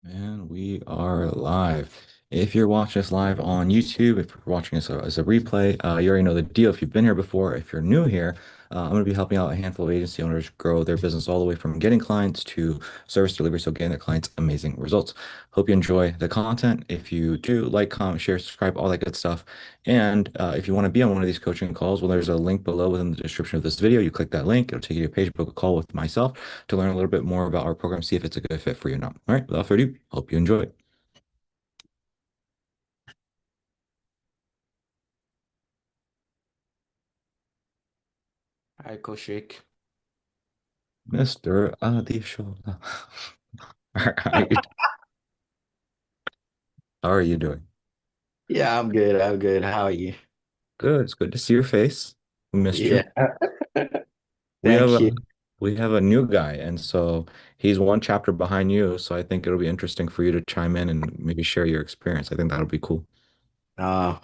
And we are live. If you're watching us live on YouTube, if you're watching us as a replay, you already know the deal. If you've been here before, if you're new here, I'm going to be helping out a handful of agency owners grow their business all the way from getting clients to service delivery, so getting their clients amazing results. Hope you enjoy the content. If you do, like, comment, share, subscribe, all that good stuff. And if you want to be on one of these coaching calls, well, there's a link below within the description of this video. You click that link, it'll take you to a page, book a call with myself to learn a little bit more about our program, see if it's a good fit for you or not. All right, without further ado, hope you enjoy it. Hi, Koshik. Mr. Adishola. How are you doing? Yeah, I'm good. I'm good. How are you? Good. It's good to see your face. We missed you. Yeah, We have thank a you. we have a new guy, and so he's one chapter behind you. So I think it'll be interesting for you to chime in and maybe share your experience. I think that'll be cool. Uh,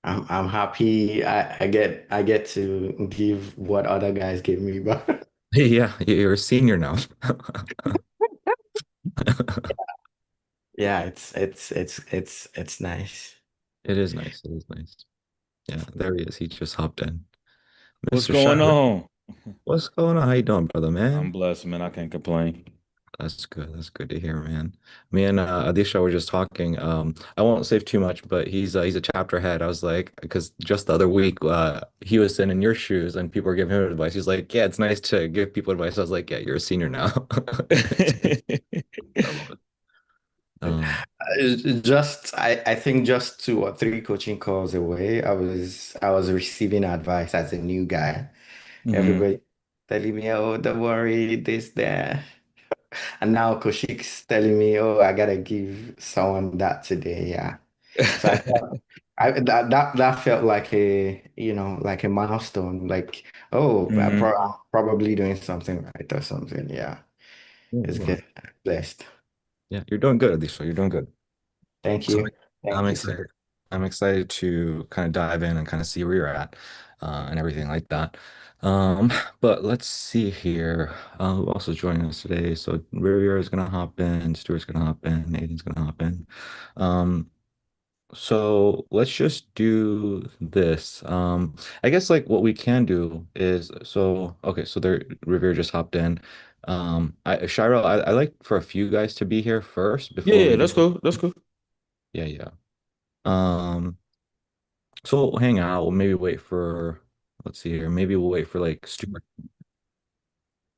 I'm happy. I get to give what other guys give me, but Yeah, you're a senior now. yeah, it's nice. It is nice. It is nice. Yeah, there he is. He just hopped in. What's Mr. going Shire, on? what's going on? How you doing, brother, I'm man? blessed, man. I can't complain. That's good. That's good to hear, man. Me and Adisha were just talking. I won't say too much, but he's a chapter ahead. I was like, because just the other week, he was sitting in your shoes and people were giving him advice. He's like, yeah, it's nice to give people advice. I was like, yeah, you're a senior now. I love it. I think just 2 or 3 coaching calls away, I was receiving advice as a new guy. hmm Everybody telling me, oh, don't worry, this, that. And now Koshik's telling me, oh, I gotta give someone that today. Yeah. So I felt that felt like like a milestone. Like, oh, hmm I'm probably doing something right or something. Yeah. Yeah, It's yeah, good. Blessed. yeah. You're doing good, Adisha. You're doing good. Thank So you. I'm Thank you, sir. excited. I'm excited to kind of dive in and kind of see where you're at, and everything like that. Um, but let's see here. Who else is joining us today? So Riviera is gonna hop in, Stuart's gonna hop in, Nathan's gonna hop in. Um, so let's just do this. I guess like what we can do is okay, so there Riviera just hopped in. Shira, I like for a few guys to be here first Yeah, before yeah, we that's do. cool. That's cool. Yeah, yeah. Um, so we'll hang out. We'll maybe wait for, let's see here. Maybe we'll wait for like Stuart.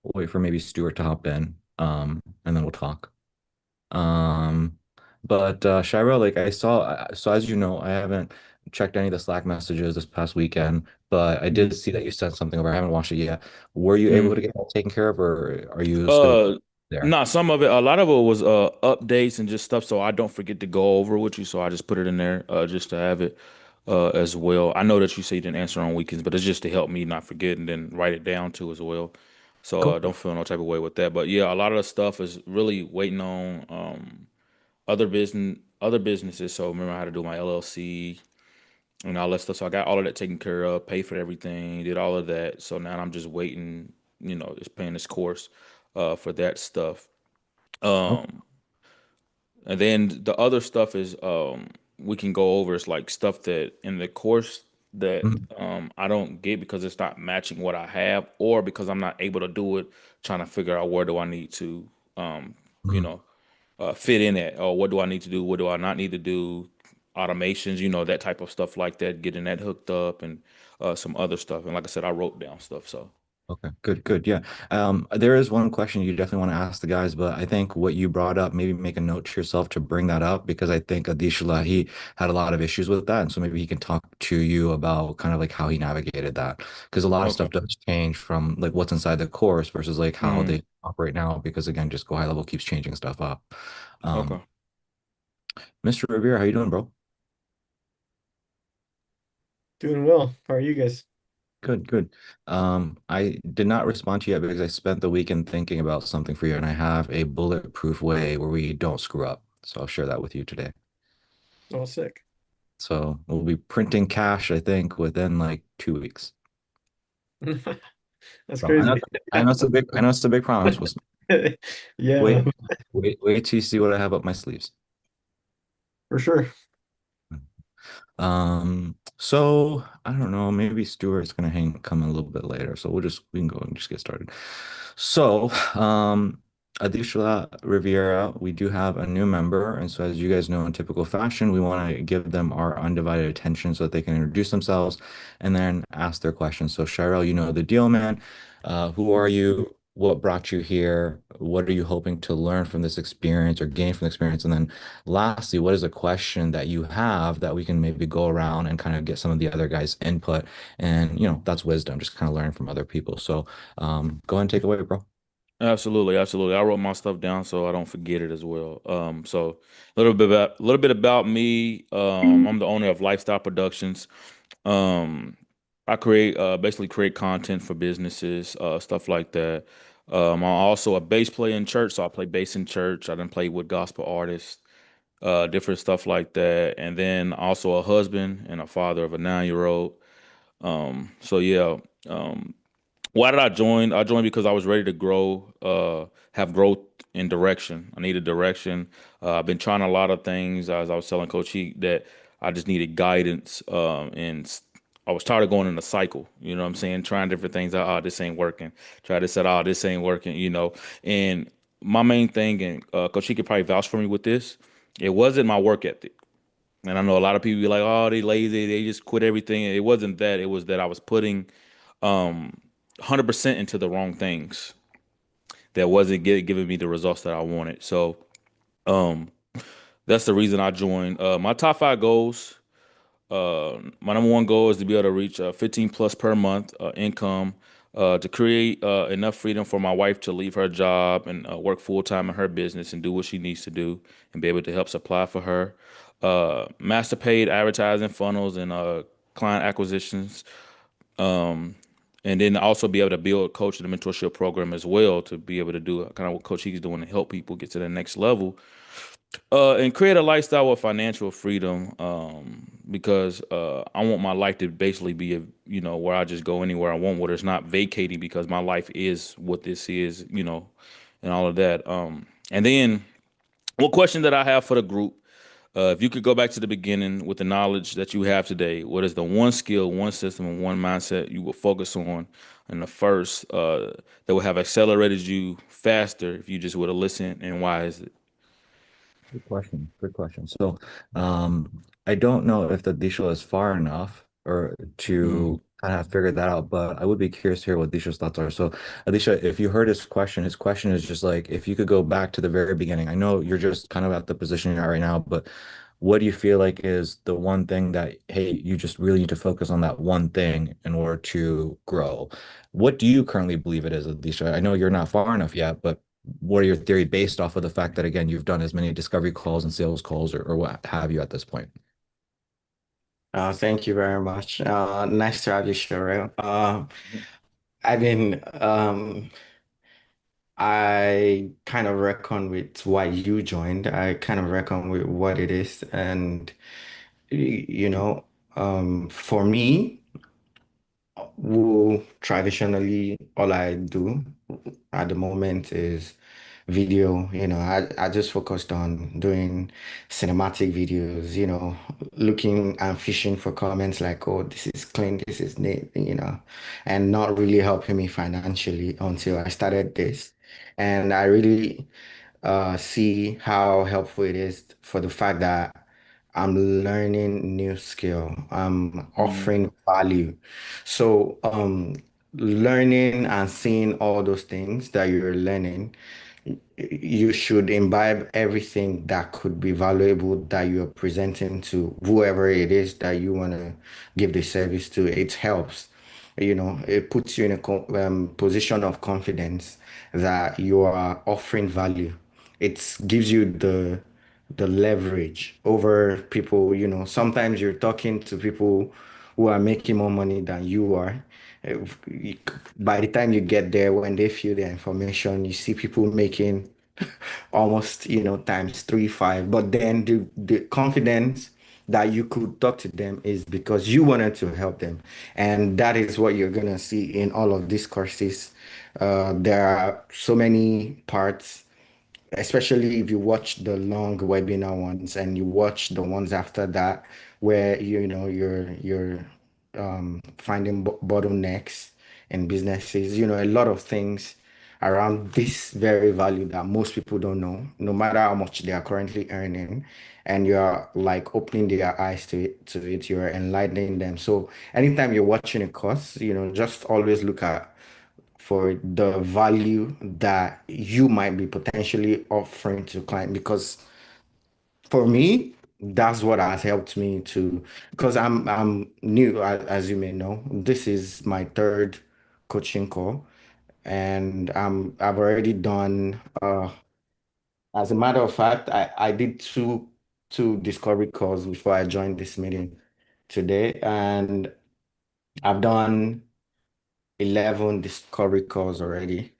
We'll wait for maybe Stuart to hop in. And then we'll talk. Um, but Shira, like I saw, so as you know, I haven't checked any of the Slack messages this past weekend, but I did Mhm. see that you sent something over. I haven't watched it yet. Were you able Mhm. to get that taken care of, or are you still Uh, there? nah, some of it, a lot of it was updates and just stuff, so I don't forget to go over with you. So I just put it in there just to have it as well. I know that you say you didn't answer on weekends, but it's just to help me not forget and then write it down too as well. So Cool. don't feel no type of way with that. But yeah, a lot of the stuff is really waiting on other businesses. So remember how to do my LLC and all that stuff. So I got all of that taken care of, paid for everything, did all of that. So now I'm just waiting, just paying this course for that stuff. Okay. Um and then the other stuff is we can go over. It's like stuff that in the course that Mhm. I don't get because it's not matching what I have or because I'm not able to do it, trying to figure out where do I need to um, you Mhm. know, fit in at or what do I need to do, what do I not need to do, automations, that type of stuff like that, getting that hooked up and some other stuff. And like I said, I wrote down stuff. So Okay, good, good. Yeah. There is one question you definitely want to ask the guys, but I think what you brought up, maybe make a note to yourself to bring that up because I think Adishla, he had a lot of issues with that. And so maybe he can talk to you about kind of like how he navigated that. Because a lot of okay. stuff does change from like what's inside the course versus like how Mm, they operate now, because again, just go high level keeps changing stuff up. Um, okay. Mr. Revere, how you doing, bro? Doing well. How are you guys? Good, good. I did not respond to you yet because I spent the weekend thinking about something for you, and I have a bulletproof way where we don't screw up. So I'll share that with you today. All sick. So we'll be printing cash, I think, within like 2 weeks. That's So I know, crazy. I know it's a big promise. Yeah, Wait, wait till you see what I have up my sleeves. for sure. So I don't know, maybe Stuart's gonna come in a little bit later, so we can go and just get started. So, Adishla Riviera, we do have a new member, and so as you guys know, in typical fashion, we want to give them our undivided attention so that they can introduce themselves and then ask their questions. So, Cheryl, you know the deal, man. Who are you? What brought you here? What are you hoping to learn from this experience or gain from the experience? And then lastly, what is a question that you have that we can maybe go around and kind of get some of the other guys' input? And, that's wisdom, just kind of learning from other people. So, go ahead and take it away, bro. Absolutely, absolutely. I wrote my stuff down so I don't forget it as well. So a little bit about me. I'm the owner of Lifestyle Productions. Um, I basically create content for businesses, stuff like that. I'm also a bass player in church, so I play bass in church. I done play with gospel artists, different stuff like that, and then also a husband and a father of a 9-year old. So yeah. Why did I join? I joined because I was ready to grow, have growth in direction. I needed direction. I've been trying a lot of things as I was telling Coach Heat that I just needed guidance. I was tired of going in a cycle. You know what I'm saying? Trying different things out. Oh, this ain't working. Try this out. Oh, this ain't working. And my main thing, and Coach Heat could probably vouch for me with this. It wasn't my work ethic. And I know a lot of people be like, oh, they lazy. They just quit everything. It wasn't that. It was that I was putting um 100% into the wrong things that wasn't giving me the results that I wanted. So um that's the reason I joined. My top five goals. My number one goal is to be able to reach 15 plus per month income. To create enough freedom for my wife to leave her job and work full time in her business and do what she needs to do and be able to help supply for her. Master paid advertising funnels and client acquisitions, um, and then also be able to build, coach, and mentorship program as well to be able to do kind of what Coach He's doing to help people get to the next level, and create a lifestyle with financial freedom. Because I want my life to basically be where I just go anywhere I want, where it's not vacating because my life is what this is, and all of that. And then one question that I have for the group, if you could go back to the beginning with the knowledge that you have today, what is the one skill, one system, and one mindset you will focus on in the first that would have accelerated you faster if you just would have listened, and why is it? Good question. Good question. So, I don't know if the Disha is far enough or Mm, to kind of figure that out, but I would be curious to hear what Disha's thoughts are. So, Adisha, if you heard his question is just like if you could go back to the very beginning. I know you're just kind of at the position you're at right now, but what do you feel like is the one thing that, hey, you just really need to focus on that one thing in order to grow? What do you currently believe it is, Adisha? I know you're not far enough yet, but what are your theory based off of the fact that again you've done as many discovery calls and sales calls or what have you at this point? Thank you very much. Nice to have you, Cheryl. I mean, I kind of reckon with why you joined. I kind of reckon with what it is, and you know, for me, traditionally all I do at the moment is video. I just focused on doing cinematic videos, looking and fishing for comments like, oh, this is clean, this is neat, and not really helping me financially until I started this. And I really see how helpful it is for the fact that I'm learning new skill. I'm mm, offering value. So, learning and seeing all those things that you're learning, you should imbibe everything that could be valuable that you're presenting to whoever it is that you want to give the service to. It helps. It puts you in a position of confidence that you are offering value. It gives you the leverage over people. Sometimes you're talking to people who are making more money than you are. By the time you get there, when they fill their information, you see people making almost, times three, five. But then the confidence that you could talk to them is because you wanted to help them. And that is what you're gonna see in all of these courses. There are so many parts, especially if you watch the long webinar ones and you watch the ones after that, where you're finding bottlenecks in businesses, a lot of things around this very value that most people don't know, no matter how much they are currently earning. And you're like opening their eyes to it, you're enlightening them. So anytime you're watching a course, just always look at for the value that you might be potentially offering to client, because for me, that's what has helped me to, because I'm new, as you may know. This is my third coaching call, and I've already done as a matter of fact, I did two discovery calls before I joined this meeting today, and I've done 11 discovery calls already.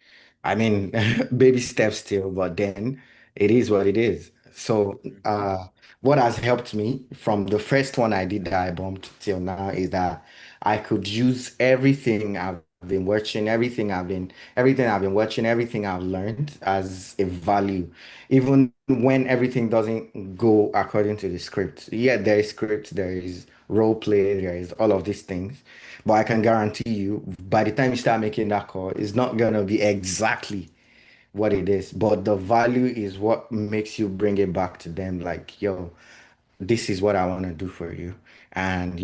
I mean, baby steps still, but then it is what it is. So, what has helped me from the first one I did that I bumped till now is that I could use everything I've been watching, everything I've been watching, everything I've learned as a value, even when everything doesn't go according to the script. Yeah, there is script, there is role play, there is all of these things. But I can guarantee you, by the time you start making that call, it's not gonna be exactly what it is. But the value is what makes you bring it back to them, like, yo, this is what I want to do for you. And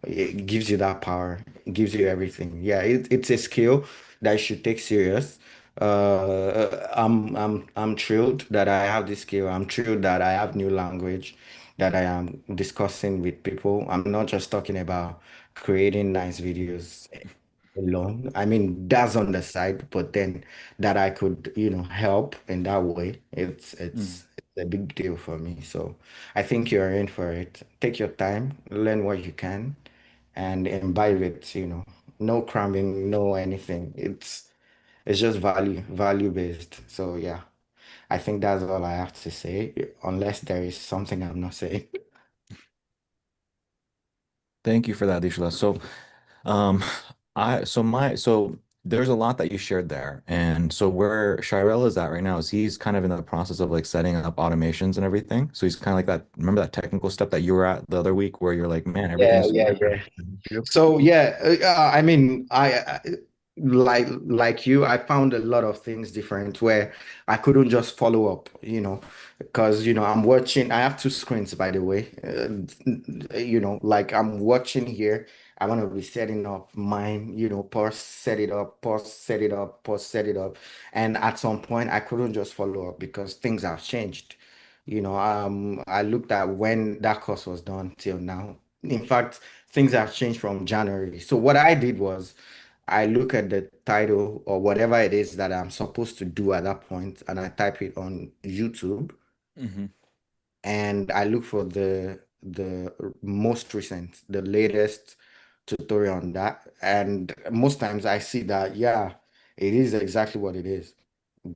it gives you that power, it gives you everything. Yeah, it's a skill that you should take serious. I'm thrilled that I have this skill. I'm thrilled that I have new language that I am discussing with people. I'm not just talking about creating nice videos alone. I mean, that's on the side, but then that I could, help in that way, it's a big deal for me. So I think you're in for it. Take your time, learn what you can, and imbibe it, no cramming, no anything. It's just value based. So yeah, I think that's all I have to say, unless there is something I'm not saying. Thank you for that, Dishala. So, um, so there's a lot that you shared there. And so where Shirel is at right now is he's kind of in the process of like setting up automations and everything. So he's kind of like that, remember that technical step that you were at the other week where you're like, man, Yeah, everything's yeah, yeah. So yeah, I mean, like you, I found a lot of things different where I couldn't just follow up, because I'm watching. I have two screens, by the way. Like I'm watching here. I want to be setting up mine, pause, set it up, pause, set it up, pause, set it up, and at some point I couldn't just follow up because things have changed. I looked at when that course was done till now. In fact, things have changed from January. So what I did was I look at the title or whatever it is that I'm supposed to do at that point, and I type it on YouTube, Hmm. and I look for the most recent, the latest tutorial on that. And most times I see that, yeah, it is exactly what it is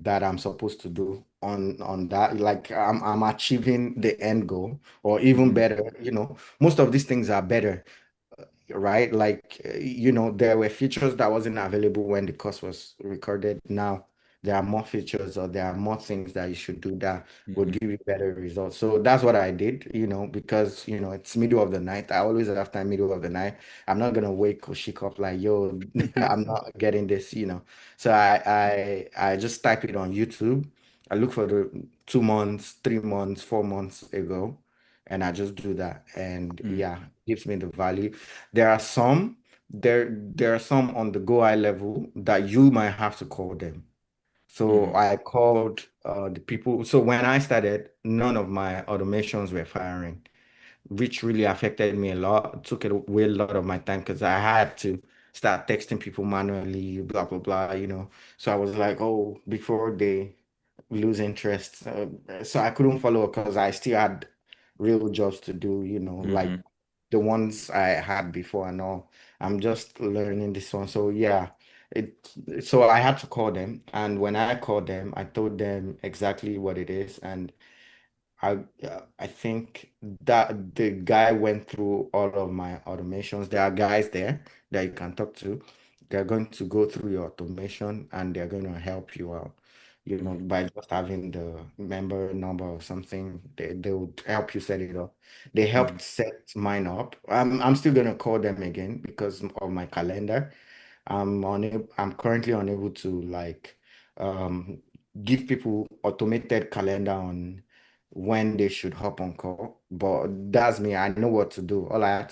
that I'm supposed to do on that. Like I'm achieving the end goal, or even Hmm. better, most of these things are better, right? Like, there were features that wasn't available when the course was recorded. Now there are more features, or there are more things that you should do that would Hmm. give you better results. So that's what I did, because, it's middle of the night. I always have time middle of the night. I'm not gonna wake Koshik up like, yo, I'm not getting this. So I just type it on YouTube. I look for the 2 months, 3 months, 4 months ago, and I just do that. And yeah, gives me the value. There are some there are some on the go eye level that you might have to call them. So Hmm. I called the people. So when I started, none of my automations were firing, which really affected me a lot. It took away a lot of my time because I had to start texting people manually, blah blah blah. So I was like, oh, before they lose interest. So I couldn't follow up because I still had real jobs to do, like Hmm. the ones I had before and all. I'm just learning this one. So yeah, it so I had to call them. And when I called them, I told them exactly what it is. And I think that the guy went through all of my automations. There are guys there that you can talk to. They're going to go through your automation and they're going to help you out. You know, by just having the member number or something, they would help you set it up. They Mhm. helped set mine up. I'm still gonna call them again because of my calendar. I'm currently unable to like um give people automated calendar on when they should hop on call. But that's me. I know what to do. All I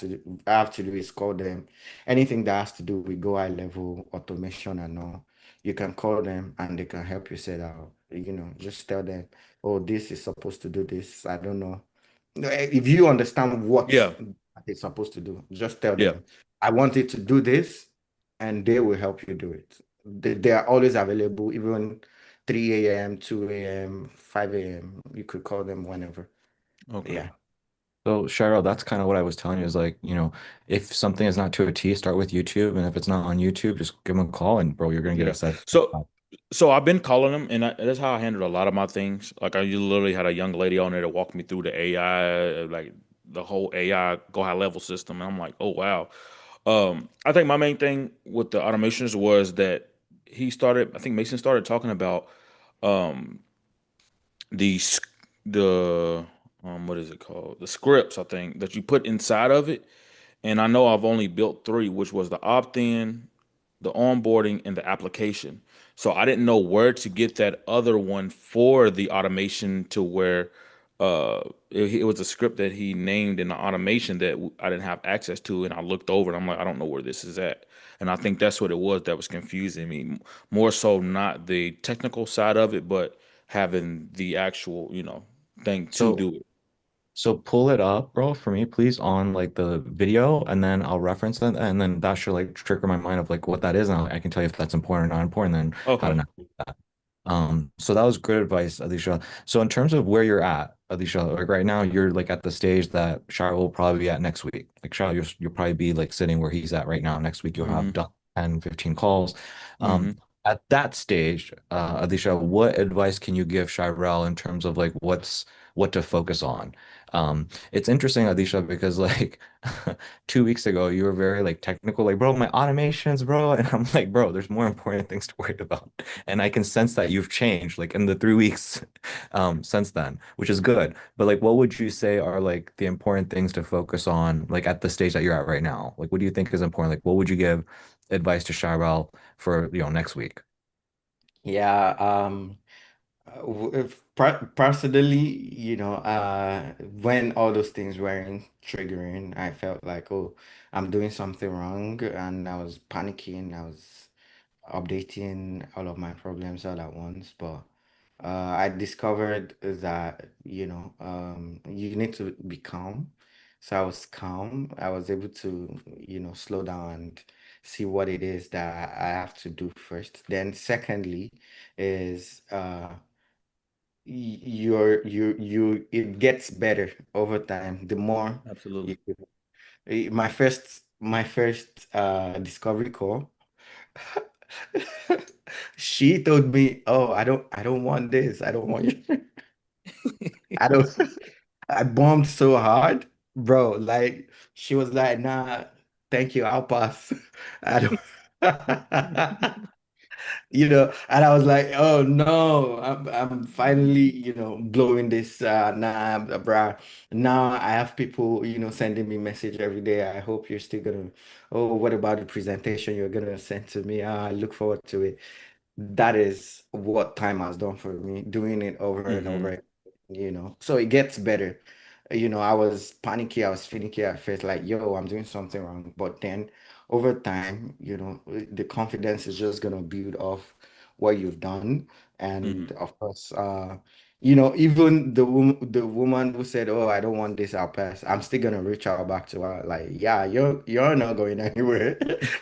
have to do is call them. Anything that has to do with go high level automation and all, you can call them and they can help you set out. You know, just tell them, oh, this is supposed to do this. I don't know. No, if you understand what Yeah, it's supposed to do, just tell yeah. them, I want it to do this, and they will help you do it. They are always available, even 3 a.m., 2 a.m., 5 a.m. You could call them whenever. Okay. Yeah. So, Cheryl, that's kind of what I was telling you is like, if something is not to a T, start with YouTube. And if it's not on YouTube, just give them a call and bro, you're gonna get Yeah. it set. So so I've been calling them, and that's how I handled a lot of my things. Like I literally had a young lady on there to walk me through the AI, like the whole AI go high level system, and I'm like, oh wow. I think my main thing with the automations was that I think Mason started talking about um the s- the what is it called? The scripts, I think, that you put inside of it. And I know I've only built three, which was the opt-in, the onboarding, and the application. So I didn't know where to get that other one for the automation to where uh it was a script that he named in the automation that I didn't have access to, and I looked over and I'm like, I don't know where this is at. And I think that's what it was that was confusing me. More so not the technical side of it, but having the actual, thing to So do it. So pull it up, bro, for me, please, on like the video, and then I'll reference it, and then that should like trigger my mind of like what that is, and I can tell you if that's important or not important, then how to Okay. navigate that. So that was good advice, Alicia. So in terms of where you're at, Alicia, like right now, you're like at the stage that Shar will probably be at next week. Like Shar, you'll probably be like sitting where he's at right now. Next week, you'll have Mm-hmm. done 10, 15 calls. Um, Mm-hmm. at that stage, Alicia, what advice can you give Shirel in terms of like what to focus on? It's interesting, Alicia, because like 2 weeks ago you were very like technical, like bro, my automations, bro, and I'm like, bro, there's more important things to worry about, and I can sense that you've changed like in the 3 weeks since then, which is good. But like, what would you say are like the important things to focus on, like at the stage that you're at right now? Like, what do you think is important? Like, what would you give advice to Shirel for next week? Yeah. If personally, when all those things weren't triggering, I felt like, oh, I'm doing something wrong, and I was panicking. I was updating all of my problems all at once. But I discovered that, you need to be calm. So I was calm. I was able to, slow down and see what it is that I have to do first. Then secondly is it gets better over time. The more Absolutely. you, my first discovery call. She told me, "Oh, I don't want this. I don't want you. I don't." I bombed so hard, bro. Like she was like, "Nah, thank you. I'll pass." I don't. And I was like, "Oh no, I'm finally, blowing this. Nah, bruh. Now I have people, sending me message every day. I hope you're still gonna. Oh, what about the presentation you're gonna send to me? I look forward to it." That is what time has done for me, doing it over and Mm-hmm. over, So it gets better. I was panicky, I was finicky at first, like, yo, I'm doing something wrong. But then over time, the confidence is just gonna build off what you've done. Mm-hmm. And of course, even the woman who said, "Oh, I don't want this, I'll pass," I'm still gonna reach out back to her, like, "Yeah, you're not going anywhere,"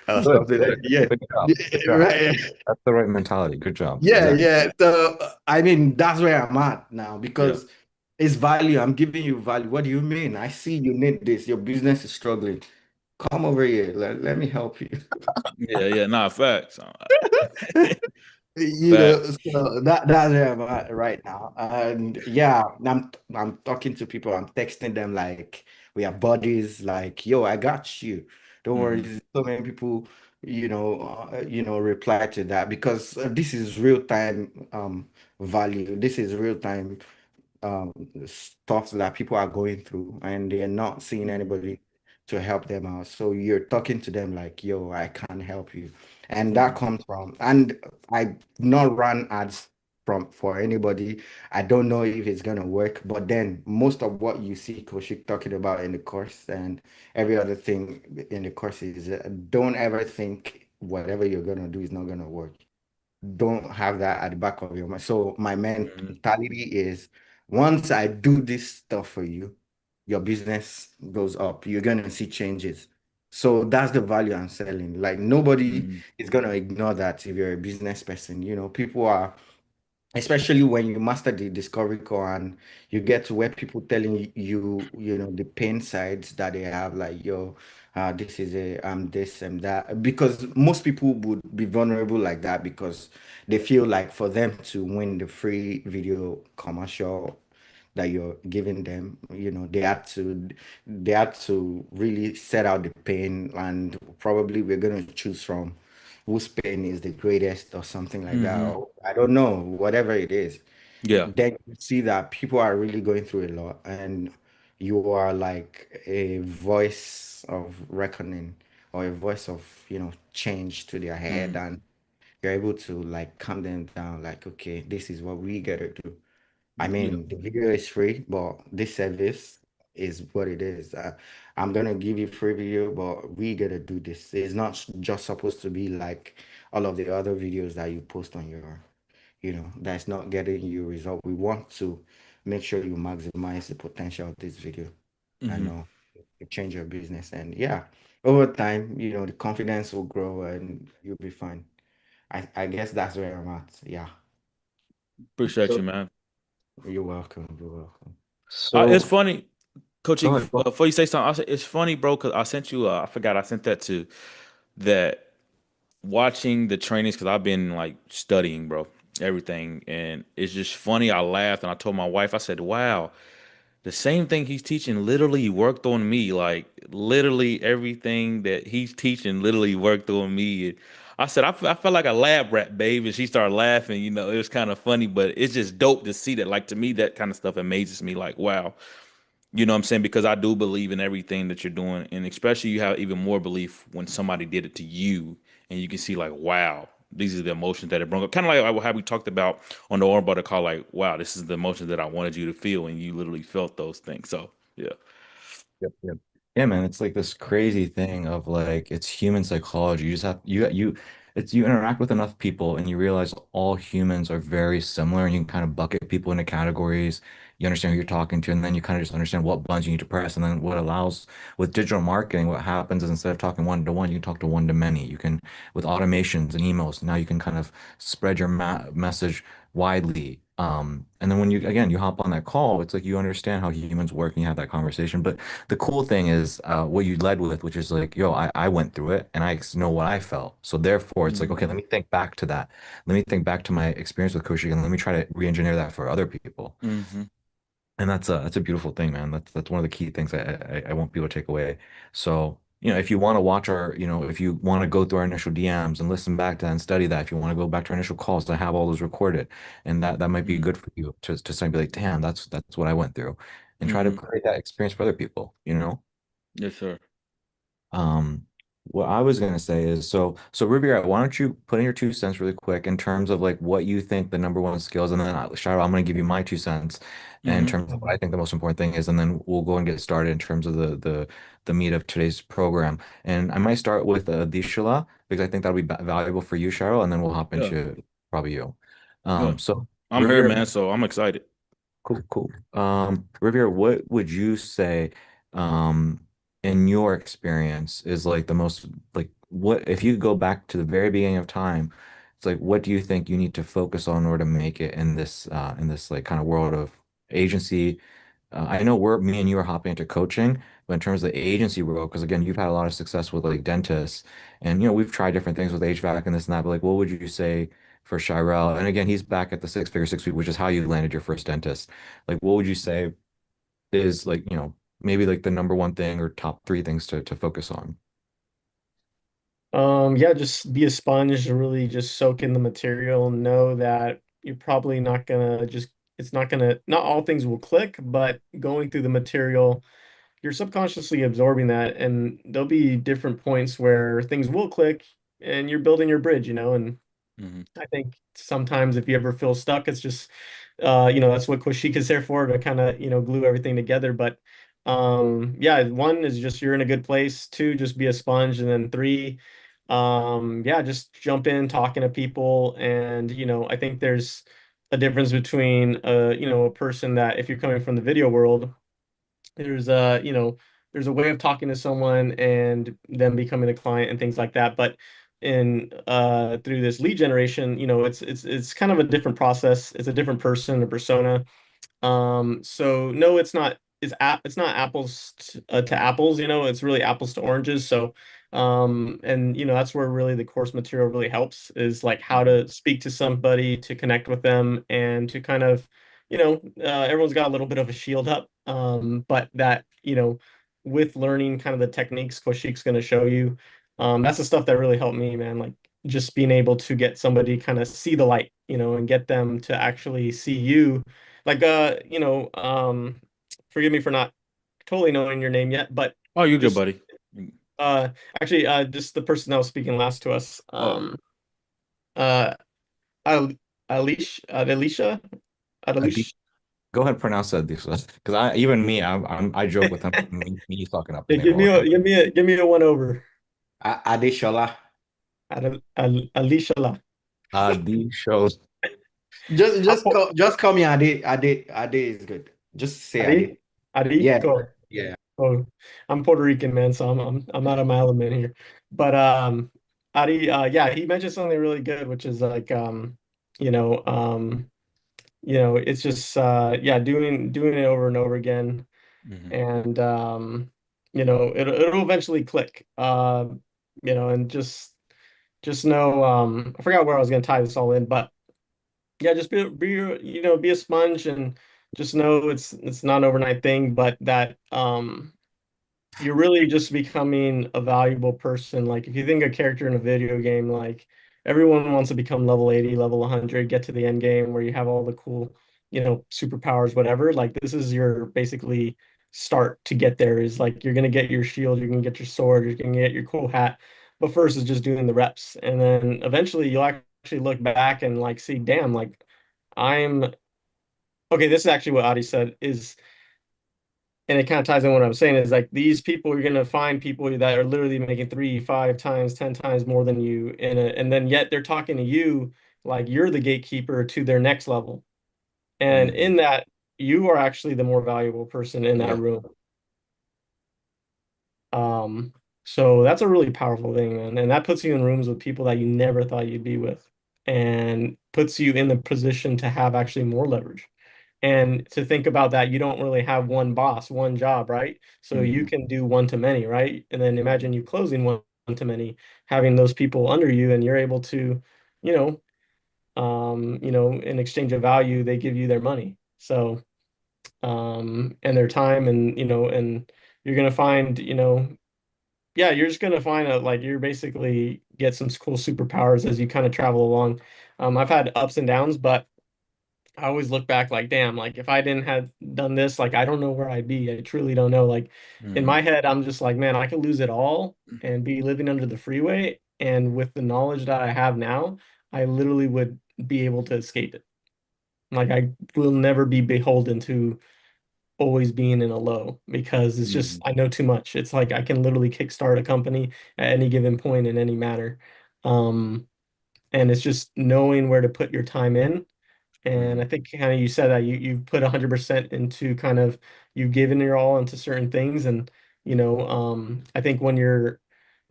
or Good, something like, good, yeah. good job, good job. Right. That's the right mentality. Good job. Yeah, Exactly. yeah. So, I mean, that's where I'm at now Yeah. because it's value. I'm giving you value. What do you mean? I see you need this. Your business is struggling. Come over here. Let me help you. Yeah, yeah, nah, facts. Facts. So that's where I'm at right now. And yeah, I'm talking to people, I'm texting them like we are buddies, like, yo, I got you. Don't worry. Hmm. So many people, reply to that because this is real time value. This is real time um stuff that people are going through and they're not seeing Hmm. anybody to help them out. So you're talking to them like, yo, I can help you. And that Hmm. comes from, and I not run ads from for anybody. I don't know if it's gonna work, but then most of what you see Koshik talking about in the course and every other thing in the course is don't ever think whatever you're gonna do is not gonna work. Don't have that at the back of your mind. So my Hmm. mentality is once I do this stuff for you, your business goes up. You're gonna see changes. So that's the value I'm selling. Like nobody Hmm. is gonna ignore that if you're a business person. People are, especially when you master the discovery core and you get to where people telling you, the pain sides that they have, like, yo, this is this and that. Because most people would be vulnerable like that because they feel like for them to win the free video commercial that you're giving them, they had to really set out the pain, and probably we're gonna choose from whose pain is the greatest or something like that. Hmm. Or I don't know, whatever it is. Yeah. Then you see that people are really going through a lot, and you are like a voice of reckoning or a voice of, change to their head, Hmm. and you're able to like calm them down, like, okay, this is what we gotta do. I Yeah. mean, the video is free, but this service is what it is. I'm gonna give you free video, but we gotta do this. It's not just supposed to be like all of the other videos that you post on that's not getting you result. We want to make sure you maximize the potential of this video and Hmm. change your business. And yeah, over time, the confidence will grow and you'll be fine. I guess that's where I'm at. Yeah. Appreciate you, So, man. You're welcome. You're welcome. It's so funny, Coach. go ahead. Before you say something, it's funny, bro, because I sent you. I forgot I sent that to that watching the trainings because I've been like studying, bro, everything, and it's just funny. I laughed and I told my wife, I said, "Wow, the same thing he's teaching literally worked on me. Like literally everything that he's teaching literally worked on me." And I said, I felt like a lab rat, babe, and she started laughing. It was kind of funny, but it's just dope to see that. Like to me, that kind of stuff amazes me. Like, wow. You know what I'm saying? Because I do believe in everything that you're doing. And especially you have even more belief when somebody did it to you and you can see like, wow, these are the emotions that it brought up. Kind of like how we talked about on the Oral Butter call, like, wow, this is the emotions that I wanted you to feel. And you literally felt those things. So yeah. Yep, yep. Yeah, man, it's like this crazy thing of like it's human psychology. You just have you interact with enough people and you realize all humans are very similar and you can kind of bucket people into categories. You understand who you're talking to, and then you kind of just understand what buttons you need to press. And then what allows with digital marketing, what happens is instead of talking one to one, you can talk to one to many. You can with automations and emails, now you can kind of spread your message widely. And then when you hop on that call, it's like you understand how humans work and you have that conversation. But the cool thing is what you led with, which is like, yo, I went through it and I know what I felt. So therefore, it's like, okay, let Hmm. me think back to that. Let me think back to my experience with coaching and let me try to re-engineer that for other people. Hmm. And that's a beautiful thing, man. That's one of the key things I want people to take away. So, if you want to watch our, if you want to go through our initial DMs and listen back to that and study that, if you want to go back to our initial calls, I have all those recorded, and that might be Hmm. good for you to say, be like, damn, that's what I went through, and try to Hmm. create that experience for other people. Yes, sir. Um, what I was gonna say is, so Riviera, why don't you put in your 2 cents really quick in terms of like what you think the number one skills, and then Shiro, I'm gonna give you my 2 cents in Hmm. terms of what I think the most important thing is, and then we'll go and get started in terms of the meat of today's program. And I might start with Dishala because I think that'll be valuable for you, Shiro, and then we'll hop Yeah. into probably you. Yeah. So I'm here, Riviera. man. So I'm excited. Cool, cool. Riviera, what would you say, um, in your experience is like the most like what if you go back to the very beginning of time, it's like what do you think you need to focus on in order to make it in this like kind of world of agency? I know me and you are hopping into coaching, but in terms of the agency world, because again, you've had a lot of success with like dentists, and we've tried different things with HVAC and this and that, but like what would you say for Shirel. And again, he's back at the six figure 6 week, which is how you landed your first dentist. Like, what would you say is like, maybe like the number one thing or top three things to focus on? Yeah, just be a sponge and really just soak in the material and know that you're probably not gonna just it's not gonna not all things will click, but going through the material, you're subconsciously absorbing that, and there'll be different points where things will click and you're building your bridge, and Hmm. I think sometimes if you ever feel stuck, it's just, that's what Koshik is there for, to kind of, glue everything together. But yeah, one is just you're in a good place. Two, just be a sponge. And then three, yeah, just jump in, talking to people. And, I think there's a difference between, a person that if you're coming from the video world, there's there's a way of talking to someone and them becoming a client and things like that. But in through this lead generation, it's kind of a different process. It's a different person, a persona. So no, it's not apples to apples, it's really apples to oranges. So and that's where really the course material really helps, is like how Hmm. to speak to somebody, to connect with them, and to kind of, everyone's got a little bit of a shield up. But that, with learning kind of the techniques Koshik's going to show you, that's the stuff that really helped me, man. Like just being able to get somebody kind of see the light, and get them to actually see you, like forgive me for not totally knowing your name yet, but Oh, you're good, just buddy. uh actually just the person that was speaking last to us, Oh, uh Al Alicia Adi, Adalish. go ahead and pronounce that because even me, I joke with him, me fucking up his Yeah, name all the time. give me a one over. Adeshola. Alicia. Adi shows. Just call me Ade. Ade is good. Just say Adi Ade. Adi Yeah, go. yeah. Oh, I'm Puerto Rican, man, so I'm out of my element here. But Adi, yeah, he mentioned something really good, which is like, you know, um, it's just yeah, doing it over and over again, hmm and it'll eventually click. And just know, I forgot where I was gonna tie this all in, but yeah, just be a sponge, and just know it's not an overnight thing, but that you're really just becoming a valuable person. Like if you think a character in a video game, like everyone wants to become level 80, level 100, get to the end game where you have all the cool, superpowers, whatever. Like this is your basically start to get there, is like you're gonna get your shield, you're gonna get your sword, you're gonna get your cool hat. But first is just doing the reps. And then eventually you'll actually look back and like see, damn, like I'm okay, this is actually what Adi said is, and it kind of ties in what I'm saying, is like these people, you're gonna find people that are literally making three, five times, 10 times more than you and then yet they're talking to you like you're the gatekeeper to their next level. And hmm in that, you are actually the more valuable person in that Yeah. room. Um, so that's a really powerful thing, man. And that puts you in rooms with people that you never thought you'd be with, and puts you in the position to have actually more leverage. And to think about that, you don't really have one boss, one job, right? So you hmm can do one to many, right? And then imagine you closing one to many, having those people under you, and you're able to, you in exchange of value, they give you their money. So, and their time, and you're gonna find, yeah, you're just gonna find out like you're basically get some cool superpowers as you kind of travel along. I've had ups and downs, but I always look back like, damn, like if I didn't have done this, like I don't know where I'd be. I truly don't know. Like in hmm my head, I'm just like, man, I could lose it all and be living under the freeway. And with the knowledge that I have now, I literally would be able to escape it. Like I will never be beholden to always being in a low, because it's just hmm I know too much. It's like I can literally kickstart a company at any given point in any manner. Um, and it's just knowing where to put your time in. And I hmm think kind of you said that you put 100% into kind of, you've given your all into certain things. And I think when you're,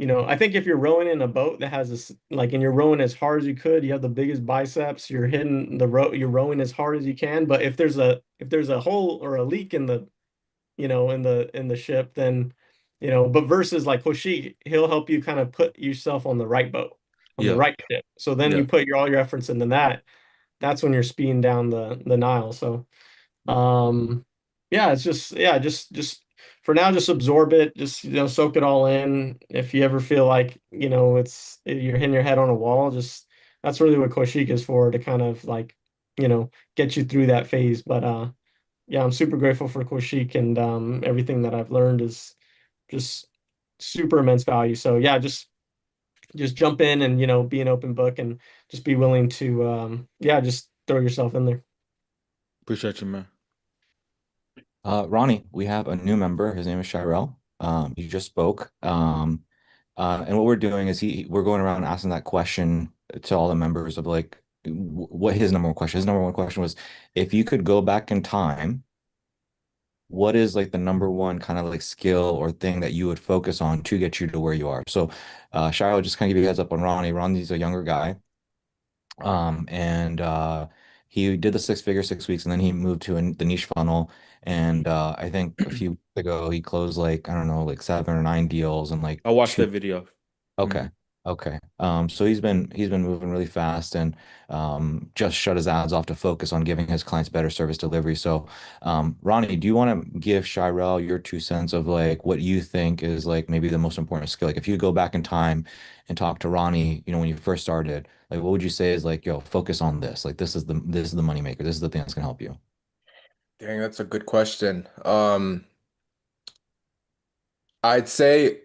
I think if you're rowing in a boat that has this, like, and you're rowing as hard as you could, you have the biggest biceps, you're hitting the row, you're rowing as hard as you can. But if there's a hole or a leak in the, in the ship, then, but versus like Hoshi, he'll help you kind of put yourself on the right boat. on the Yeah. right tip. So then Yeah. you put all your efforts into that. That's when you're speeding down the Nile. So um, yeah, it's just yeah, just for now, just absorb it, just soak it all in. If you ever feel like you're hitting your head on a wall, just that's really what Koshik is for, to kind of like get you through that phase. But yeah, I'm super grateful for Koshik, and everything that I've learned is just super immense value. So yeah, just jump in and be an open book, and just be willing to yeah, just throw yourself in there. Appreciate you, man. Ronnie, we have a new member. His name is Shirel. He just spoke. And what we're doing is we're going around asking that question to all the members of like what his number one question. His number one question was, if you could go back in time, what is like the number one kind of like skill or thing that you would focus on to get you to where you are? So, Shirel, just kind of give you a heads up on Ronnie. Ronnie's a younger guy. And he did the six figure 6 weeks, and then he moved to the niche funnel. And I think a few weeks ago he closed like I don't know, like 7 or 9 deals and like I watched two. that video. Okay. Mhm. Okay. So he's been moving really fast and just shut his ads off to focus on giving his clients better service delivery. So Ronnie, do you want to give Shirel your 2 cents of like what you think is like maybe the most important skill? Like if you go back in time and talk to Ronnie, when you first started, like what would you say is like, yo, focus on this. Like this is the money maker. This is the thing that's gonna help you. Dang, that's a good question. I'd say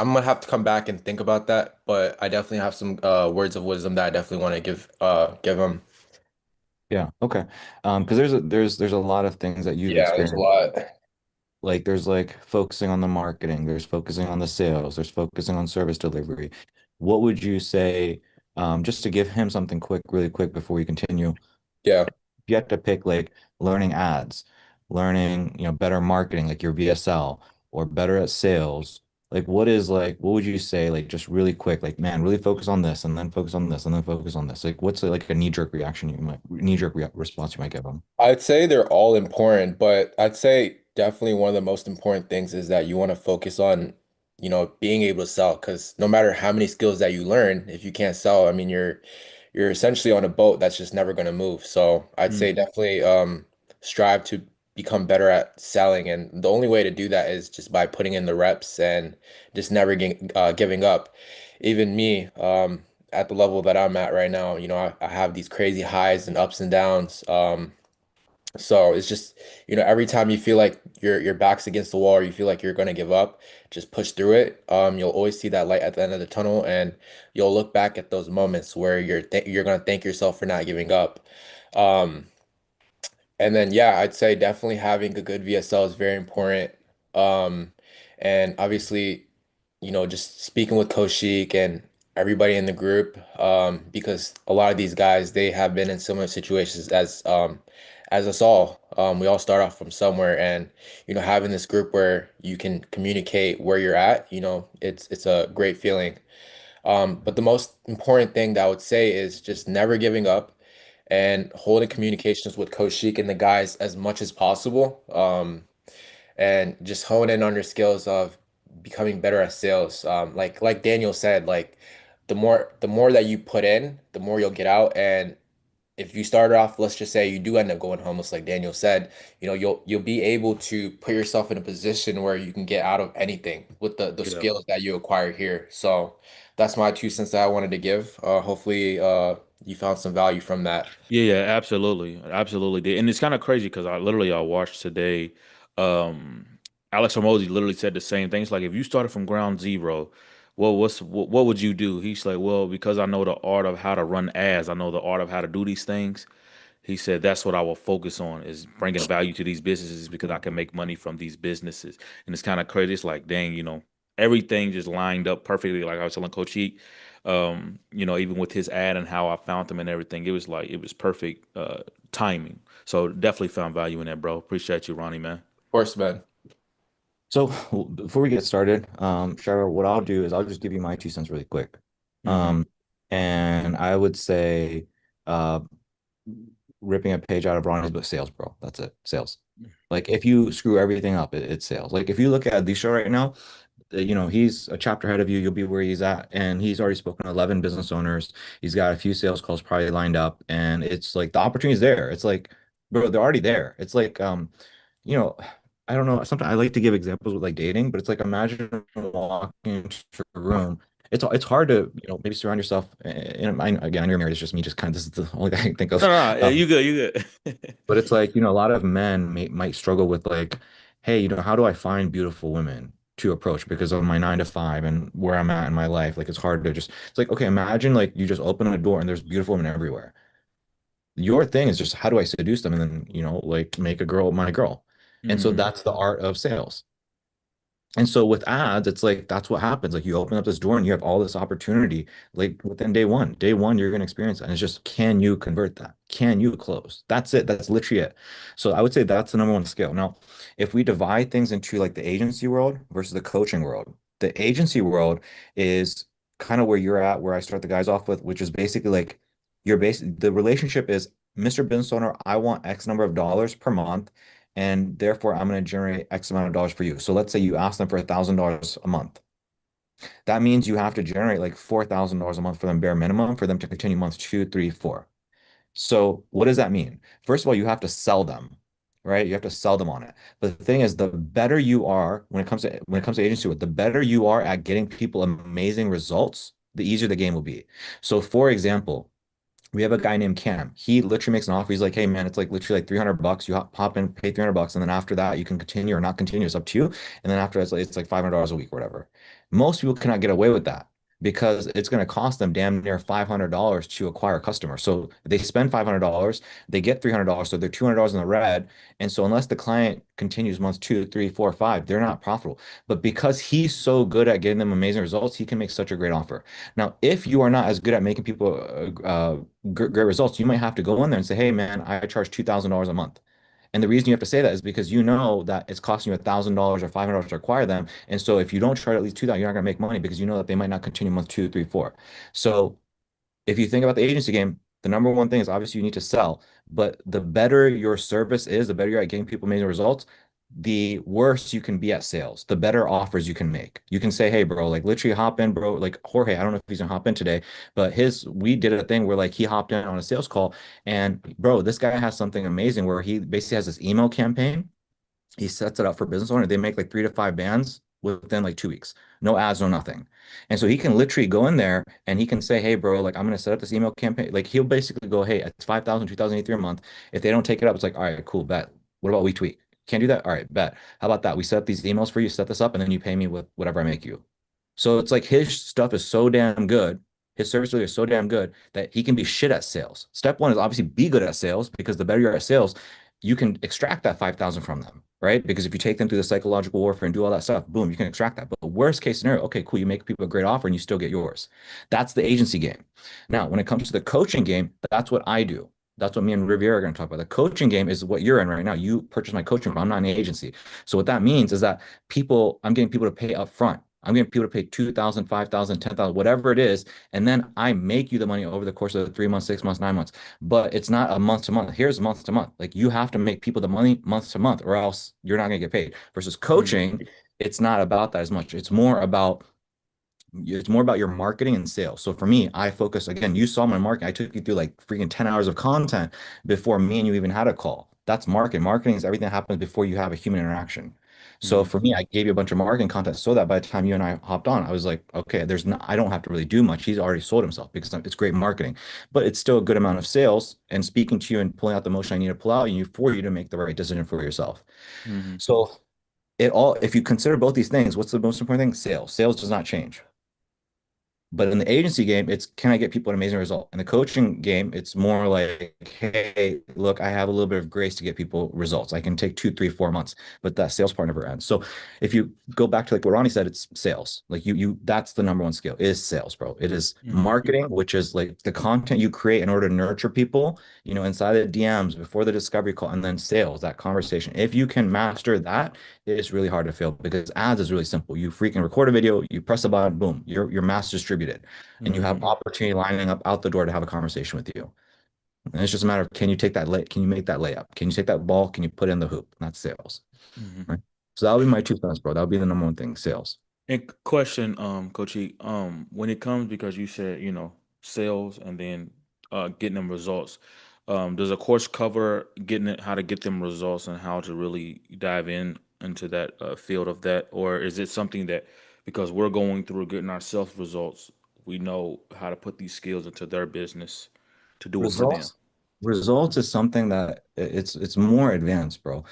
I'm gonna have to come back and think about that, but I definitely have some words of wisdom that I definitely want to give him. Yeah, okay. Because there's a lot of things that you've Yeah, there's a experienced. lot. Like there's like focusing on the marketing, there's focusing on the sales, there's focusing on service delivery. What would you say, just to give him something quick, really quick before we continue, Yeah. if you have to pick like learning ads, learning, better marketing, like your VSL, or better at sales, like what would you say, like just really quick, like man, really focus on this and then focus on this and then focus on this. Like what's like a knee-jerk reaction knee-jerk re response you might give them? I'd say they're all important, but I'd say definitely one of the most important things is that you want to focus on, being able to sell. Because no matter how many skills that you learn, if you can't sell, I mean, you're essentially on a boat that's just never going to move. So I'd say Mm. definitely strive to become better at selling, and the only way to do that is just by putting in the reps and just never giving up. Even me, at the level that I'm at right now, I have these crazy highs and ups and downs. So it's just, every time you feel like your back's against the wall or you feel like you're gonna give up, just push through it. You'll always see that light at the end of the tunnel, and you'll look back at those moments where you're gonna thank yourself for not giving up. Um, and then yeah, I'd say definitely having a good VSL is very important. Um, and obviously, just speaking with Coach Sheik and everybody in the group, because a lot of these guys, they have been in similar situations as us all. We all start off from somewhere, and having this group where you can communicate where you're at, it's a great feeling. But the most important thing that I would say is just never giving up and holding communications with Coach Sheik and the guys as much as possible. And just hone in on your skills of becoming better at sales. Like Daniel said, like the more that you put in, the more you'll get out. And if you start off, let's just say you do end up going homeless, like Daniel said, you'll be able to put yourself in a position where you can get out of anything with the Yeah. skills that you acquire here. So that's my 2 cents that I wanted to give. Hopefully, you found some value from that. Yeah, yeah, absolutely, absolutely did. And it's kind of crazy because I watched today. Um, Alex Hormozy literally said the same thing. It's like if you started from ground zero, well, what would you do? He's like, well, because I know the art of how to run ads, I know the art of how to do these things. He said that's what I will focus on is bringing value to these businesses because I can make money from these businesses. And it's kind of crazy. It's like, dang, everything just lined up perfectly. Like I was telling Coach Heat, even with his ad and how I found him and everything, it was perfect timing. So definitely found value in that, bro. Appreciate you, Ronnie, man. Of course, man. So before we get started, Shara, what I'll do is I'll just give you my 2 cents really quick. Hmm. Um, and I would say, uh, ripping a page out of Ronnie's book, sales, bro. That's it, sales. Like if you screw everything up, it's sales. Like if you look at the show right now, you know, he's a chapter ahead of you. You'll be where he's at, and he's already spoken to 11 business owners. He's got a few sales calls probably lined up, and it's like the opportunity's there. It's like, bro, they're already there. It's like, you know, I don't know. Sometimes I like to give examples with like dating, but it's like imagine walking into a room. It's hard to, you know, maybe surround yourself. And again, I know you're married. It's just me. Just kind of this is the only thing I can think No, of. no, no, you good, you good. But it's like, you know, a lot of men might struggle with like, hey, you know, how do I find beautiful women to approach because of my 9 to 5 and where I'm at in my life? Like it's hard to just, it's like, okay, imagine like you just open a door and there's beautiful women everywhere. Your thing is just how do I seduce them and then, you know, like make a girl my girl. And so Hmm. that's the art of sales. And so with ads, it's like that's what happens. Like you open up this door and you have all this opportunity. Like within day one, you're going to experience that. And it's just, can you convert that? Can you close? That's it. That's literally it. So I would say that's the number one skill. Now, if we divide things into like the agency world versus the coaching world, the agency world is kind of where you're at, where I start the guys off with, which is basically like the relationship is Mr. Business Owner, I want X number of dollars per month and therefore I'm going to generate X amount of dollars for you. So let's say you ask them for $1,000 a month. That means you have to generate like $4,000 a month for them bare minimum for them to continue months two, three, four. So what does that mean? First of all, you have to sell them, right? You have to sell them on it. But the thing is, the better you are when it comes to agency work, the better you are at getting people amazing results, the easier the game will be. So for example, we have a guy named Cam. He literally makes an offer. He's like, hey man, it's like literally like $300. You hop in, pay $300, and then after that, you can continue or not continue. It's up to you. And then after it's like $500 a week or whatever. Most people cannot get away with that because it's going to cost them damn near $500 to acquire a customer. So they spend $500, they get $300, so they're $200 in the red. And so unless the client continues months two, three, four, five, they're not profitable. But because he's so good at getting them amazing results, he can make such a great offer. Now, if you are not as good at making people great results, you might have to go in there and say, hey, man, I charge $2,000 a month. And the reason you have to say that is because you know that it's costing you $1,000 or $500 to acquire them. And so if you don't charge at least 2,000, you're not going to make money because you know that they might not continue month two, three, four. So if you think about the agency game, the number one thing is obviously you need to sell, but the better your service is, the better you're at getting people amazing results, the worse you can be at sales, the better offers you can make. You can say, hey, bro, like literally hop in, bro. Like Jorge, I don't know if he's gonna hop in today, but we did a thing where like he hopped in on a sales call and bro, this guy has something amazing where he basically has this email campaign. He sets it up for business owner. They make like 3 to 5 bands within like 2 weeks. No ads, no nothing. And so he can literally go in there and he can say, hey, bro, like I'm going to set up this email campaign. Like he'll basically go, hey, it's 5,000, 2,083 a month. If they don't take it up, it's like, all right, cool, bet. What about week to week? Can't do that? All right, bet. How about that? We set up these emails for you, set this up, and then you pay me with whatever I make you. So it's like his stuff is so damn good. His service delivery is so damn good that he can be shit at sales. Step one is obviously be good at sales because the better you're at sales, you can extract that 5,000 from them, right? Because if you take them through the psychological warfare and do all that stuff, boom, you can extract that. But the worst case scenario, okay, cool, you make people a great offer and you still get yours. That's the agency game. Now, when it comes to the coaching game, that's what I do. That's what me and Riviera are going to talk about. The coaching game is what you're in right now. You purchase my coaching, but I'm not an agency. So what that means is that I'm getting people to pay up front. I'm getting people to pay 2,000, 5,000, 10,000, whatever it is. And then I make you the money over the course of 3 months, 6 months, 9 months. But it's not a month to month. Here's month to month. Like you have to make people the money month to month, or else you're not going to get paid. Versus Hmm. coaching, it's not about that as much. It's more about your marketing and sales. So for me, I focus again, you saw my marketing. I took you through like freaking 10 hours of content before me and you even had a call. That's marketing. Marketing is everything that happens before you have a human interaction. So Hmm. for me, I gave you a bunch of marketing content so that by the time you and I hopped on, I was like, okay, I don't have to really do much. He's already sold himself because it's great marketing, but it's still a good amount of sales and speaking to you and pulling out the motion I need to pull out you for you to make the right decision for yourself. Hmm. So if you consider both these things, what's the most important thing? Sales. Sales does not change. But in the agency game, it's can I get people an amazing result? In the coaching game, it's more like, hey, look, I have a little bit of grace to get people results. I can take 2, 3, 4 months, but that sales part never ends. So if you go back to like what Ronnie said, it's sales. Like that's the number one skill is sales, bro. It is Hmm. marketing, which is like the content you create in order to nurture people, inside the DMs before the discovery call, and then sales, that conversation. If you can master that, it's really hard to fail because ads is really simple. You freaking record a video, you press a button, boom, you're mass distributed, and you have Hmm. opportunity lining up out the door to have a conversation with you. And it's just a matter of can you make that layup? Can you take that ball? Can you put in the hoop? And that's sales, Hmm. right? So that would be my 2 cents, bro. That would be the number one thing, sales. And question, Coach E, when it comes because you said, sales and then getting them results, does a course cover getting it, how to get them results and how to really dive in into that field of that, or is it something that because we're going through getting our self results, we know how to put these skills into their business to do it for them? Results, results is something that it's more advanced, bro.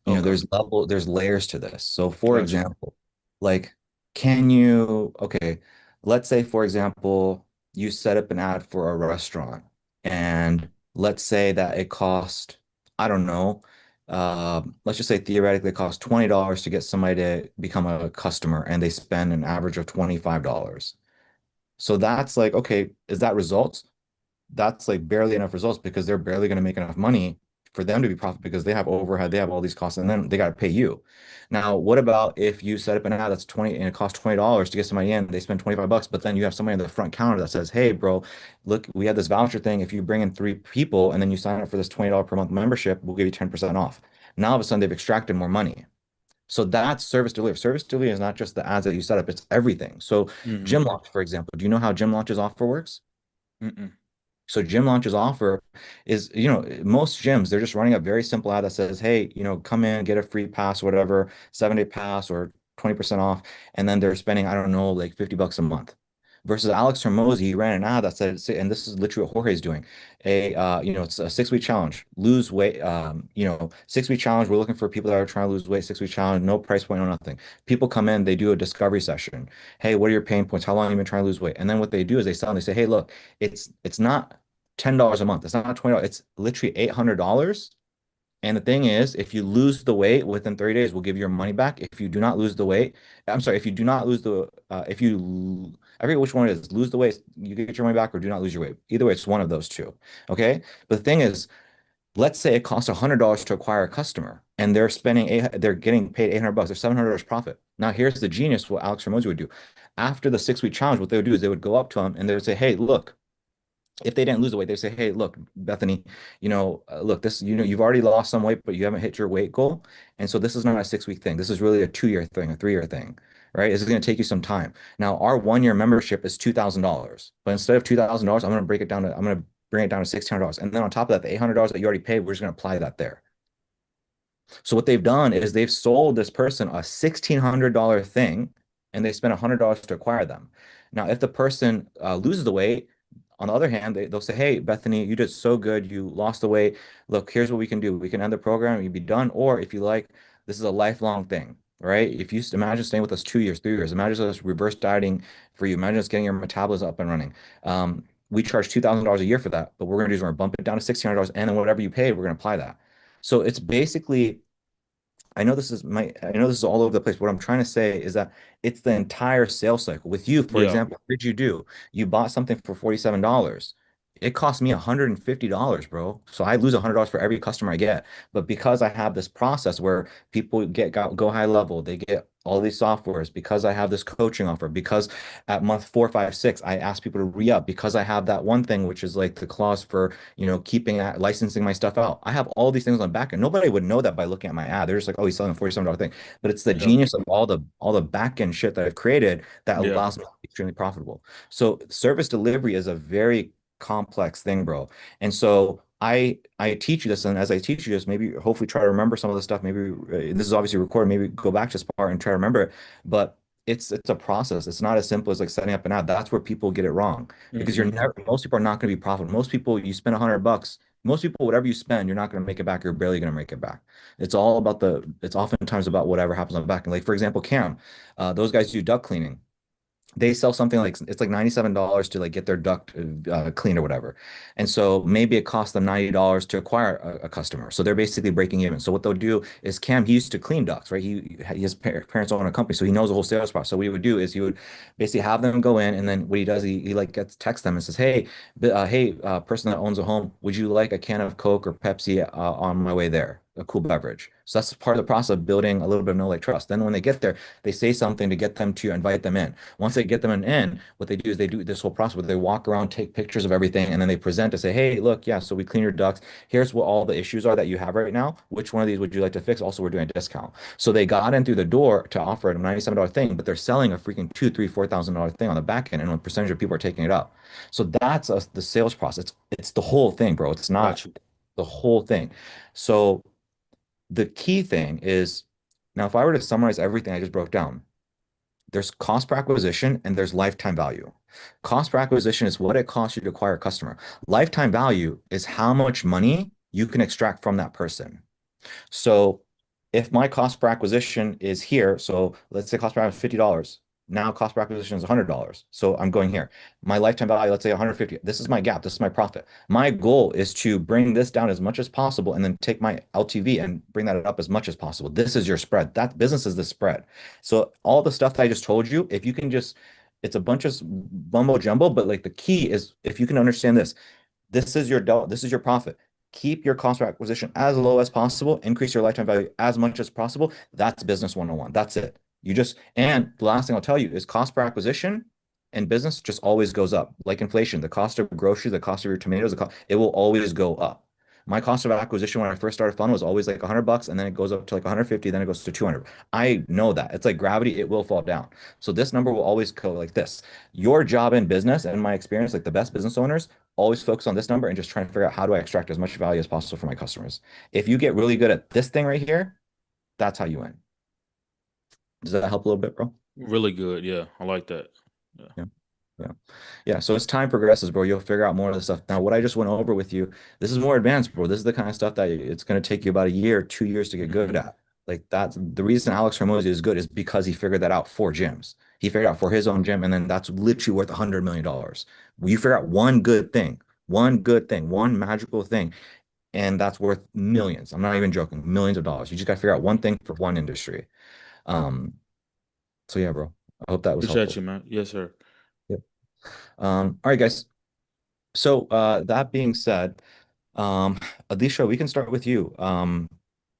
Okay, There's layers to this. So for gotcha. example, like, can you, okay, let's say for example, you set up an ad for a restaurant and let's say that it cost, I don't know, let's just say theoretically it costs $20 to get somebody to become a customer and they spend an average of $25. So that's like, okay, is that results? That's like barely enough results because they're barely going to make enough money for them to be profitable because they have overhead, they have all these costs, and then they got to pay you. Now, what about if you set up an ad that's 20 and it costs $20 to get somebody in, they spend $25, but then you have somebody on the front counter that says, hey, bro, look, we have this voucher thing. If you bring in 3 people and then you sign up for this $20 per month membership, we'll give you 10% off. Now, all of a sudden, they've extracted more money. So that's service delivery. Service delivery is not just the ads that you set up, it's everything. So, Mm-hmm. gym launch, for example, do you know how gym launches offer works? Mm-mm. So gym launches offer is, most gyms, they're just running a very simple ad that says, hey, come in, get a free pass, whatever, 7-day pass or 20% off. And then they're spending, I don't know, like $50 a month. Versus Alex Hormozy, he ran an ad that said, and this is literally what Jorge's doing. It's a 6-week challenge, lose weight, 6-week challenge. We're looking for people that are trying to lose weight, 6-week challenge, no price point, no nothing. People come in, they do a discovery session. Hey, what are your pain points? How long have you been trying to lose weight? And then what they do is they sell and they say, hey, look, it's not $10 a month. It's not $20. It's literally $800. And the thing is, if you lose the weight within 30 days, we'll give you your money back. If you do not lose the weight, I'm sorry, if you do not lose the, if you, I forget which one it is, lose the weight, you get your money back or do not lose your weight. Either way, it's one of those two. Okay. But the thing is, let's say it costs $100 to acquire a customer and they're getting paid $800. They're $700 profit. Now, here's the genius what Alex Ramosi would do. After the 6-week challenge, what they would do is they would go up to him and they would say, hey, look, if they didn't lose the weight, they say, "Hey, look, Bethany, look, this, you've already lost some weight, but you haven't hit your weight goal, and so this is not a 6-week thing. This is really a 2-year thing, a 3-year thing, right? This is going to take you some time. Now, our 1-year membership is $2,000, but instead of $2,000, I'm going to bring it down to $1,600, and then on top of that, the $800 that you already paid, we're just going to apply that there. So what they've done is they've sold this person a $1,600 thing, and they spent $100 to acquire them. Now, if the person loses the weight, on the other hand, they'll say, "Hey, Bethany, you did so good. You lost the weight. Look, here's what we can do. We can end the program. You'd be done. Or if you like, this is a lifelong thing, right? If you imagine staying with us 2 years, 3 years, imagine us reverse dieting for you. Imagine us getting your metabolism up and running. We charge $2,000 a year for that, but what we're gonna do is we're gonna bump it down to $1,600, and then whatever you paid, we're gonna apply that. So it's basically I know this is all over the place. What I'm trying to say is that it's the entire sales cycle. With you, for Yeah. example, what did you do? You bought something for $47. It cost me $150, bro. So I lose $100 for every customer I get. But because I have this process where people go high level, they get all these softwares, because I have this coaching offer, because at month 4, 5, 6, I ask people to re-up, because I have that one thing, which is like the clause for, keeping licensing my stuff out. I have all these things on the back end. Nobody would know that by looking at my ad. They're just like, oh, he's selling a $47 thing. But it's the Yeah. genius of all the back end shit that I've created that Yeah. allows me to be extremely profitable. So service delivery is a very complex thing, bro. And so I teach you this, and as I teach you this, maybe hopefully try to remember some of the stuff. Maybe this is obviously recorded. Maybe go back to this part and try to remember it. But it's a process. It's not as simple as like setting up an ad. That's where people get it wrong because Hmm. most people are not going to be profitable. Most people, you spend $100. Most people, whatever you spend, you're not going to make it back. You're barely going to make it back. It's oftentimes about whatever happens on the back end. Like, for example, Cam, those guys do duct cleaning. They sell something like, it's like $97 to like get their duct cleaned or whatever. And so maybe it costs them $90 to acquire a customer. So they're basically breaking even. So what they'll do is, Cam, he used to clean ducts, right? His parents own a company, so he knows the whole sales process. So what he would do is he would basically have them go in, and then what he does, he like gets text them and says, hey, person that owns a home, would you like a can of Coke or Pepsi on my way there? a cool beverage. So that's part of the process of building a little bit of know like trust. Then when they get there, they say something to get them to invite them in. Once they get them in, what they do is they do this whole process where they walk around, take pictures of everything, and then they present to say, hey, look, yeah, so we clean your ducts. Here's what all the issues are that you have right now. Which one of these would you like to fix? Also, we're doing a discount. So they got in through the door to offer a $97 thing, but they're selling a freaking two, three, $4,000 thing on the back end, and a percentage of people are taking it up. So that's the sales process. It's the whole thing, bro. It's not Got you. the whole thing. So the key thing is now, if I were to summarize everything I just broke down, there's cost per acquisition and there's lifetime value. Cost per acquisition is what it costs you to acquire a customer. Lifetime value is how much money you can extract from that person. So if my cost per acquisition is here, so let's say cost per acquisition is $50. Now cost per acquisition is $100. So I'm going here. My lifetime value, let's say 150. This is my gap. This is my profit. My goal is to bring this down as much as possible and then take my LTV and bring that up as much as possible. This is your spread. That business is the spread. So all the stuff that I just told you, if you can just, it's a bunch of bumbo jumbo, but like the key is if you can understand this, this is your this is your profit. Keep your cost per acquisition as low as possible, increase your lifetime value as much as possible. That's business 101. That's it. You just, and the last thing I'll tell you is cost per acquisition in business just always goes up. Like inflation, the cost of groceries, the cost of your tomatoes, it will always go up. My cost of acquisition when I first started fund was always like $100, and then it goes up to like 150, then it goes to 200. I know that. It's like gravity, it will fall down. So this number will always go like this. Your job in business, and my experience, like the best business owners, always focus on this number and just try and figure out how do I extract as much value as possible for my customers. If you get really good at this thing right here, that's how you win. Does that help a little bit, bro? Really good. Yeah, I like that. Yeah. Yeah. Yeah. Yeah. So as time progresses, bro, you'll figure out more of the stuff. Now, what I just went over with you, this is more advanced, bro. This is the kind of stuff that it's going to take you about a year, 2 years to get good Hmm. at. Like that's the reason Alex Hormozy is good is because he figured that out for gyms. He figured out for his own gym, and then that's literally worth $100 million. You figure out one good thing, one magical thing, and that's worth millions. I'm not even joking, millions of dollars. You just got to figure out one thing for one industry. Um, so yeah, bro. I hope that was Appreciate helpful. you, man. Yes, sir. Yep. All right, guys. So that being said, Alicia, we can start with you.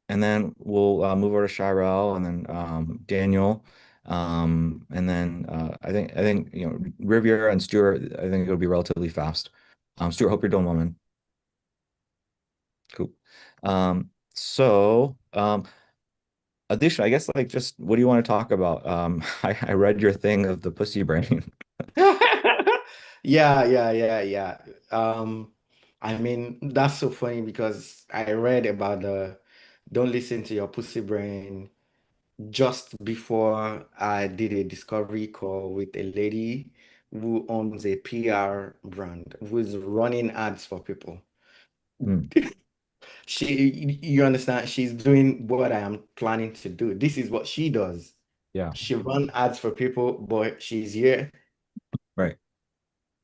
And then we'll move over to Shirel and then Daniel. And then I think Riviera and Stuart, I think it'll be relatively fast. Stuart, hope you're doing well, man. Cool. Alicia, I guess like just what do you want to talk about? I read your thing of the pussy brain. Yeah. I mean, that's so funny because I read about the don't listen to your pussy brain just before I did a discovery call with a lady who owns a PR brand, who is running ads for people. Hmm, You understand? She's doing what I am planning to do. This is what she does. yeah, She run ads for people, but she's here right.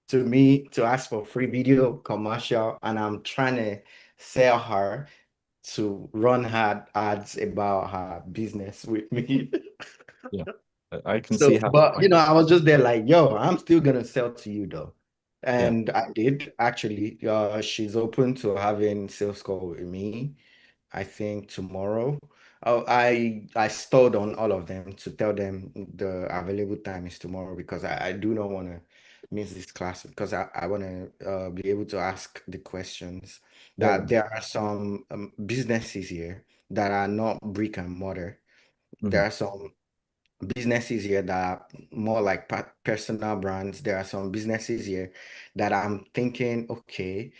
to me to ask for free video commercial, and I'm trying to sell her to run her ads about her business with me. Yeah. I can see So, how. but I was just there like, yo, I'm still gonna sell to you though. Yeah. And I did actually. She's open to having sales call with me. I think tomorrow. Oh, I stalled on all of them to tell them the available time is tomorrow because I do not want to miss this class because I want to be able to ask the questions Yeah. that there are some businesses here that are not brick and mortar. There Mhm. are some businesses here that are more like personal brands. There are some businesses here that I'm thinking, okay,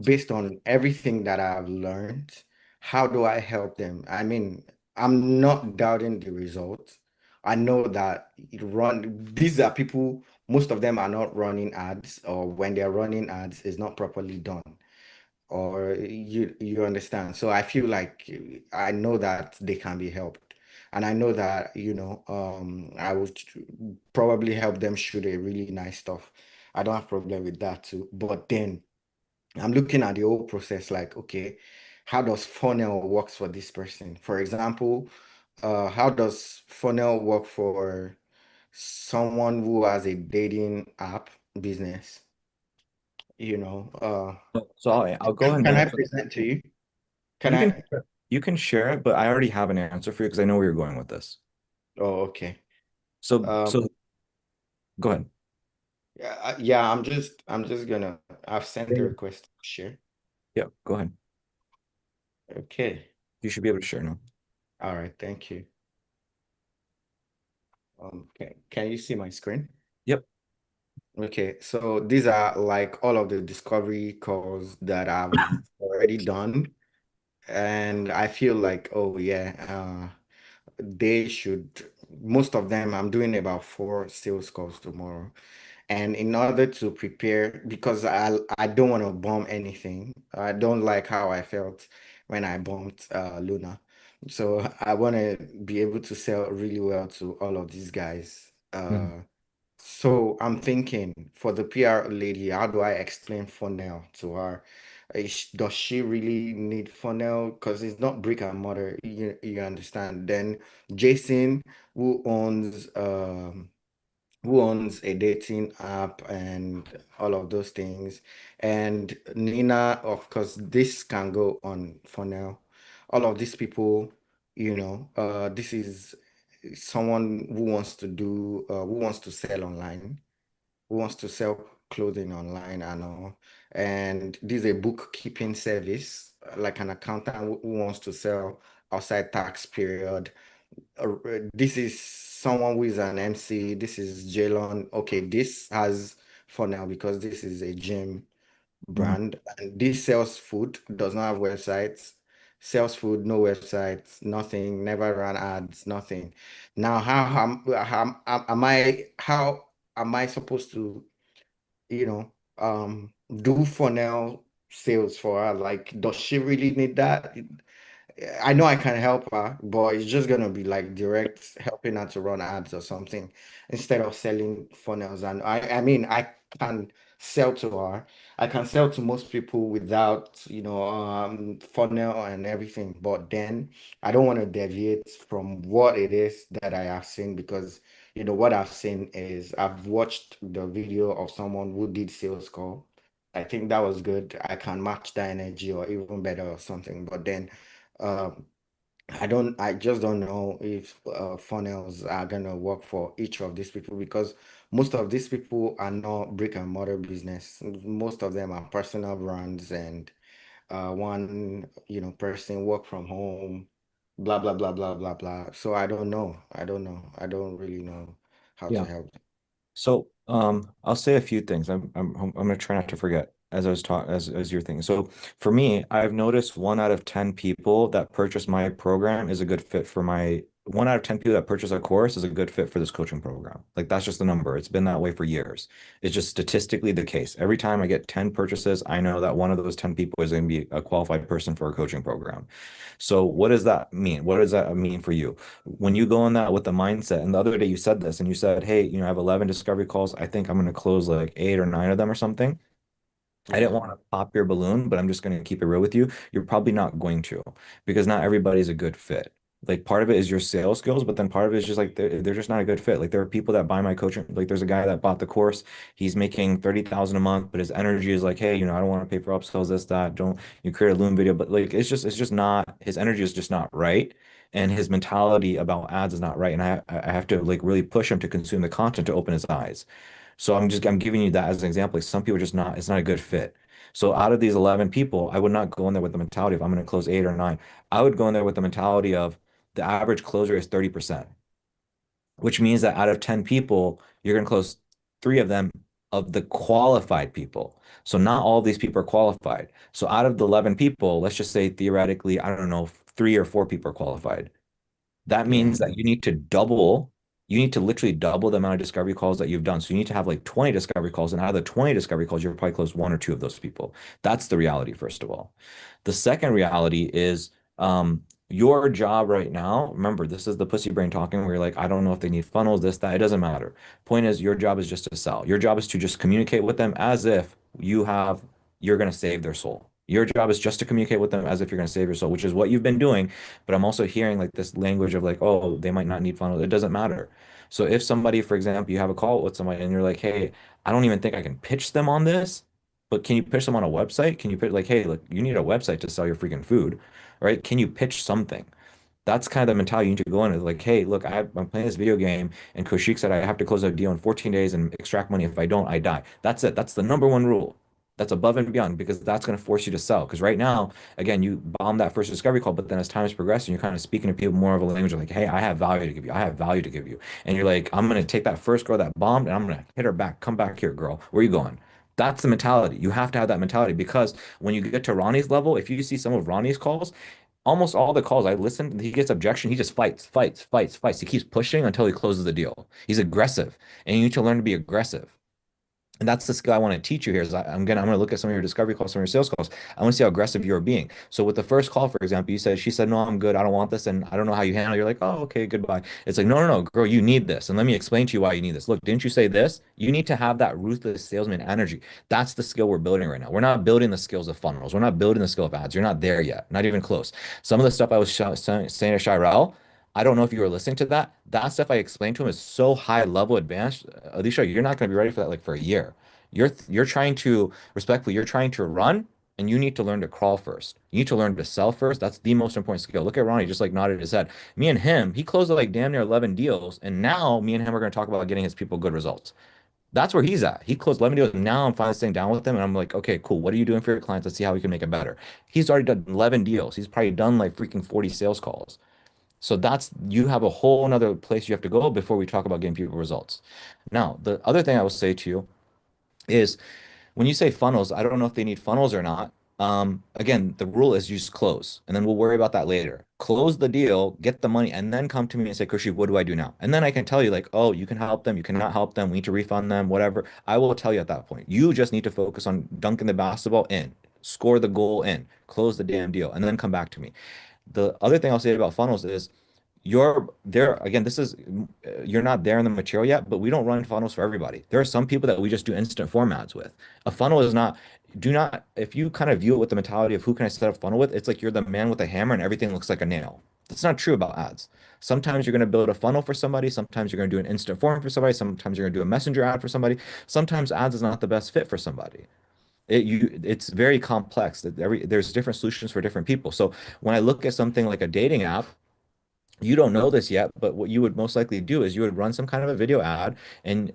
based on everything that I've learned, how do I help them? I mean, I'm not doubting the results. I know that these are people, most of them are not running ads, or when they're running ads, it's not properly done or you understand. So I feel like I know that they can be helped. And I know that, I would probably help them shoot a really nice stuff. I don't have problem with that too. But then I'm looking at the whole process like, okay, how does funnel works for this person? For example, how does funnel work for someone who has a dating app business? You know, So I'll go ahead and can I answer. present to you? Can You can I? You can share it, but I already have an answer for you because I know where you're going with this. Oh, okay. So Um, go ahead. yeah, yeah, I'm just gonna, I've sent the Yeah. request to share. Yeah, go ahead. Okay. You should be able to share now. All right, thank you. Can you see my screen? Yep. Okay, so these are like all of the discovery calls that I've already done. And I feel like, oh yeah, they should, most of them, I'm doing about four sales calls tomorrow. And in order to prepare, because I don't want to bomb anything. I don't like how I felt when I bombed Luna. So I want to be able to sell really well to all of these guys. Mhm. So I'm thinking for the PR lady, how do I explain funnel to her? Does she really need funnel? Because it's not brick and mortar, you understand. Then Jason, who owns who owns a dating app and all of those things. And Nina, of course, this can go on funnel. All of these people, this is someone who wants to who wants to sell online, who wants to sell clothing online and all. And this is a bookkeeping service, like an accountant who wants to sell outside tax period. This is someone who is an MC. This is Jalon. Okay, this has for now because this is a gym Mhm. brand and this sells food, does not have websites, sells food, no websites, nothing, never run ads, nothing. Now, how am I supposed to, do funnel sales for her? Like, does she really need that? I know I can help her, but it's just gonna be like direct helping her to run ads or something instead of selling funnels. And I mean, I can sell to her. I can sell to most people without, funnel and everything. But then I don't want to deviate from what it is that I have seen because, what I've seen is I've watched the video of someone who did sales call. I think that was good. I can match that energy or even better or something. But then um, I just don't know if funnels are gonna work for each of these people because most of these people are not brick and mortar business. Most of them are personal brands and one, person work from home, blah blah blah blah blah blah. So I don't know. I don't know. I don't really know how to Yeah. help. So, I'll say a few things. I'm gonna try not to forget as I was talking as you're thinking. So, for me, I've noticed 1 out of 10 people that purchase my program is a good fit for my 1 out of 10 people that purchase a course is a good fit for this coaching program. Like that's just the number. It's been that way for years. It's just statistically the case. Every time I get 10 purchases, I know that one of those 10 people is going to be a qualified person for a coaching program. So, what does that mean? What does that mean for you? When you go in that with the mindset, and the other day you said this and you said, hey, I have 11 discovery calls. I think I'm going to close like 8 or 9 of them or something. I didn't Yeah. want to pop your balloon, but I'm just going to keep it real with you. You're probably not going to because not everybody's a good fit. Like part of it is your sales skills, but then part of it is just like they're just not a good fit. Like there are people that buy my coaching. Like there's a guy that bought the course. He's making 30,000 a month, but his energy is like, hey, I don't want to pay for upsells, this, that. Don't you create a Loom video, but like it's just not his energy is just not right. And his mentality about ads is not right. And I have to like really push him to consume the content to open his eyes. So I'm giving you that as an example. Like some people are just not, it's not a good fit. So out of these 11 people, I would not go in there with the mentality of I'm going to close 8 or 9. I would go in there with the mentality of the average close rate is 30%, which means that out of 10 people, you're going to close 3 of them of the qualified people. So not all of these people are qualified. So out of the 11 people, let's just say theoretically, I don't know, 3 or 4 people are qualified. That Yeah. means that you need to literally double the amount of discovery calls that you've done. So you need to have like 20 discovery calls, and out of the 20 discovery calls, you'll probably close 1 or 2 of those people. That's the reality, first of all. The second reality is your job right now. Remember, this is the pussy brain talking where you're like, I don't know if they need funnels, this, that. It doesn't matter. Point is, your job is just to sell. Your job is to just communicate with them as if you're going to save their soul. Your job is just to communicate with them as if you're going to save your soul, which is what you've been doing. But I'm also hearing like this language of like, oh, they might not need funnels. It doesn't matter. So if somebody, for example, you have a call with somebody and you're like, hey, I don't even think I can pitch them on this. But can you pitch them on a website? Can you put like, hey, look, you need a website to sell your freaking food, right? Can you pitch something? That's kind of the mentality you need to go in. Is like, hey, look, I'm playing this video game, and Koshik said I have to close a deal in 14 days and extract money. If I don't, I die. That's it. That's the number one rule. That's above and beyond because that's going to force you to sell. Because right now, again, you bomb that first discovery call, but then as time is progressing, you're kind of speaking to people more of a language of like, hey, I have value to give you. I have value to give you. And you're like, I'm going to take that first girl that bombed and I'm going to hit her back. Come back here, girl. Where are you going? That's the mentality. You have to have that mentality because when you get to Ronnie's level, if you see some of Ronnie's calls, almost all the calls I listen, he gets objection. He just fights, fights, fights, fights. He keeps pushing until he closes the deal. He's aggressive, and you need to learn to be aggressive. And that's the skill I want to teach you here. Is I'm gonna look at some of your discovery calls, some of your sales calls. I want to see how aggressive you're being. So with the first call, for example, she said, no, I'm good. I don't want this, and I don't know how you handle it. You're like, oh, okay, goodbye. It's like, no, no, no, girl, you need this, and let me explain to you why you need this. Look, didn't you say this? You need to have that ruthless salesman energy. That's the skill we're building right now. We're not building the skills of funnels. We're not building the skill of ads. You're not there yet, not even close. Some of the stuff I was saying to Shirel, I don't know if you were listening to that. That stuff I explained to him is so high level advanced. Alicia, you're not going to be ready for that like for a year. You're trying to respectfully, you're trying to run and you need to learn to crawl first. You need to learn to sell first. That's the most important skill. Look at Ronnie, just like nodded his head. Me and him, he closed like damn near 11 deals. And now me and him are going to talk about getting his people good results. That's where he's at. He closed 11 deals. Now I'm finally sitting down with him and I'm like, okay, cool. What are you doing for your clients? Let's see how we can make it better. He's already done 11 deals. He's probably done like freaking 40 sales calls. So you have a whole nother place you have to go before we talk about getting people results. Now, the other thing I will say to you is when you say funnels, I don't know if they need funnels or not. Again, the rule is you just close, and then we'll worry about that later. Close the deal, get the money, and then come to me and say, Kushi, what do I do now? And then I can tell you, like, oh, you can help them, you cannot help them, we need to refund them, whatever. I will tell you at that point. You just need to focus on dunking the basketball in, score the goal in, close the damn deal, and then come back to me. The other thing I'll say about funnels is you're there again, this is you're not there in the material yet, but we don't run funnels for everybody. There are some people that we just do instant formats with. A funnel is not, do not, if you kind of view it with the mentality of who can I set a funnel with, it's like you're the man with a hammer and everything looks like a nail. That's not true about ads. Sometimes you're going to build a funnel for somebody, sometimes you're going to do an instant form for somebody, sometimes you're going to do a messenger ad for somebody, sometimes ads is not the best fit for somebody. It's very complex that there's different solutions for different people. So when I look at something like a dating app, you don't know this yet, but what you would most likely do is you would run some kind of a video ad, and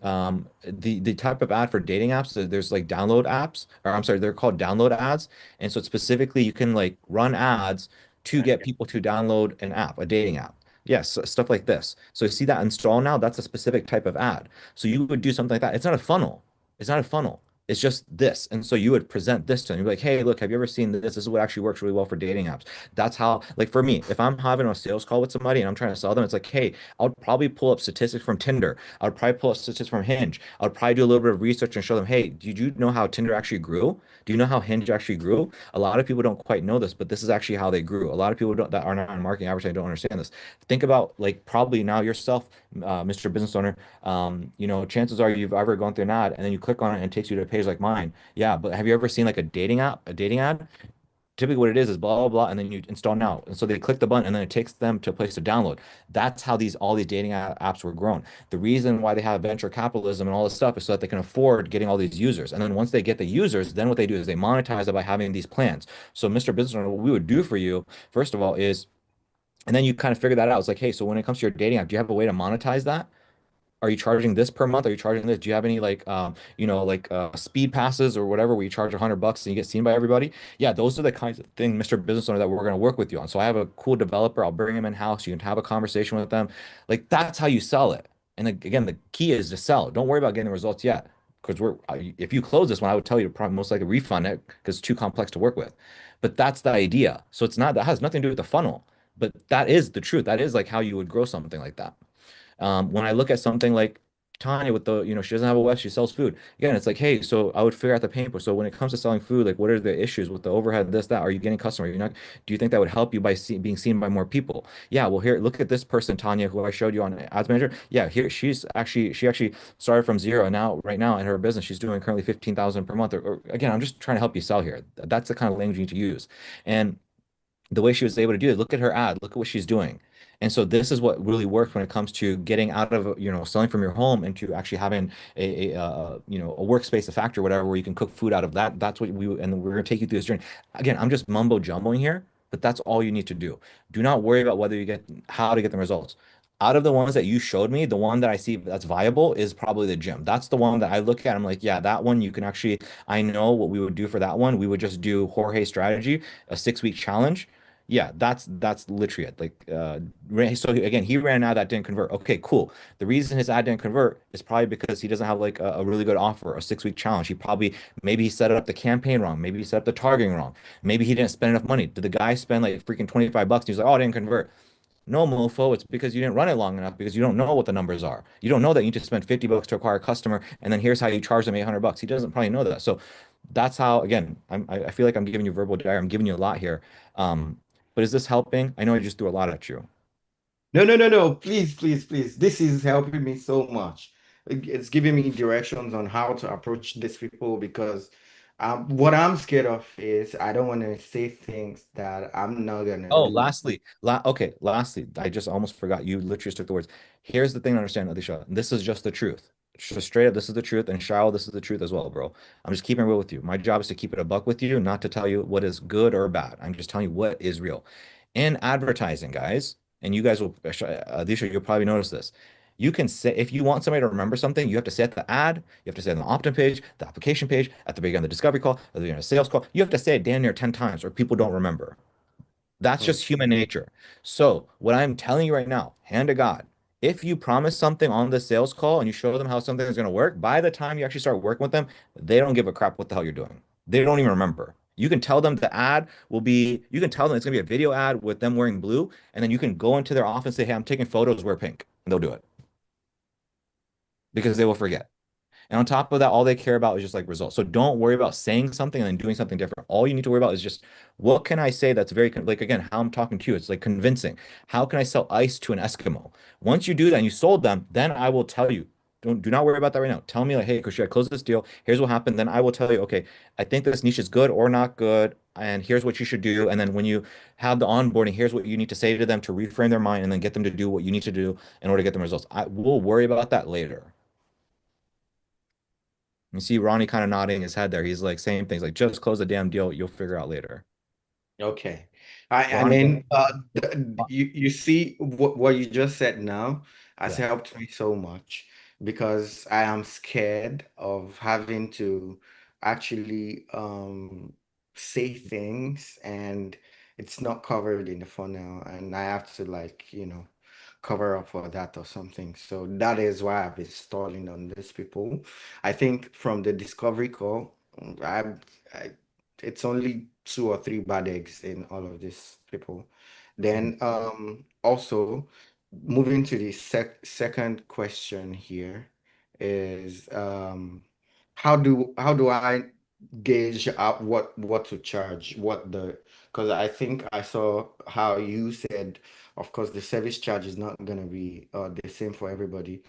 the type of ad for dating apps, there's like download apps, or I'm sorry, they're called download ads, and so specifically you can like run ads to get people to download an app, a dating app. Yes, stuff like this. So you see that install now, that's a specific type of ad. So you would do something like that. It's not a funnel. It's not a funnel. It's just this. And so you would present this to them. You'd be like, hey, look, have you ever seen this? This is what actually works really well for dating apps. That's how, like for me, if I'm having a sales call with somebody and I'm trying to sell them, it's like, hey, I would probably pull up statistics from Tinder. I would probably pull up statistics from Hinge. I would probably do a little bit of research and show them, hey, did you know how Tinder actually grew? Do you know how Hinge actually grew? A lot of people don't quite know this, but this is actually how they grew. A lot of people that are not in marketing advertising don't understand this. Think about like probably now yourself, Mr. Business Owner, chances are you've ever gone through an ad and then you click on it and it takes you to a page like mine. Yeah, but have you ever seen like a dating app, a dating ad? Typically what it is blah blah blah, and then you install now. And so they click the button and then it takes them to a place to download. That's how all these dating apps were grown. The reason why they have venture capitalism and all this stuff is so that they can afford getting all these users. And then once they get the users, then what they do is they monetize it by having these plans. So Mr. Business Owner, what we would do for you, first of all, is and then you kind of figure that out. It's like, hey, so when it comes to your dating app, do you have a way to monetize that? Are you charging this per month? Are you charging this? Do you have any like speed passes or whatever where you charge $100 and you get seen by everybody? Yeah, those are the kinds of things, Mr. Business Owner, that we're going to work with you on. So I have a cool developer. I'll bring him in house. You can have a conversation with them. Like that's how you sell it. And again, the key is to sell. Don't worry about getting the results yet. Because if you close this one, I would tell you to probably most likely refund it because it's too complex to work with. But that's the idea. So it's not, that has nothing to do with the funnel, but that is the truth. That is like how you would grow something like that. When I look at something like Tanya with she doesn't have a web, she sells food. Again, it's like, hey, so I would figure out the pain point. So when it comes to selling food, like what are the issues with the overhead, this, that? Are you getting customers? You're not, do you think that would help you by being seen by more people? Yeah, well, here, look at this person, Tanya, who I showed you on Ads Manager. Yeah, here she actually started from zero. And now, right now in her business, she's doing currently 15,000 per month. Or again, I'm just trying to help you sell here. That's the kind of language you need to use. And the way she was able to do it. Look at her ad. Look at what she's doing. And so this is what really works when it comes to getting out of, selling from your home into actually having a workspace, a factory, whatever, where you can cook food out of that. That's what and we're going to take you through this journey. Again, I'm just mumbo jumboing here, but that's all you need to do. Do not worry about whether you get how to get the results. Out of the ones that you showed me, the one that I see that's viable is probably the gym. That's the one that I look at. I'm like, yeah, that one you can actually, I know what we would do for that one. We would just do Jorge strategy, a 6 week challenge. Yeah, that's literally it. Like, so again, he ran an ad that didn't convert. Okay, cool. The reason his ad didn't convert is probably because he doesn't have like a really good offer, a 6 week challenge. He probably maybe he set up the campaign wrong. Maybe he set up the targeting wrong. Maybe he didn't spend enough money. Did the guy spend like freaking $25? He's like, oh, it didn't convert. No, mofo, it's because you didn't run it long enough because you don't know what the numbers are. You don't know that you need to spend $50 to acquire a customer, and then here's how you charge them $800. He doesn't probably know that. So that's how, again, I feel like I'm giving you verbal diarrhea. I'm giving you a lot here. But is this helping? I know I just threw a lot at you. No, no, no, no. Please, please, please. This is helping me so much. It's giving me directions on how to approach these people because what I'm scared of is I don't want to say things that I'm not gonna Oh, do. lastly, I just almost forgot. You literally just took the words. Here's the thing to understand, Alicia. This is just the truth. Just straight up, this is the truth. And Shao, this is the truth as well, bro. I'm just keeping it real with you. My job is to keep it a buck with you, not to tell you what is good or bad. I'm just telling you what is real. In advertising, guys, and you guys will, Alicia, you'll probably notice this. You can say, if you want somebody to remember something, you have to say at the ad, you have to say it on the opt-in page, the application page, at the beginning of the discovery call, at the beginning of the sales call. You have to say it damn near 10 times or people don't remember. That's Mm. just human nature. So, what I'm telling you right now, hand to God, if you promise something on the sales call and you show them how something is going to work, by the time you actually start working with them, they don't give a crap what the hell you're doing. They don't even remember. You can tell them the ad will be, you can tell them it's going to be a video ad with them wearing blue, and then you can go into their office and say, hey, I'm taking photos, wear pink, and they'll do it because they will forget. And on top of that, all they care about is just like results. So don't worry about saying something and then doing something different. All you need to worry about is just what can I say that's very like again, how I'm talking to you. It's like convincing. How can I sell ice to an Eskimo? Once you do that and you sold them, then I will tell you. Do not worry about that right now. Tell me like, hey, Kushi, I closed this deal. Here's what happened. Then I will tell you, okay, I think this niche is good or not good, and here's what you should do. And then when you have the onboarding, here's what you need to say to them to reframe their mind and then get them to do what you need to do in order to get them results. I will worry about that later. You see Ronnie kind of nodding his head there. He's like saying things like, just close the damn deal. You'll figure out later. Okay. I Ronnie, mean, you see what you just said now has yeah. helped me so much because I am scared of having to actually say things and it's not covered in the funnel and I have to like, cover up for that or something. So that is why I've been stalling on these people. I think from the discovery call, I it's only two or three bad eggs in all of these people. Mhm. Then also moving to the second question here is how do I gauge out what to charge, what the because I think I saw how you said, of course, the service charge is not going to be the same for everybody.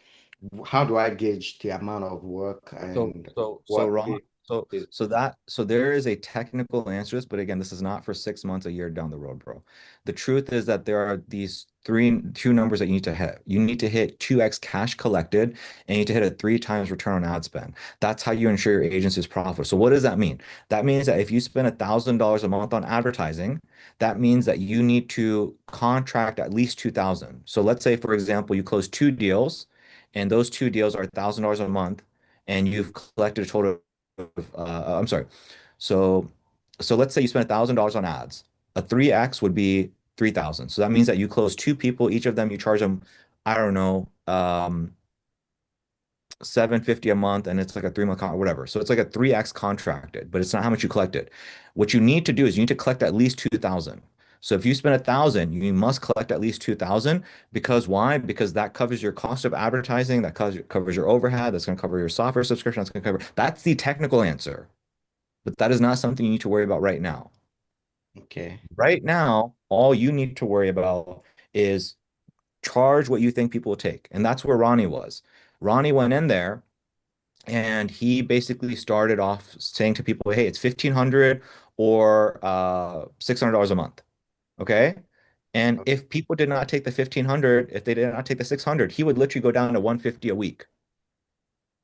How do I gauge the amount of work So, and so, so what Ron, so, is so there is a technical answer to this, but again, this is not for 6 months, a year down the road, bro. The truth is that there are these two numbers that you need to hit. You need to hit 2x cash collected, and you need to hit a three times return on ad spend. That's how you ensure your agency is profitable. So what does that mean? That means that if you spend $1,000 a month on advertising, that means that you need to contract at least 2,000. So let's say, for example, you close two deals, and those two deals are $1,000 a month and you've collected a total of, I'm sorry. So, so let's say you spent $1,000 on ads. A 3x would be 3,000. So that means that you close two people, each of them you charge them, I don't know, 750 a month, and it's like a 3 month con whatever. So it's like a 3x contracted, but it's not how much you collected. What you need to do is you need to collect at least 2,000. So if you spend 1,000, you must collect at least 2,000 because why? Because that covers your cost of advertising, that covers your overhead, that's going to cover your software subscription, that's going to cover. That's the technical answer, but that is not something you need to worry about right now. okay. Right now, all you need to worry about is charge what you think people will take. And that's where Ronnie was. Ronnie went in there and he basically started off saying to people, hey, it's 1,500 or $600 a month. Okay. And Okay. if people did not take the 1500, if they did not take the 600, he would literally go down to 150 a week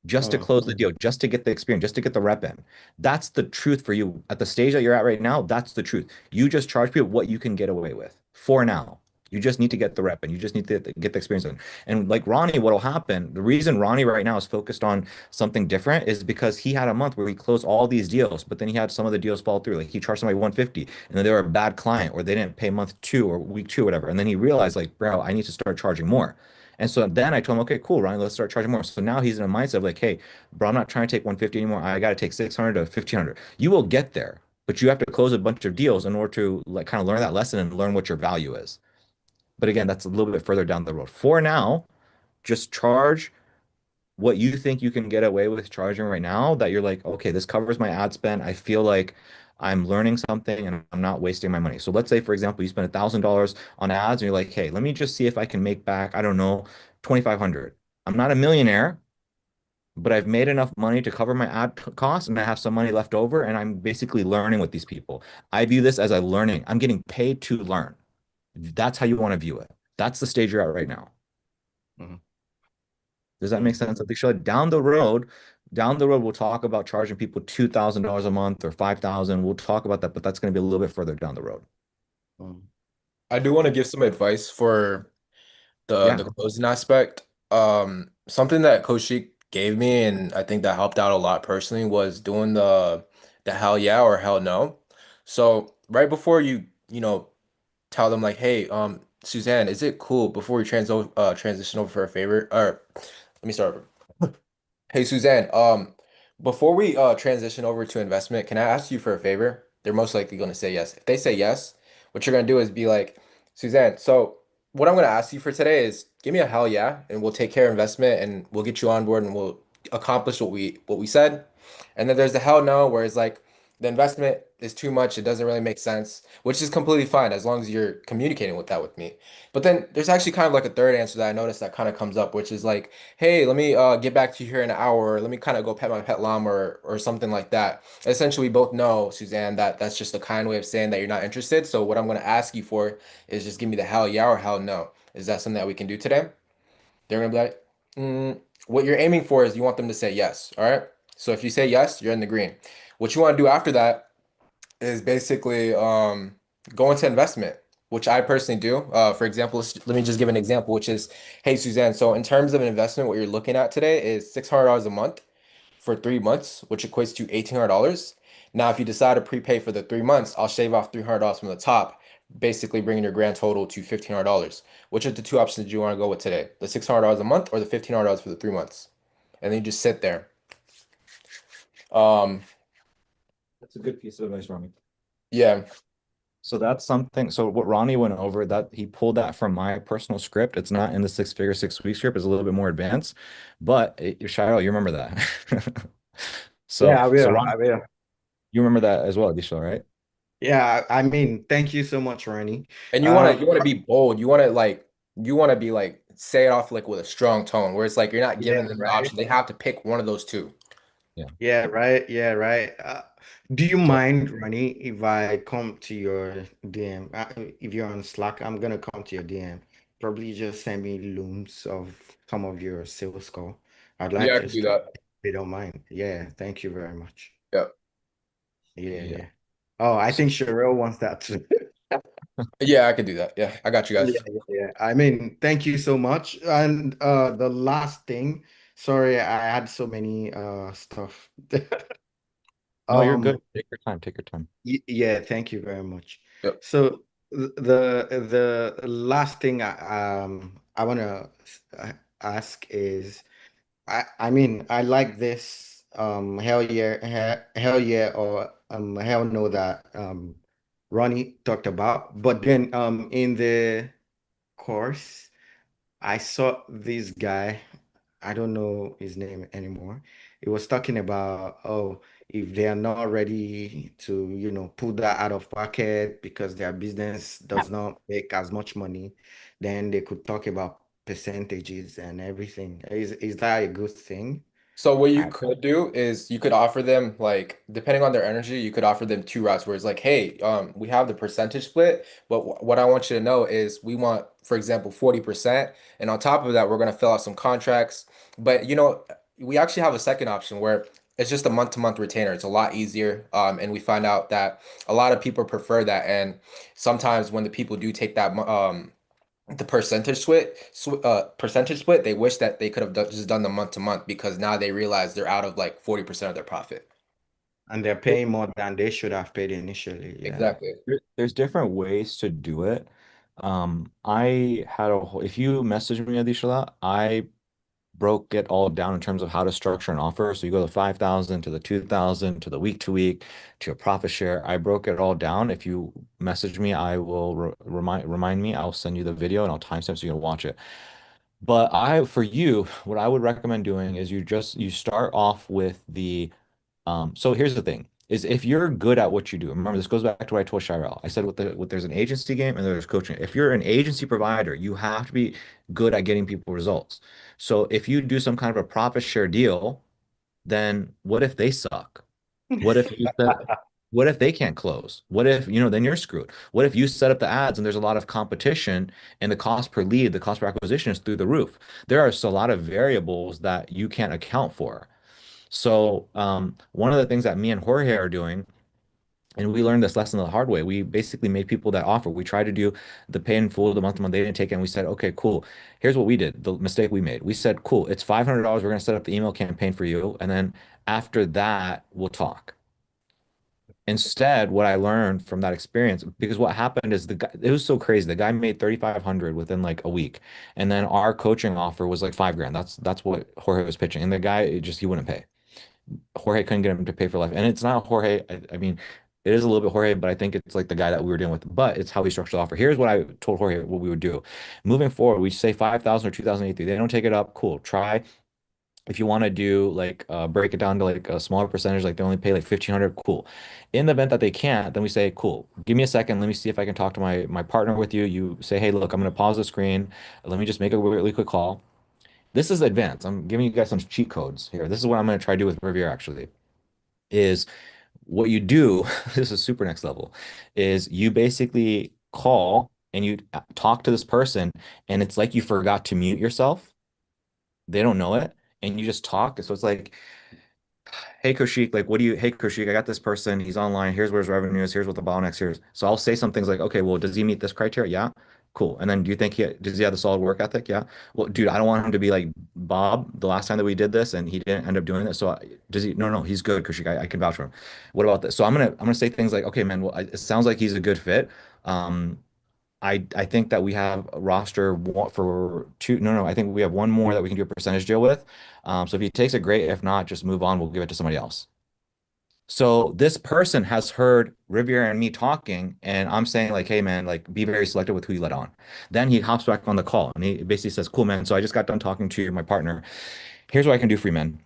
just to Mm, close the deal, just to get the experience, just to get the rep in. That's the truth for you at the stage that you're at right now. That's the truth. You just charge people what you can get away with for now. You just need to get the rep and you just need to get the experience in. And like Ronnie, what'll happen, the reason Ronnie right now is focused on something different is because he had a month where he closed all these deals, but then he had some of the deals fall through. Like he charged somebody 150 and then they were a bad client or they didn't pay month two or week two, whatever. And then he realized like, bro, I need to start charging more. And so then I told him, okay, cool, Ryan, let's start charging more. So now he's in a mindset of like, hey, bro, I'm not trying to take 150 anymore. I got to take 600 to 1500. You will get there, but you have to close a bunch of deals in order to like kind of learn that lesson and learn what your value is. But again, that's a little bit further down the road. For now, just charge what you think you can get away with charging right now that you're like, okay, this covers my ad spend. I feel like I'm learning something and I'm not wasting my money. So let's say, for example, you spend $1,000 on ads and you're like, hey, let me just see if I can make back, I don't know, 2,500. I'm not a millionaire, but I've made enough money to cover my ad costs and I have some money left over and I'm basically learning with these people. I view this as a learning. I'm getting paid to learn. That's how you want to view it. That's the stage you're at right now. mhm, Does that make mm, sense? I think so down the road, we'll talk about charging people $2,000 a month or 5,000. We'll talk about that, but that's going to be a little bit further down the road. mm. I do want to give some advice for the Yeah. closing aspect. Something that Coach Sheik gave me, and I think that helped out a lot personally, was doing the hell yeah or hell no. So right before you tell them like, hey, Suzanne, is it cool before we transition over for a favor? Or let me start over. Hey Suzanne, before we transition over to investment, can I ask you for a favor? They're most likely going to say yes. If they say yes, what you're going to do is be like, Suzanne, so what I'm going to ask you for today is give me a hell yeah, and we'll take care of investment and we'll get you on board and we'll accomplish what we said. And then there's the hell no, where it's like the investment is too much, it doesn't really make sense, which is completely fine as long as you're communicating with that with me. But then there's actually kind of like a third answer that I noticed that kind of comes up, which is like, hey, let me get back to you here in an hour. Or let me kind of go pet my pet llama or something like that. Essentially, we both know, Suzanne, that that's just a kind way of saying that you're not interested. So what I'm going to ask you for is just give me the hell yeah or hell no. Is that something that we can do today? They're going to be like, what you're aiming for is you want them to say yes. All right. So if you say yes, you're in the green. What you want to do after that is basically go into investment, which I personally do. For example, let me just give an example, which is, hey, Suzanne, so in terms of an investment, what you're looking at today is $600 a month for 3 months, which equates to $1,800. Now, if you decide to prepay for the 3 months, I'll shave off $300 from the top, basically bringing your grand total to $1,500. Which are the two options you want to go with today? The $600 a month or the $1,500 for the 3 months? And then you just sit there. Um, That's a good piece of advice, Ronnie. yeah, So that's something. So what Ronnie went over, that he pulled that from my personal script. It's not in the six figure 6 week script. It's a little bit more advanced, but Shiloh, you remember that. Yeah, So I so will. Ron, I will. you remember that as well, Disha, right? Yeah, I mean, thank you so much, Ronnie. and you want to be bold. You want to be like say it off like with a strong tone where it's like you're not Yeah, giving them the right. option. They have to pick one of those two. Yeah. Yeah, right. Yeah, right. Do you So mind, Ronnie, if I come to your DM? If you're on Slack, I'm gonna come to your DM. Probably just send me looms of some of your sales call. I'd like Yeah, I to could do start, that. if you don't mind. Yeah, thank you very much. Yeah. Yeah, yeah. yeah. Oh, I So think Sherelle wants that too. Yeah, I could do that. Yeah, I got you Yeah, guys. yeah, yeah. I mean, thank you so much. And the last thing, sorry, I had so many stuff. no, you're good. Um, Take your time. Take your time. yeah, thank you very much. Yep. So the last thing I want to ask is I mean I like this hell yeah hell yeah or hell no that Ronnie talked about, but then in the course I saw this guy, I don't know his name anymore. He was talking about, oh, if they are not ready to, pull that out of pocket because their business does not make as much money, then they could talk about percentages and everything. Is that a good thing? So what you I, could do is you could offer them like depending on their energy, you could offer them two routes where it's like, hey, we have the percentage split, but what I want you to know is we want, for example, 40%, and on top of that, we're gonna fill out some contracts. But we actually have a second option where it's just a month-to-month retainer. It's a lot easier, and we find out that a lot of people prefer that, and sometimes when the people do take that the percentage split, they wish that they could have just done the month to month because now they realize they're out of like 40% of their profit. and they're paying more than they should have paid initially. Yeah. Exactly. There's different ways to do it. I had a whole, if you message me, Adishala, I broke it all down in terms of how to structure an offer. So you go to 5,000 to the 2,000 to the week to week to a profit share. I broke it all down. If you message me, I will remind me. I'll send you the video and I'll timestamp so you can watch it. But for you, what I would recommend doing is you start off with so here's the thing is if you're good at what you do, remember this goes back to what I told Shirel. I said there's an agency game and there's coaching. If you're an agency provider, you have to be good at getting people results. So if you do some kind of a profit share deal, then what if they suck? What if you set, what if they can't close? What if, then you're screwed. What if you set up the ads and there's a lot of competition and the cost per lead, the cost per acquisition is through the roof? There are a lot of variables that you can't account for. So one of the things that me and Jorge are doing, and we learned this lesson the hard way. We basically made people that offer. We tried to do the pay in full, the month to month. They didn't take it. And we said, okay, cool. Here's what we did. The mistake we made. We said, cool, it's $500. We're going to set up the email campaign for you. And then after that, we'll talk. Instead, what I learned from that experience, because what happened is the guy, it was so crazy. The guy made 3,500 within like a week. And then our coaching offer was like 5 grand. That's what Jorge was pitching. And the guy, he wouldn't pay. Jorge couldn't get him to pay for life. And it's not Jorge. I mean, it is a little bit Jorge, but I think it's like the guy that we were dealing with. But it's how we structured the offer. Here's what I told Jorge what we would do. Moving forward, we say 5,000 or 2,083. They don't take it up. Cool. Try. If you want to do like break it down to like a smaller percentage, like they only pay like 1,500, cool. In the event that they can't, then we say, cool, give me a second. Let me see if I can talk to my partner with you. You say, hey, look, I'm going to pause the screen. Let me just make a really quick call. This is advanced. I'm giving you guys some cheat codes here. This is what I'm going to try to do with Riviera actually is what you do, this is super next level, is you basically call and you talk to this person and it's like you forgot to mute yourself. They don't know it. And you just talk. So it's like, hey Koshik, like hey Koshik, I got this person, he's online, here's where his revenue is, here's what the bottlenecks here is. So I'll say some things like, okay, well, does he meet this criteria? Yeah. Cool. And then do you think does he have the solid work ethic? Yeah. Well, dude, I don't want him to be like Bob the last time that we did this and he didn't end up doing this. So does he? No, no, he's good, Koshik. I can vouch for him. What about this? So I'm gonna say things like, okay, man, well, it sounds like he's a good fit. Um, I think that we have a roster for two. No, no, I think we have one more that we can do a percentage deal with. So if he takes it, great. If not, just move on. We'll give it to somebody else. So this person has heard Riviera and me talking, and I'm saying like, hey man, like be very selective with who you let on. Then he hops back on the call and he basically says, cool man. So I just got done talking to my partner. Here's what I can do for you, man.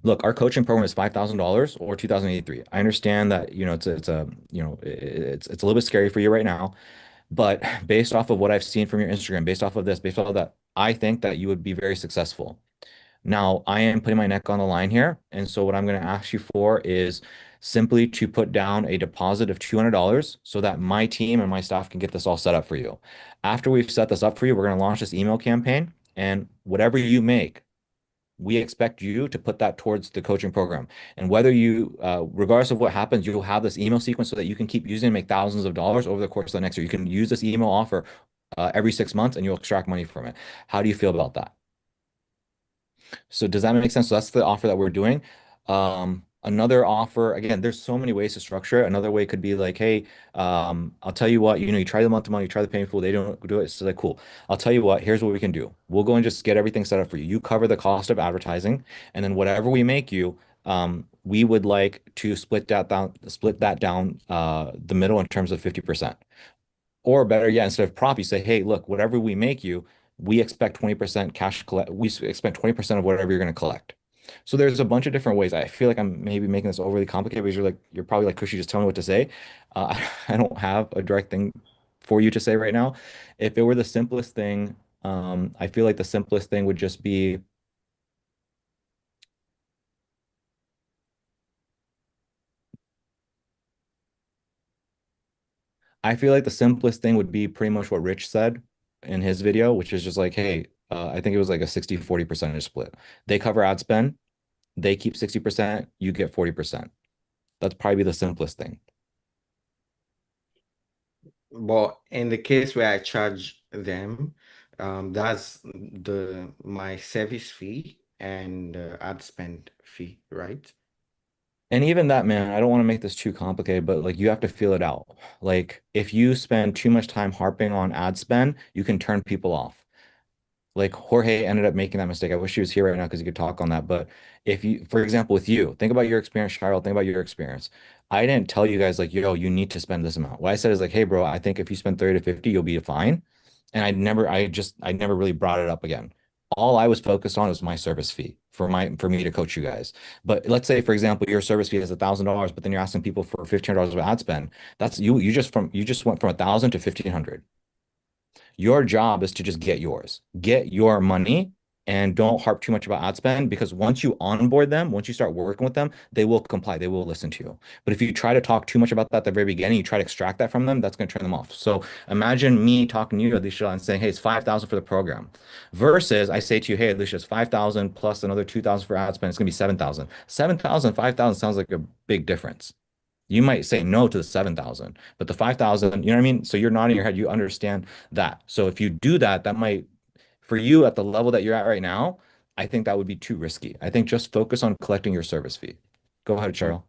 Look, our coaching program is $5,000 or 2,083. I understand that, it's a little bit scary for you right now. But based off of what I've seen from your Instagram, based off of this, based off of that, I think that you would be very successful. Now, I am putting my neck on the line here. And so what I'm going to ask you for is simply to put down a deposit of $200 so that my team and my staff can get this all set up for you. After we've set this up for you, we're going to launch this email campaign. And whatever you make, we expect you to put that towards the coaching program. And regardless of what happens, you'll have this email sequence so that you can keep using and make thousands of dollars over the course of the next year. You can use this email offer every 6 months and you'll extract money from it. How do you feel about that? So does that make sense? So that's the offer that we're doing. Another offer, again, there's so many ways to structure it. Another way could be like, hey, I'll tell you what, you try the month to month, you try the painful, they don't do it. So like, cool. I'll tell you what, here's what we can do. We'll go and just get everything set up for you. You cover the cost of advertising, and then whatever we make you, we would like to split that down the middle in terms of 50%. Or better yet, instead of prop, you say, hey, look, whatever we make you, we expect 20% cash collect. We expect 20% of whatever you're going to collect. So there's a bunch of different ways. I feel like I'm maybe making this overly complicated because you're probably like, Kushi, just tell me what to say. I don't have a direct thing for you to say right now. If it were the simplest thing, I feel like the simplest thing would just be I feel like the simplest thing would be pretty much what Rich said in his video, which is just like, hey, I think it was like a 60-40 percentage split. They cover ad spend, they keep 60%, you get 40%. That's probably the simplest thing. But in the case where I charge them, that's the my service fee and ad spend fee, right? And even that, man, I don't want to make this too complicated, but like you have to feel it out. Like if you spend too much time harping on ad spend, you can turn people off. Like Jorge ended up making that mistake. I wish he was here right now because he could talk on that. But if you, for example, with you, think about your experience, Cheryl, think about your experience. I didn't tell you guys like, yo, you need to spend this amount. What I said is like, hey, bro, I think if you spend 30 to 50, you'll be fine. And I never really brought it up again. All I was focused on was my service fee for me to coach you guys. But let's say, for example, your service fee is $1,000, but then you're asking people for $1,500 of ad spend. That's you just went from 1,000 to 1,500. Your job is to just get yours, get your money, and don't harp too much about ad spend because once you onboard them, once you start working with them, they will comply, they will listen to you. But if you try to talk too much about that at the very beginning, you try to extract that from them, that's going to turn them off. So imagine me talking to you, Alicia, and saying, hey, it's 5,000 for the program versus I say to you, hey, Alicia, it's 5,000 plus another 2,000 for ad spend. It's going to be 7,000. 7,000, 5,000 sounds like a big difference. You might say no to the 7,000, but the 5,000, you know what I mean? So you're nodding your head, you understand that. So if you do that, that might, for you at the level that you're at right now, I think that would be too risky. I think just focus on collecting your service fee. Go ahead, Cheryl.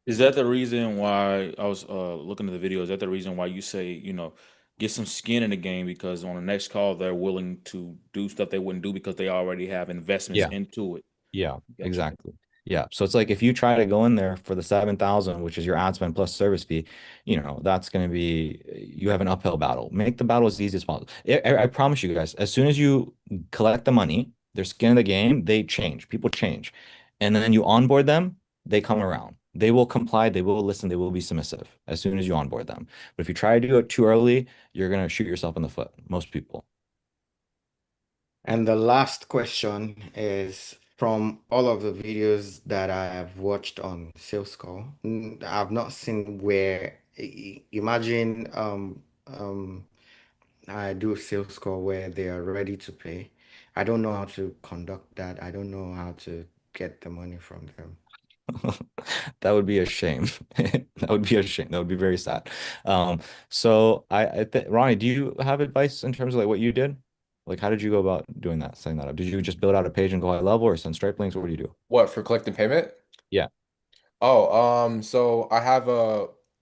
Is that the reason why I was looking at the video? Is that the reason why you say, get some skin in the game because on the next call they're willing to do stuff they wouldn't do because they already have investments Yeah. into it? Yeah, Gotcha. exactly. Yeah. So it's like if you try to go in there for the 7,000, which is your ad spend plus service fee, that's going to be, you have an uphill battle. Make the battle as easy as possible. I promise you guys, as soon as you collect the money, their skin in the game, they change. People change. And then you onboard them, they come around. They will comply, they will listen, they will be submissive as soon as you onboard them. But if you try to do it too early, you're going to shoot yourself in the foot, most people. And the last question is from all of the videos that I have watched on Sales Call, I've not seen where imagine I do a sales call where they are ready to pay. I don't know how to conduct that. I don't know how to get the money from them. That would be a shame. That would be a shame. That would be very sad. Um, so I think Ronnie, do you have advice in terms of like what you did? Like how did you go about doing that, setting that up? Did you just build out a page and go high level or send Stripe links? What do you do? What for collecting payment? Yeah. Oh, so I have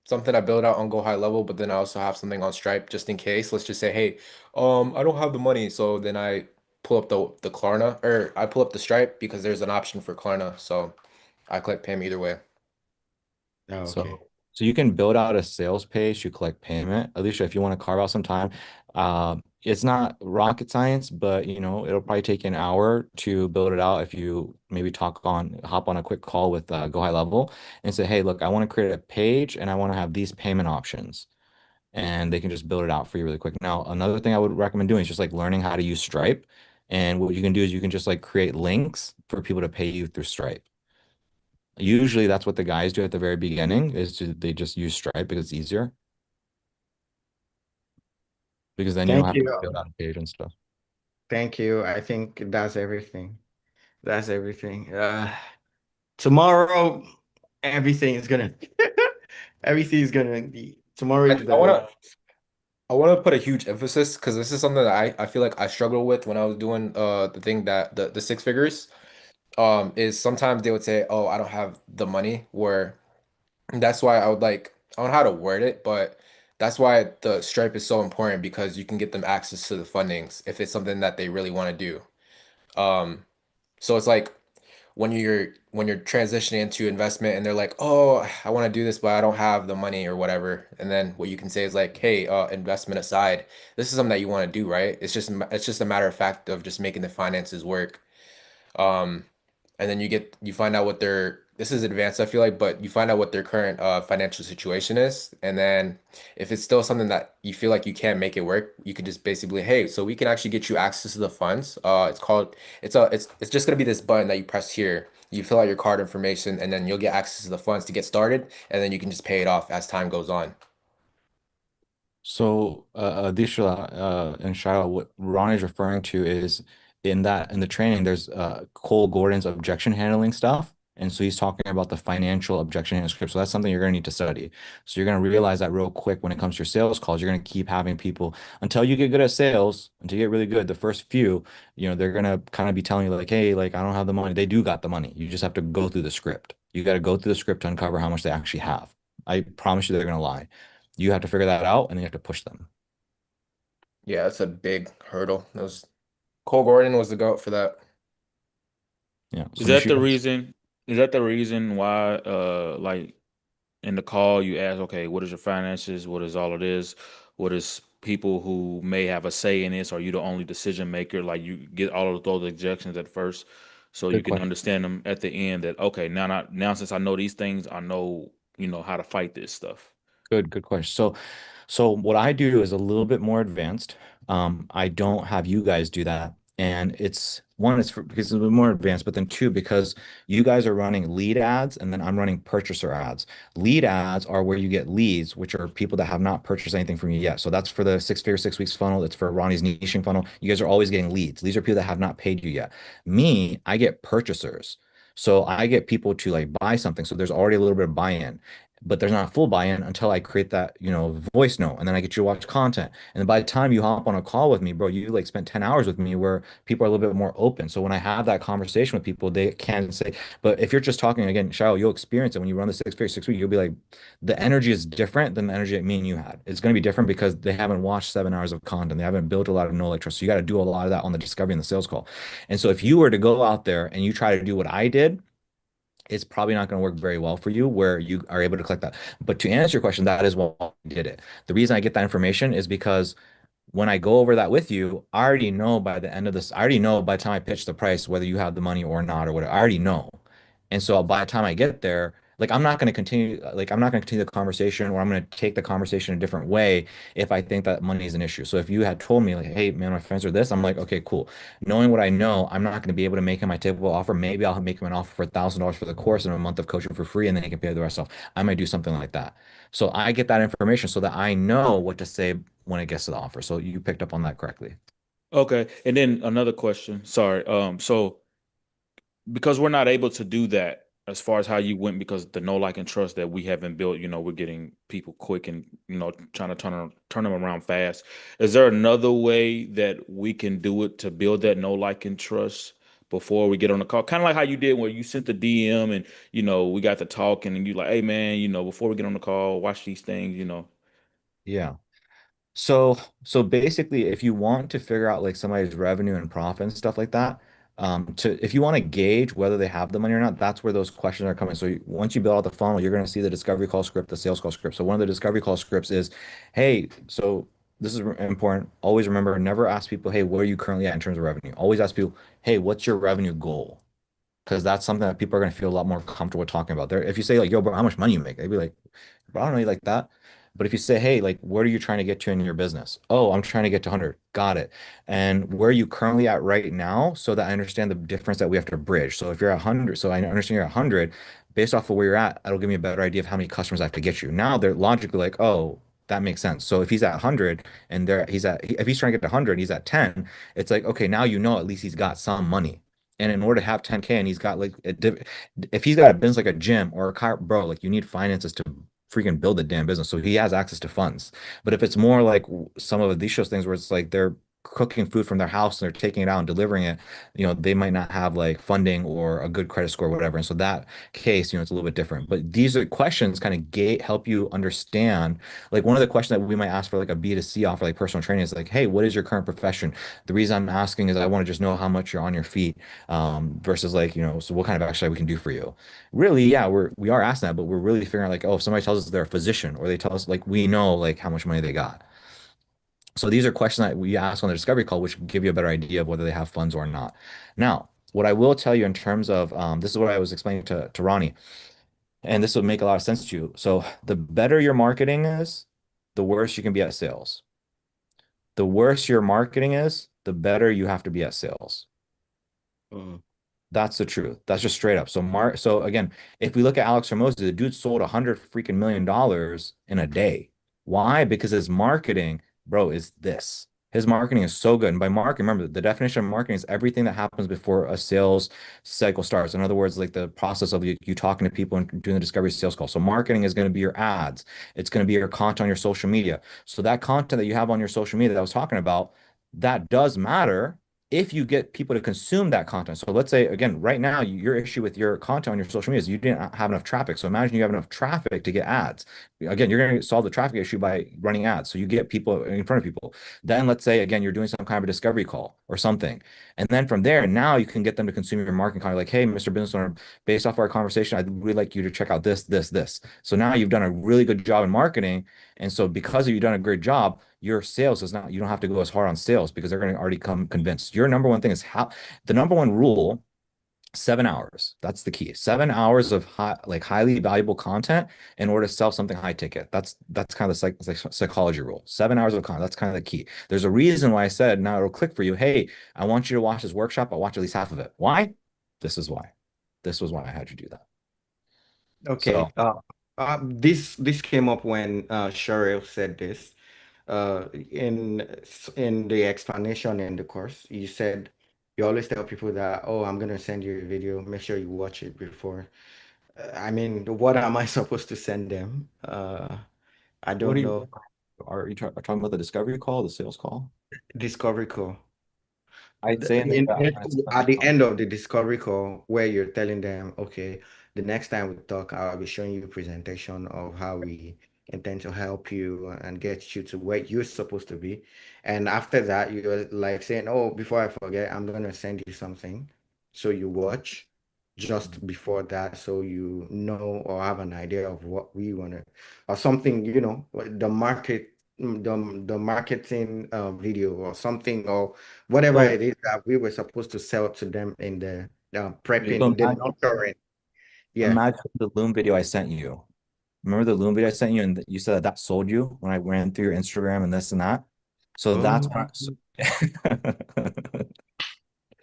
something I build out on Go High Level, but then I also have something on Stripe just in case. Let's just say, hey, I don't have the money, so then I pull up the Klarna or I pull up the Stripe because there's an option for Klarna, so I click payment either way. Oh, okay. So you can build out a sales page to collect payment. Alicia, if you want to carve out some time, it's not rocket science, but it'll probably take you an hour to build it out if you maybe hop on a quick call with Go High Level and say, hey, look, I want to create a page and I want to have these payment options. And they can just build it out for you really quick. Now, another thing I would recommend doing is just like learning how to use Stripe. And what you can do is you can just like create links for people to pay you through Stripe. Usually that's what the guys do at the very beginning they just use Stripe because it's easier because then you don't Thank have to you. build out a page and stuff. Thank you. I think that's everything. That's everything. Tomorrow, everything is gonna everything is gonna be tomorrow I, is I the wanna last. I wanna put a huge emphasis because this is something that I feel like I struggle with when I was doing the thing that the six figures is sometimes they would say, oh, I don't have the money where that's why I don't know how to word it, but that's why the Stripe is so important because you can get them access to the fundings if it's something that they really want to do. Um, so it's like when you're transitioning into investment and they're like, "Oh, I want to do this, but I don't have the money or whatever." And then what you can say is like, "Hey, investment aside, this is something that you want to do, right? It's just a matter of fact of just making the finances work." Um, and then you find out what their this is advanced, I feel like, but you find out what their current financial situation is, and then if it's still something that you feel like you can't make it work, you could just basically, hey, so we can actually get you access to the funds. It's just gonna be this button that you press here. You fill out your card information, and then you'll get access to the funds to get started, and then you can just pay it off as time goes on. So, Disha, and Shiloh, what Ron is referring to is in the training, there's Cole Gordon's objection handling stuff. And so he's talking about the financial objection handling script. So that's something you're going to need to study. So you're going to realize that real quick when it comes to your sales calls, you're going to keep having people until you get good at sales, until you get really good, the first few, they're going to kind of be telling you like, hey, like I don't have the money. They do got the money. You just have to go through the script. You got to go through the script to uncover how much they actually have. I promise you they're going to lie. You have to figure that out and then you have to push them. Yeah, that's a big hurdle. That was Cole Gordon was the GOAT for that. Yeah. Is So make that sure you the guys, reason? Is that the reason why, like in the call, you ask, okay, what is your finances? What is all of this? What is people who may have a say in this? Are you the only decision maker? Like you get all of those objections at first, so you good can question. understand them at the end. That okay, now since I know these things, I know how to fight this stuff. Good question. So what I do is a little bit more advanced. I don't have you guys do that. And it's one, it's because it's a bit more advanced, but then two, because you guys are running lead ads and then I'm running purchaser ads. Lead ads are where you get leads, which are people that have not purchased anything from you yet. So that's for the 6 figure 6 weeks funnel. It's for Ronnie's niching funnel. You guys are always getting leads. These are people that have not paid you yet. Me, I get purchasers. So I get people to like buy something. So there's already a little bit of buy-in, but there's not full buy-in until I create that, voice note, and then I get you to watch content. And then by the time you hop on a call with me, bro, you like spent 10 hours with me where people are a little bit more open. So when I have that conversation with people, they can say, but if you're just talking again, Shiloh, you'll experience it when you run the 6 figure 6 week, you'll be like, the energy is different than the energy that me and you had. It's going to be different because they haven't watched 7 hours of content. They haven't built a lot of know-like trust. So you got to do a lot of that on the discovery and the sales call. And so if you were to go out there and you try to do what I did, it's probably not going to work very well for you where you are able to collect that. But to answer your question, that is why I did it. The reason I get that information is because when I go over that with you, I already know by the end of this, I already know by the time I pitch the price whether you have the money or not or whatever. I already know. And so by the time I get there, like I'm not going to continue the conversation or I'm going to take the conversation a different way if I think that money is an issue. So if you had told me like, hey man, my friends are this, I'm like, okay, cool. Knowing what I know, I'm not going to be able to make him my typical offer. Maybe I'll make him an offer for $1,000 for the course and a month of coaching for free, and then he can pay the rest off. I might do something like that. So I get that information so that I know what to say when it gets to the offer. So you picked up on that correctly. Okay, and then another question. Sorry. So because we're not able to do that as far as how you went because the know like and trust that we haven't built, we're getting people quick and trying to turn them around fast. Is there another way that we can do it to build that know like and trust before we get on the call, kind of like how you did where you sent the DM and we got to talking and you like, hey man, before we get on the call, watch these things. Yeah. So basically, if you want to figure out like somebody's revenue and profit and stuff like that, if you want to gauge whether they have the money or not, that's where those questions are coming. So once you build out the funnel, you're going to see the discovery call script, the sales call script. So one of the discovery call scripts is, hey, so this is important. Always remember, never ask people, hey, where are you currently at in terms of revenue? Always ask people, hey, what's your revenue goal? Because that's something that people are going to feel a lot more comfortable talking about. There, if you say like, yo, bro, how much money you make? They'd be like, but I don't really like that. But if you say, hey, like, what are you trying to get to in your business? Oh, I'm trying to get to 100. Got it. And where are you currently at right now so that I understand the difference that we have to bridge. So if you're at 100, so I understand you're at 100, based off of where you're at, that'll give me a better idea of how many customers I have to get you. Now they're logically like, oh, that makes sense. So if he's at 100 and if he's trying to get to 100 and he's at 10, it's like, okay, now at least he's got some money. And in order to have 10K and he's got like if he's got a business like a gym or a car, bro, like you need finances to freaking build a damn business. So he has access to funds. But if it's more like some of these shows things where it's like they're cooking food from their house and they're taking it out and delivering it, they might not have like funding or a good credit score or whatever. And so that case, it's a little bit different. But these are questions kind of gate help you understand. Like one of the questions that we might ask for like a B2C offer, like personal training is like, hey, what is your current profession? The reason I'm asking is I want to just know how much you're on your feet, versus like, so what kind of action we can do for you? Really, yeah, we are asking that, but we're really figuring out like, oh, if somebody tells us they're a physician or they tell us like we know like how much money they got. So these are questions that we ask on the discovery call, which give you a better idea of whether they have funds or not. Now, what I will tell you in terms of this is what I was explaining to Ronnie, and this would make a lot of sense to you. So the better your marketing is, the worse you can be at sales. The worse your marketing is, the better you have to be at sales. Mm. That's the truth. That's just straight up. So again, if we look at Alex Hormozi, the dude sold $100 freaking million in a day. Why? Because his marketing, bro, is this. His marketing is so good. And by marketing, remember the definition of marketing is everything that happens before a sales cycle starts. In other words, like the process of you talking to people and doing the discovery sales call. So marketing is going to be your ads. It's going to be your content on your social media. So that content that you have on your social media that I was talking about, that does matter if you get people to consume that content. So let's say again, right now, your issue with your content on your social media is you didn't have enough traffic. So imagine you have enough traffic to get ads. Again, you're going to solve the traffic issue by running ads. So you get people in front of people. Then let's say again, you're doing some kind of a discovery call or something. And then from there, now you can get them to consume your marketing content. Like, hey, Mr. Business Owner, based off our conversation, I'd really like you to check out this, this, this. So now you've done a really good job in marketing. And so because you've done a great job, your sales is not, you don't have to go as hard on sales because they're going to already come convinced. Your number one thing is how the number one rule, 7 hours. That's the key. 7 hours of highly valuable content in order to sell something high ticket. That's kind of the psychology rule. 7 hours of content. That's kind of the key. There's a reason why I said now it'll click for you. Hey, I want you to watch this workshop. I'll watch at least half of it. Why? This is why. This was why I had you do that. So Okay. This came up when Cheryl said this. In the explanation in the course, you said you always tell people that, oh, I'm gonna send you a video. Make sure you watch it before. I mean, what am I supposed to send them? I what don't are you know. are you talking about the discovery call, the sales call? Discovery call. I'd say in At the end of the discovery call, where you're telling them, okay, the next time we talk, I'll be showing you a presentation of how we intend to help you and get you to where you're supposed to be. And after that, you're like saying, oh, before I forget, I'm going to send you something. So you watch just before that, so you know or have an idea of what we want to, or something, the the marketing video or something, or whatever so it is that we were supposed to sell to them in the so prepping, the nurturing. Yeah. imagine the Loom video I sent you. Remember the Loom video I sent you, and you said that that sold you when I ran through your Instagram and this and that. So that's Oh, when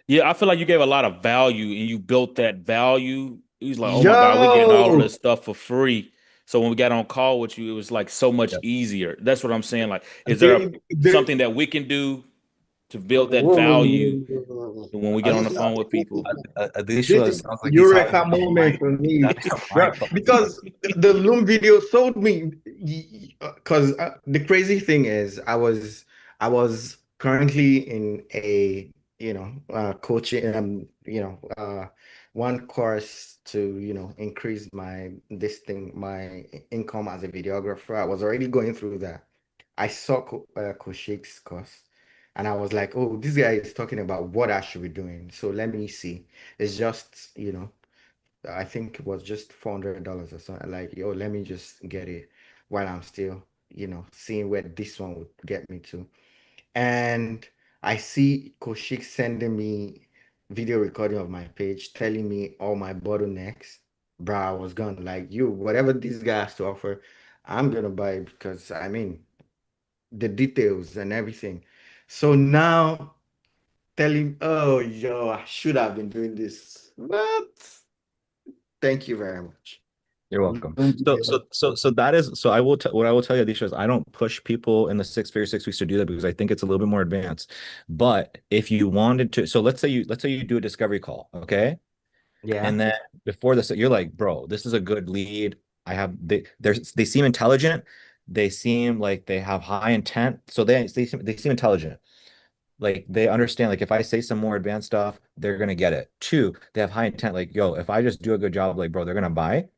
Yeah, I feel like you gave a lot of value and you built that value. He's like, oh my God, we're getting all of yo, this stuff for free. So when we got on call with you, it was like so much easier. That's what I'm saying. Like, is there something that we can do to build that value when we get on the phone with people? Alicia, this it is sounds like he's having eureka moment for me, having a bro, mind fuck. because the Loom video sold me. Because the crazy thing is, I was currently in a coaching one course to increase my this thing my income as a videographer. I was already going through that. I saw Koshik's course. And I was like, oh, this guy is talking about what I should be doing. So let me see. It's just, I think it was just $400 or something. Like, yo, let me just get it while I'm still, seeing where this one would get me to. And I see Koshik sending me video recording of my page, telling me all my bottlenecks. Bro, I was gone. Like, you, whatever this guy has to offer, I'm gonna buy it because I mean the details and everything. So now tell him, oh, yo, I should have been doing this. But thank you very much. You're welcome. So that is so I will what I will tell you, Alicia, is I don't push people in the 6 weeks to do that because I think it's a little bit more advanced. But if you wanted to, so let's say you do a discovery call, okay? Yeah. And then before this, you're like, bro, this is a good lead. They seem intelligent. They seem like they have high intent. So they seem intelligent. Like they understand, like if I say some more advanced stuff, they're gonna get it. Two, they have high intent. Like, yo, if I just do a good job, like, bro, they're gonna buy.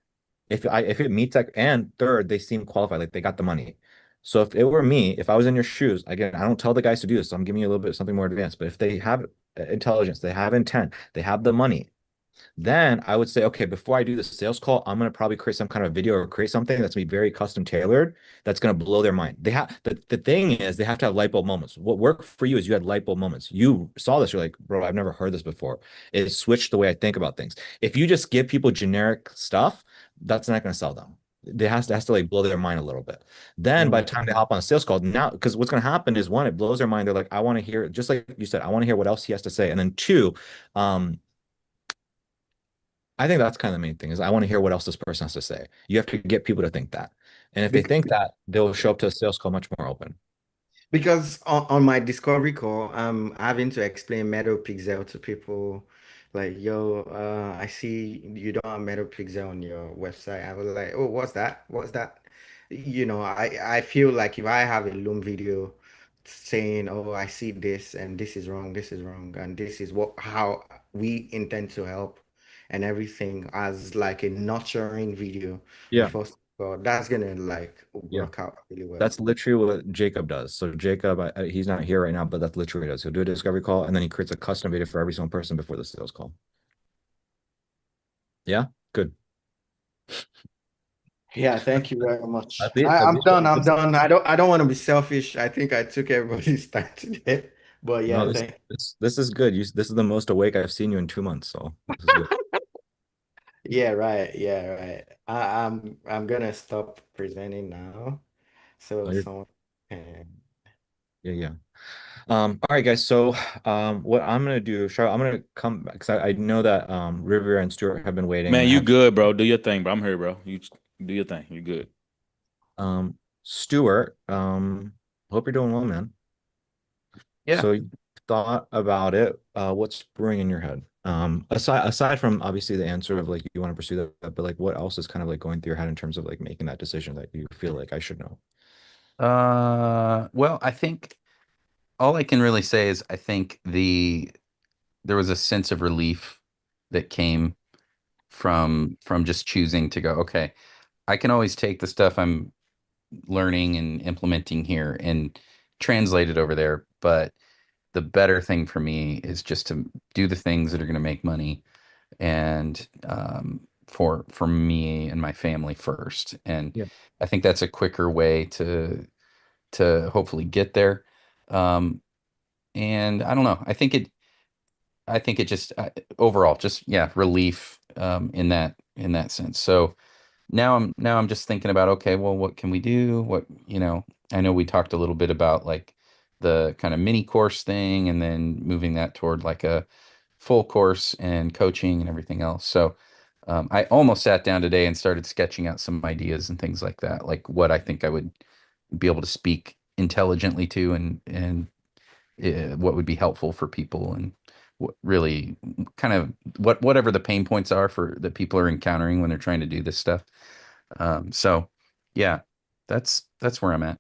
If it meets that, and third, they seem qualified, like they got the money. So if it were me, if I was in your shoes, again, I don't tell the guys to do this, so I'm giving you a little bit of something more advanced. But if they have intelligence, they have intent, they have the money, then I would say, okay, before I do the sales call, I'm going to probably create some kind of video or create something that's going to be very custom tailored that's going to blow their mind. They have the thing is they have to have light bulb moments. What worked for you is you had light bulb moments. You saw this, you're like, bro, I've never heard this before. It switched the way I think about things. If you just give people generic stuff, that's not going to sell them. It has to like blow their mind a little bit. Then by the time they hop on a sales call, now because what's going to happen is one, it blows their mind. They're like, I want to hear, just like you said, I want to hear what else he has to say. And then two, I think that's kind of the main thing is I want to hear what else this person has to say. You have to get people to think that. And if they think that, they'll show up to a sales call much more open. Because on my discovery call, I'm having to explain Metapixel to people like, yo, I see you don't have Metapixel on your website. I was like, oh, what's that? What's that? I feel like if I have a Loom video saying, oh, I see this and this is wrong, and this is what how we intend to help and everything as like a nurturing video Yeah. before, so that's gonna like Yeah. work out really well. That's literally what Jacob does. So Jacob, he's not here right now, but that's literally what he does. He'll do a discovery call and then he creates a custom video for every single person before the sales call. Yeah, good. Yeah, thank you very much. At least, I, at I'm least, done. I'm done. I don't want to be selfish. I think I took everybody's time today. But no, yeah, this thank this this is good. This is the most awake I've seen you in 2 months, so this is good. yeah, right. Yeah, right. I'm gonna stop presenting now. Oh, So someone can yeah, yeah. All right, guys. So, what I'm gonna do, Charlotte, I'm gonna come back because I know that Riviera and Stuart have been waiting, and Man, I you have good, bro. Do your thing, bro. I'm here, bro. You do your thing. You good. Stuart. Hope you're doing well, man. Yeah. So, you thought about it. What's brewing in your head? Aside from obviously the answer of like you want to pursue that, but like what else is kind of like going through your head in terms of like making that decision that you feel like I should know? Well, I think all I can really say is I think there was a sense of relief that came from just choosing to go, okay, I can always take the stuff I'm learning and implementing here and translate it over there, but the better thing for me is just to do the things that are going to make money and for me and my family first. And Yeah. I think that's a quicker way to hopefully get there. Um, and I don't know. I think it just overall just yeah relief in that sense. So now I'm just thinking about okay, well, what can we do? What I know we talked a little bit about like the kind of mini course thing, and then moving that toward like a full course and coaching and everything else. So I almost sat down today and started sketching out some ideas and things like that, like what I think I would be able to speak intelligently to and what would be helpful for people and what really kind of whatever the pain points are for that people are encountering when they're trying to do this stuff. So yeah, that's where I'm at.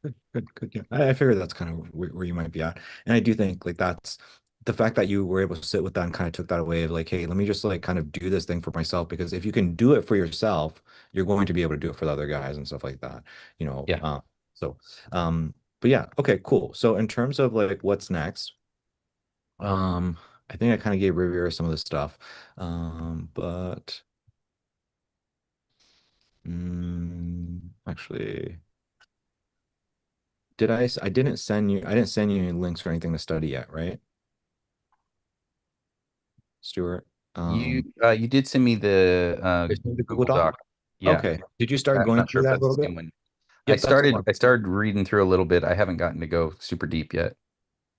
Good, good, good. Yeah, I figured that's kind of where you might be at, and I do think like that's the fact that you were able to sit with that and kind of took that away of like, hey, let me just like kind of do this thing for myself because if you can do it for yourself, you're going to be able to do it for the other guys and stuff like that, you know. Yeah. So, but yeah, okay, cool. So in terms of like what's next, um, I think I kind of gave Riviera some of this stuff, but actually. I didn't send you any links or anything to study yet, right, Stuart? You did send me the Just need the Google Google Doc? Doc. Yeah. Okay. Did you start I'm going not sure through if that a that's the little bit? same one. Yep, that's the one. I started reading through a little bit. I haven't gotten to go super deep yet.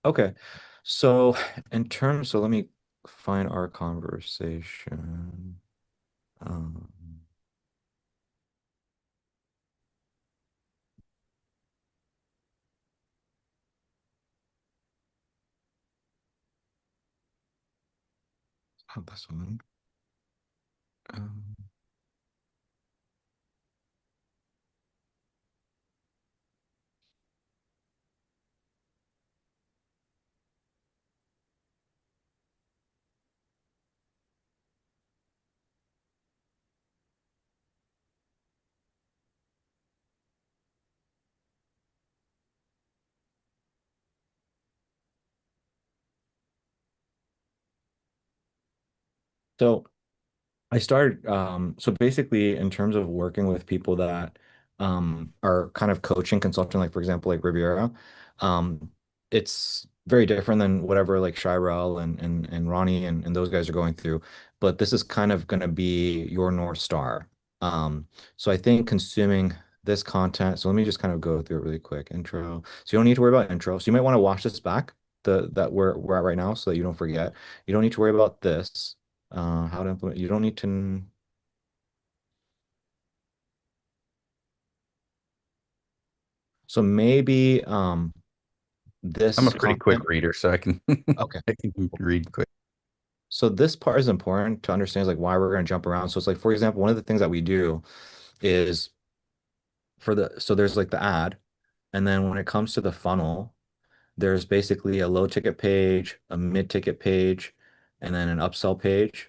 Okay. So so let me find our conversation. Um, not this one. Um, so I started so basically in terms of working with people that are kind of coaching consulting, like for example, like Riviera, it's very different than whatever like Shirel and Ronnie and those guys are going through. But this is kind of gonna be your North Star. So I think consuming this content, so let me just kind of go through it really quick. Intro. So you don't need to worry about intro. So you might want to watch this back, that we're at right now so that you don't forget. You don't need to worry about this how to implement. You don't need to. So maybe I'm a this pretty quick content. reader, so I can Okay. I can read quick. So this part is important to understand is like why we're going to jump around. So it's like, for example, one of the things that we do is so there's like the ad, and then when it comes to the funnel, there's basically a low ticket page, a mid ticket page, and then an upsell page.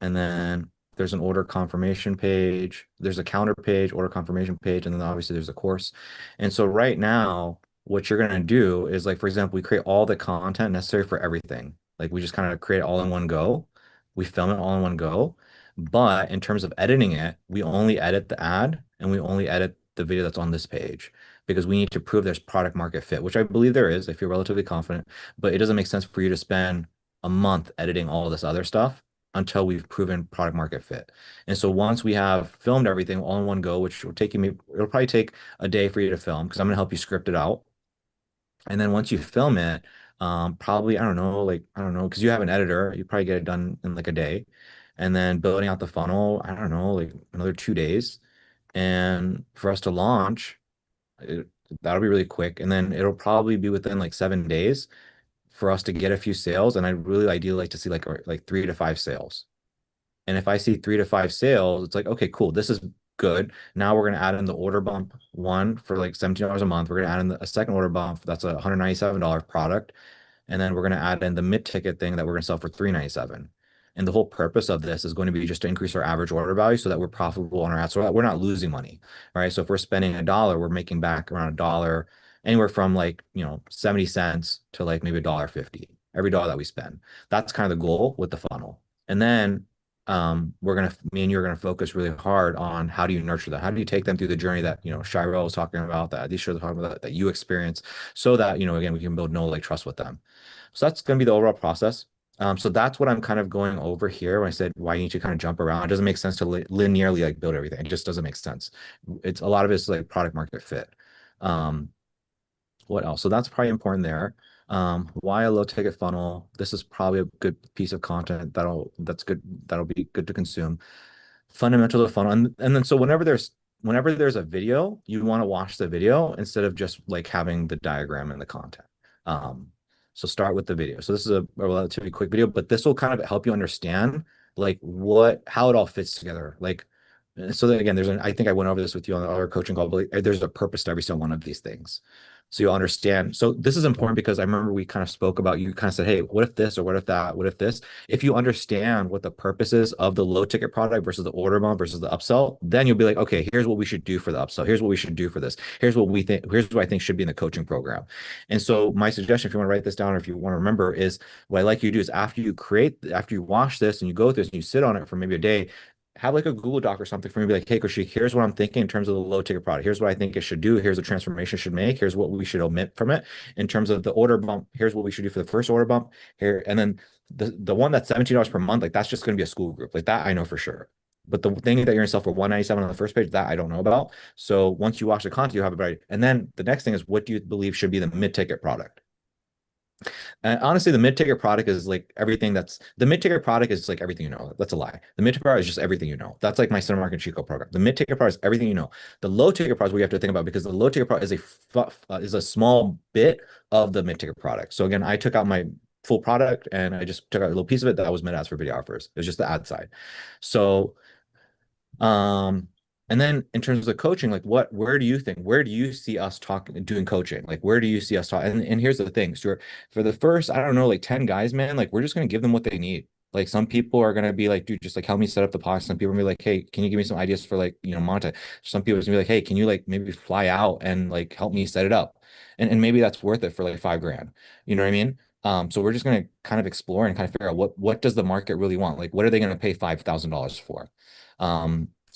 And then there's an order confirmation page, there's a counter page, order confirmation page, and then obviously there's a course. And so right now, what you're going to do is like, for example, we create all the content necessary for everything. Like we just kind of create it all in one go. We film it all in one go. But in terms of editing it, we only edit the ad and we only edit the video that's on this page because we need to prove there's product market fit, which I believe there is. I feel relatively confident, but it doesn't make sense for you to spend a month editing all this other stuff until we've proven product market fit. And so once we have filmed everything all in one go, which will take you, it'll probably take a day for you to film because I'm going to help you script it out. And then once you film it, probably, I don't know, because you have an editor, you probably get it done in like a day. And then building out the funnel, I don't know, like another 2 days. And for us to launch, it, that'll be really quick. And then it'll probably be within like 7 days for us to get a few sales. And I really ideally like to see like 3 to 5 sales. And if I see 3 to 5 sales, it's like, okay, cool. This is good. Now we're going to add in the order bump one for like $17 a month. We're going to add in a second order bump. That's a $197 product. And then we're going to add in the mid-ticket thing that we're going to sell for $397. And the whole purpose of this is going to be just to increase our average order value so that we're profitable on our ads, so that we're not losing money, right? So if we're spending $1, we're making back around $1, anywhere from like, 70 cents to like maybe $1.50 every dollar that we spend. That's kind of the goal with the funnel. And then me and you are gonna focus really hard on how do you nurture that? How do you take them through the journey that, Shirel was talking about, that these shows are talking about, that you experience, so that, again, we can build know, like, trust with them. So that's going to be the overall process. So that's what I'm kind of going over here when I said why you need to kind of jump around. It doesn't make sense to linearly like build everything. It just doesn't make sense. It's a lot of it's like product market fit. Um, what else? So that's probably important there. Why a low ticket funnel? This is probably a good piece of content that's good. That'll be good to consume. Fundamental to the funnel, and then so whenever there's a video, you want to watch the video instead of just like having the diagram and the content. Um, so start with the video. So this is a relatively quick video, but this will kind of help you understand like how it all fits together. Like, so that again, I think I went over this with you on the other coaching call, but like, there's a purpose to every single one of these things. So you'll understand. So this is important because I remember we kind of spoke about, you kind of said, hey, what if this or what if that? What if this? If you understand what the purpose is of the low ticket product versus the order bump versus the upsell, then you'll be like, okay, here's what we should do for the upsell. Here's what we should do for this. Here's what I think should be in the coaching program. And so my suggestion, if you want to write this down or if you want to remember, is what I like you to do is after you watch this and you go through this and you sit on it for maybe a day, have like a Google Doc or something for me, be like, hey, Koshik, here's what I'm thinking in terms of the low ticket product. Here's what I think it should do. Here's the transformation it should make. Here's what we should omit from it. In terms of the order bump, here's what we should do for the first order bump here. And then the one that's $17 per month, like that's just going to be a school group. Like that, I know for sure. But the thing that you're going to sell for $197 on the first page, that I don't know about. So once you watch the content, you have it right. And then the next thing is, what do you believe should be the mid-ticket product? And honestly, the mid-ticket product is like everything you know. That's a lie. The mid-ticket product is just everything you know. That's like my center market Chico program. The mid-ticket product is everything you know. The low-ticket product is what you have to think about, because the low-ticket product is a small bit of the mid-ticket product. So again, I took out my full product and I just took out a little piece of it that was mid ads for videographers. It was just the ad side. So um, and then in terms of coaching, like where do you see us talking, doing coaching? Like, where do you see us talking? And here's the thing, Stuart, for the first, I don't know, like 10 guys, man, like we're just going to give them what they need. Like some people are going to be like, dude, just like help me set up the podcast. Some people are going to be like, hey, can you give me some ideas for like, monetize? Some people are going to be like, hey, can you like maybe fly out and like help me set it up? And maybe that's worth it for like 5 grand. You know what I mean? So we're just going to kind of explore and kind of figure out what does the market really want? Like, what are they going to pay $5,000 for?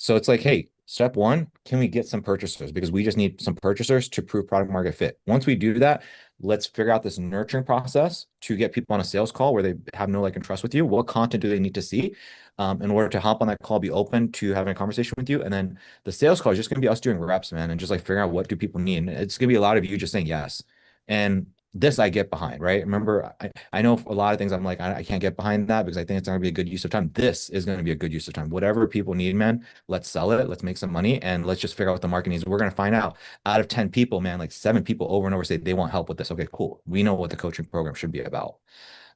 So it's like, hey, step one, can we get some purchasers? Because we just need some purchasers to prove product market fit. Once we do that, let's figure out this nurturing process to get people on a sales call where they have no like and trust with you. What content do they need to see in order to hop on that call, be open to having a conversation with you? And then the sales call is just going to be us doing reps, man, and just like figuring out what do people need. And it's going to be a lot of you just saying yes. And This I get behind, right? Remember, I know a lot of things I'm like, I can't get behind that because I think it's not gonna be a good use of time. This is gonna be a good use of time. Whatever people need, man, let's sell it, let's make some money, and let's just figure out what the market needs. We're gonna find out out of 10 people, man, like 7 people over and over say they want help with this. Okay, cool. We know what the coaching program should be about.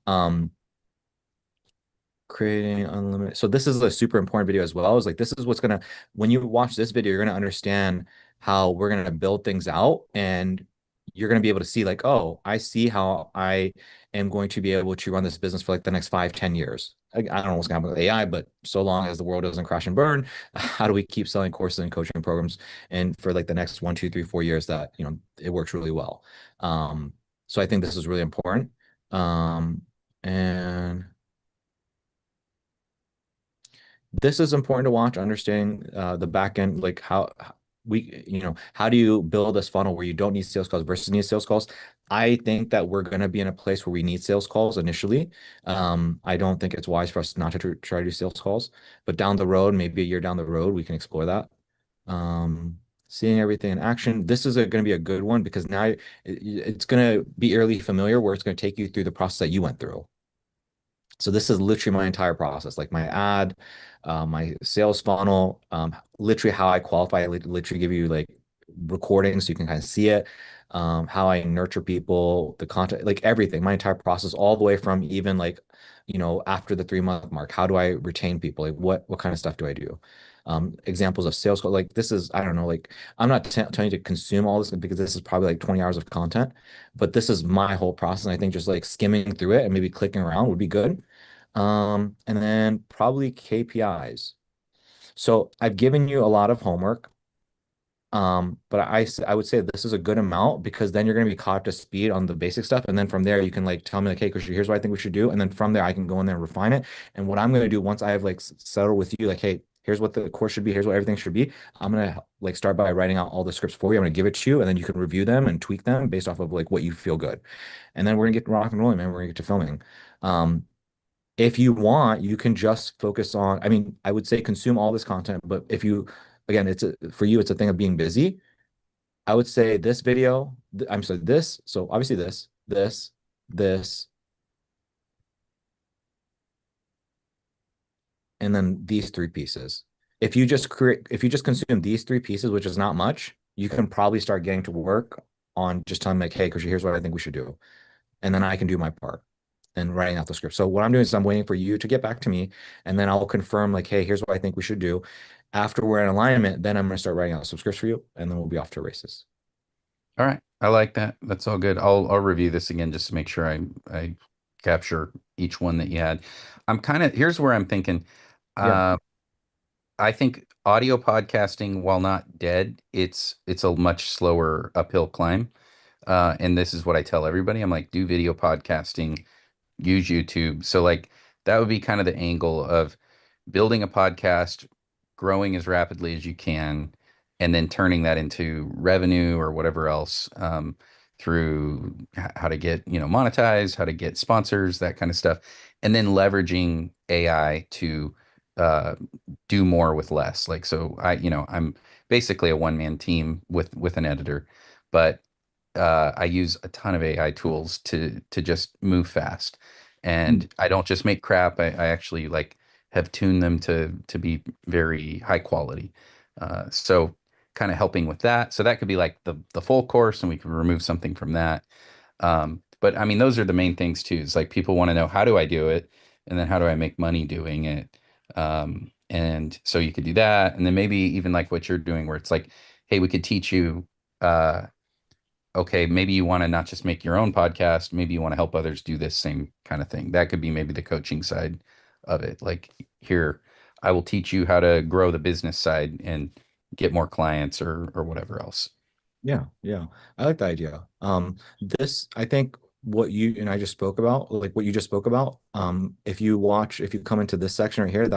Um, creating unlimited. So this is a super important video as well. Is like this is what's gonna when you watch this video, you're gonna understand how we're gonna build things out, and you're gonna be able to see like, oh, I see how I am going to be able to run this business for like the next 5, 10 years. I don't know what's gonna happen with AI, but so long as the world doesn't crash and burn, how do we keep selling courses and coaching programs and for like the next 1, 2, 3, 4 years that it works really well. So I think this is really important. And this is important to watch, understanding the back end, like how do you build this funnel where you don't need sales calls versus need sales calls? I think that we're going to be in a place where we need sales calls initially. I don't think it's wise for us not to try to do sales calls, but down the road, maybe a year down the road, we can explore that. Seeing everything in action. This is going to be a good one because now it's going to be eerily familiar where it's going to take you through the process that you went through. So this is literally my entire process, like my ad, my sales funnel, literally how I qualify. I literally give you like recordings so you can kind of see it, how I nurture people, the content, like everything, my entire process, all the way from even like, after the 3 month mark, how do I retain people? Like what kind of stuff do I do? Examples of sales call, like this is, I don't know, like I'm not telling you to consume all this because this is probably like 20 hours of content, but this is my whole process. And I think just like skimming through it and maybe clicking around would be good. And then probably KPIs. So I've given you a lot of homework. But I would say this is a good amount because then you're going to be caught up to speed on the basic stuff. And then from there, you can like tell me like, hey, Christian, here's what I think we should do. And then from there, I can go in there and refine it. And what I'm going to do once I have like settled with you, like, hey, here's what the course should be. Here's what everything should be. I'm going to like start by writing out all the scripts for you. I'm going to give it to you and then you can review them and tweak them based off of like what you feel good. And then we're going to get rock and rolling, man. We're going to get to filming. If you want, you can just focus on, I mean, I would say consume all this content, but if you, again, for you, it's a thing of being busy. I would say this video, I'm sorry, so obviously this, and then these 3 pieces. If you just consume these 3 pieces, which is not much, you can probably start getting to work on just telling me like, hey, because here's what I think we should do. And then I can do my part and writing out the script. So what I'm doing is I'm waiting for you to get back to me, and then I'll confirm like, hey, here's what I think we should do. After we're in alignment, then I'm going to start writing out some scripts for you, and then we'll be off to races. All right. I like that. That's all good. I'll review this again just to make sure I capture each one that you had. Here's where I'm thinking. Yeah. I think audio podcasting, while not dead, it's a much slower uphill climb. And this is what I tell everybody. I'm like, do video podcasting, use YouTube. So like that would be kind of the angle of building a podcast, growing as rapidly as you can, and then turning that into revenue or whatever else, through how to get, monetized, how to get sponsors, that kind of stuff, and then leveraging AI to uh, do more with less. Like, so I'm basically a one-man team with an editor, but I use a ton of AI tools to just move fast. Mm. And I don't just make crap. I actually like have tuned them to be very high quality. So kind of helping with that. So that could be like the full course, and we can remove something from that. But I mean, those are the main things too. It's like people want to know, how do I do it, and then how do I make money doing it? And so you could do that, and then maybe even like what you're doing, where it's like, hey, we could teach you. Okay, maybe you want to not just make your own podcast, maybe you want to help others do this same kind of thing. That could be maybe the coaching side of it. Like, here, I will teach you how to grow the business side and get more clients or whatever else. Yeah, yeah. I like the idea. This, I think what you and I just spoke about, like what you just spoke about, if you come into this section right here,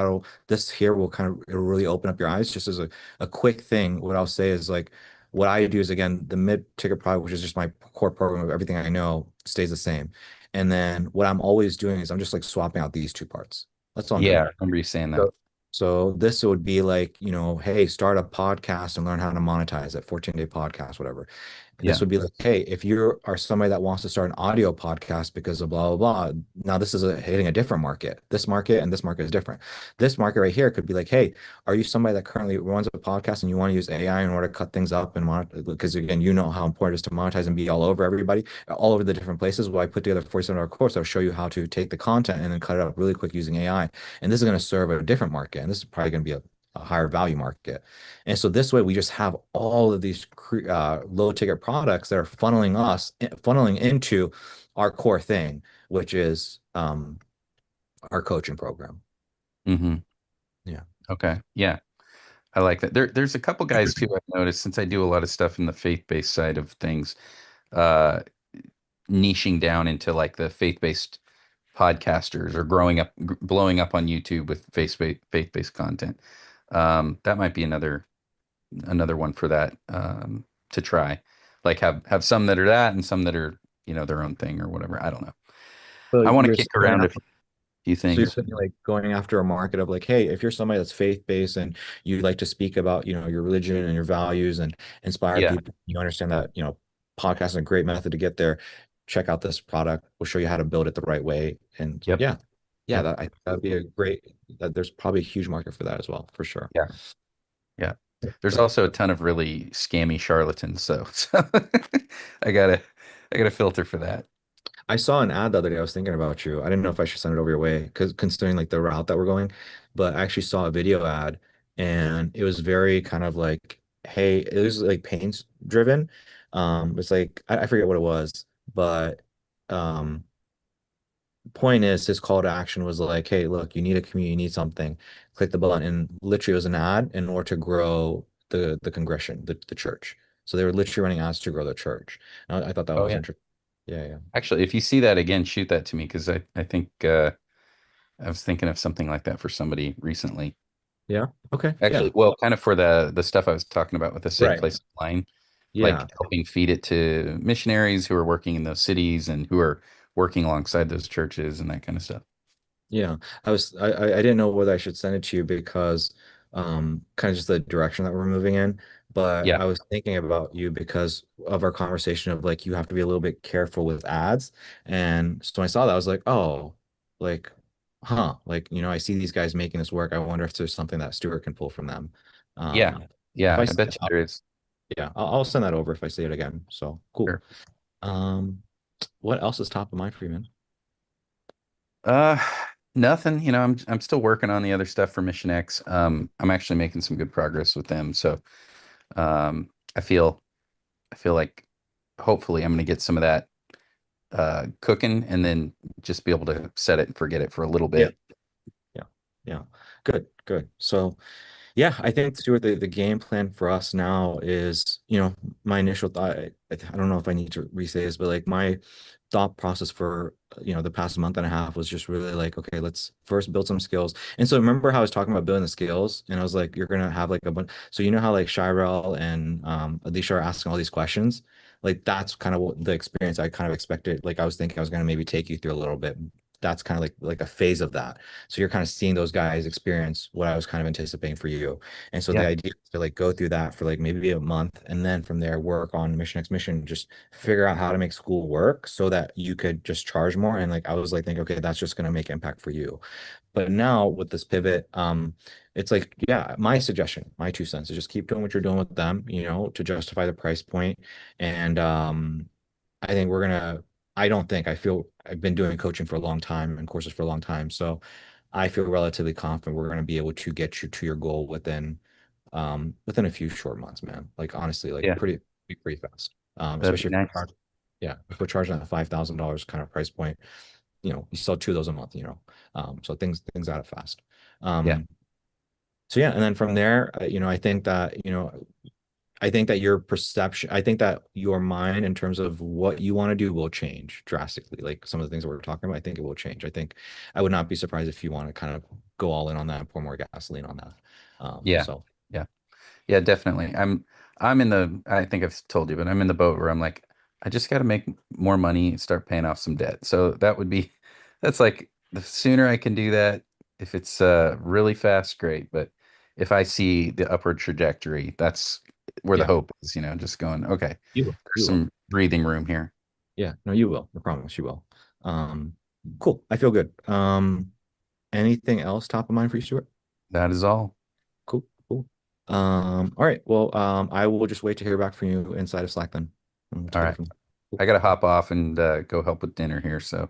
this here will kind of, it'll really open up your eyes. Just as a quick thing, what I'll say is like, what I do is again, the mid-ticket product, which is just my core program of everything I know, stays the same. And then what I'm always doing is I'm just like swapping out these 2 parts. That's all I'm Yeah, doing. I remember you saying that. So, so this would be like, hey, start a podcast and learn how to monetize it, 14-day podcast, whatever. This Yeah. would be like, hey, if you are somebody that wants to start an audio podcast because of blah blah blah, now this is hitting a different market. This market and this market is different. This market right here could be like, hey, are you somebody that currently runs a podcast and you want to use AI in order to cut things up and because again, you know how important it is to monetize and be all over everybody, all over the different places. Well, I put together a 47-hour course that'll show you how to take the content and then cut it up really quick using AI. And this is going to serve a different market, and this is probably going to be a higher value market. And so this way, we just have all of these low ticket products that are funneling into our core thing, which is our coaching program. Hmm. Yeah. Okay. Yeah. I like that. There's a couple guys too I've noticed since I do a lot of stuff in the faith-based side of things, uh, niching down into like the faith-based podcasters or blowing up on YouTube with faith-based content. That might be another one for that to try. Like have some that are that and some that are, their own thing or whatever. I don't know. So I want to you're kick going around a after, few so you're things. saying like going after a market of like, hey, if you're somebody that's faith-based and you like to speak about, your religion and your values and inspire Yeah. people, you understand that, podcast is a great method to get there. Check out this product. We'll show you how to build it the right way. And Yep. yeah, yeah, Yep. that'd be a great, that there's probably a huge market for that as well, for sure. Yeah. Yeah. There's Good. also a ton of really scammy charlatans, so I gotta I gotta filter for that. I saw an ad the other day. I was thinking about you. I didn't know if I should send it over your way because considering like the route that we're going, but I actually saw a video ad and it was very kind of like, hey, it was like paint driven. It's like I forget what it was, but um point is his call to action was like, hey, look, you need a community, you need something. Click the button. And literally it was an ad in order to grow the congregation, the church. So they were literally running ads to grow the church. And I thought that Oh was yeah. interesting. Yeah, yeah. Actually, if you see that again, shoot that to me because I think I was thinking of something like that for somebody recently. Yeah. Okay. Actually, Yeah. well, kind of for the stuff I was talking about with the Safe Right. Place Line, Yeah. like helping feed it to missionaries who are working in those cities and who are working alongside those churches and that kind of stuff. Yeah. I didn't know whether I should send it to you because kind of just the direction that we're moving in. But Yeah. I was thinking about you because of our conversation of like you have to be a little bit careful with ads. And so when I saw that, I was like, oh, like, huh, like, I see these guys making this work. I wonder if there's something that Stuart can pull from them. Yeah. If Yeah. I I see bet it, you there is. yeah, I'll send that over if I see it again. So cool. Sure. Um, what else is top of mind for you, man? Uh, Nothing. I'm still working on the other stuff for Mission X. I'm actually making some good progress with them. So, um, I feel like hopefully I'm going to get some of that cooking and then just be able to set it and forget it for a little Yeah. bit. Yeah. Yeah. Good. Good. So yeah, I think Stuart, the game plan for us now is, my initial thought. I don't know if I need to re-say this, but like my thought process for, the past month and a half was just really like, okay, let's first build some skills. And so remember how I was talking about building the skills, and I was like, you're gonna have like a bunch. So you know how like Shirel and Alicia are asking all these questions. Like that's kind of what the experience I kind of expected. Like I was thinking I was gonna maybe take you through a little bit. That's kind of like a phase of that. So you're kind of seeing those guys experience what I was kind of anticipating for you. And so the Yeah. idea is to like go through that for like maybe a month and then from there work on Mission X Mission, just figure out how to make school work so that you could just charge more. And like I was like thinking, okay, that's just gonna make impact for you. But now with this pivot, it's like, yeah, my suggestion, my 2 cents is just keep doing what you're doing with them, to justify the price point. And I think I don't think I feel I've been doing coaching for a long time and courses for a long time. So I feel relatively confident we're going to be able to get you to your goal within a few short months, man. Like honestly, like Yeah. pretty fast. That'd be Especially if nice. yeah, if we're charging at $5,000 kind of price point, you sell two of those a month, so things out of fast. Yeah. Um, so yeah, and then from there, I think that your perception, I think that your mind in terms of what you want to do will change drastically. Like some of the things that we're talking about, I think it will change. I think I would not be surprised if you want to kind of go all in on that and pour more gasoline on that. Yeah. So Yeah. Yeah, definitely. I think I've told you, but I'm in the boat where I'm like, I just got to make more money and start paying off some debt. So that's like the sooner I can do that, if it's really fast, great. But if I see the upward trajectory, where the Yeah, hope is, just going, okay, you will. there's You will. some breathing room here. Yeah, no, you will. I promise you will. Cool. I feel good. Anything else top of mind for you, Stuart? That is all. Cool, cool. All right. Well, I will just wait to hear back from you inside of Slack then. All Take it right. from there. Cool. I gotta hop off and go help with dinner here. So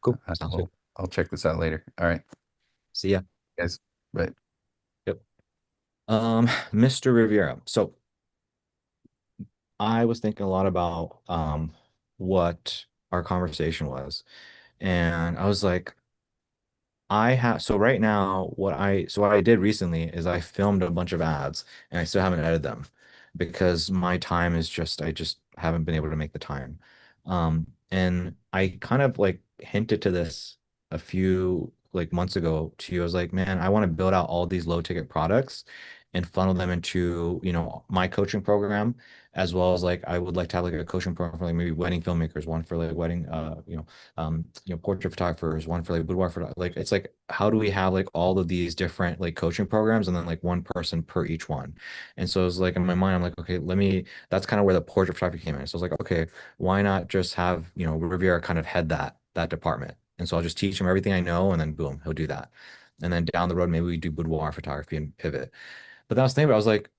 Cool. Sounds good. I'll check this out later. All right, See ya. guys. Bye. Yep. Mr. Riviera. So I was thinking a lot about what our conversation was, and I was like, I have so right now what I did recently is I filmed a bunch of ads and I still haven't edited them because my time is just I just haven't been able to make the time. And I kind of like hinted to this a few like months ago to you. I was like, man, I want to build out all these low ticket products and funnel them into, my coaching program, as well as like I would like to have like a coaching program for like maybe wedding filmmakers, one for like wedding portrait photographers, one for like boudoir photo. Like it's like how do we have like all of these different like coaching programs and then like one person per each one. And so it's like in my mind, I'm like, okay, that's kind of where the portrait photography came in. So I was like, okay, why not just have, Riviera kind of head that department. And so I'll just teach him everything I know and then boom, he'll do that. And then down the road, maybe we do boudoir photography and pivot. But that was the thing, but I was like,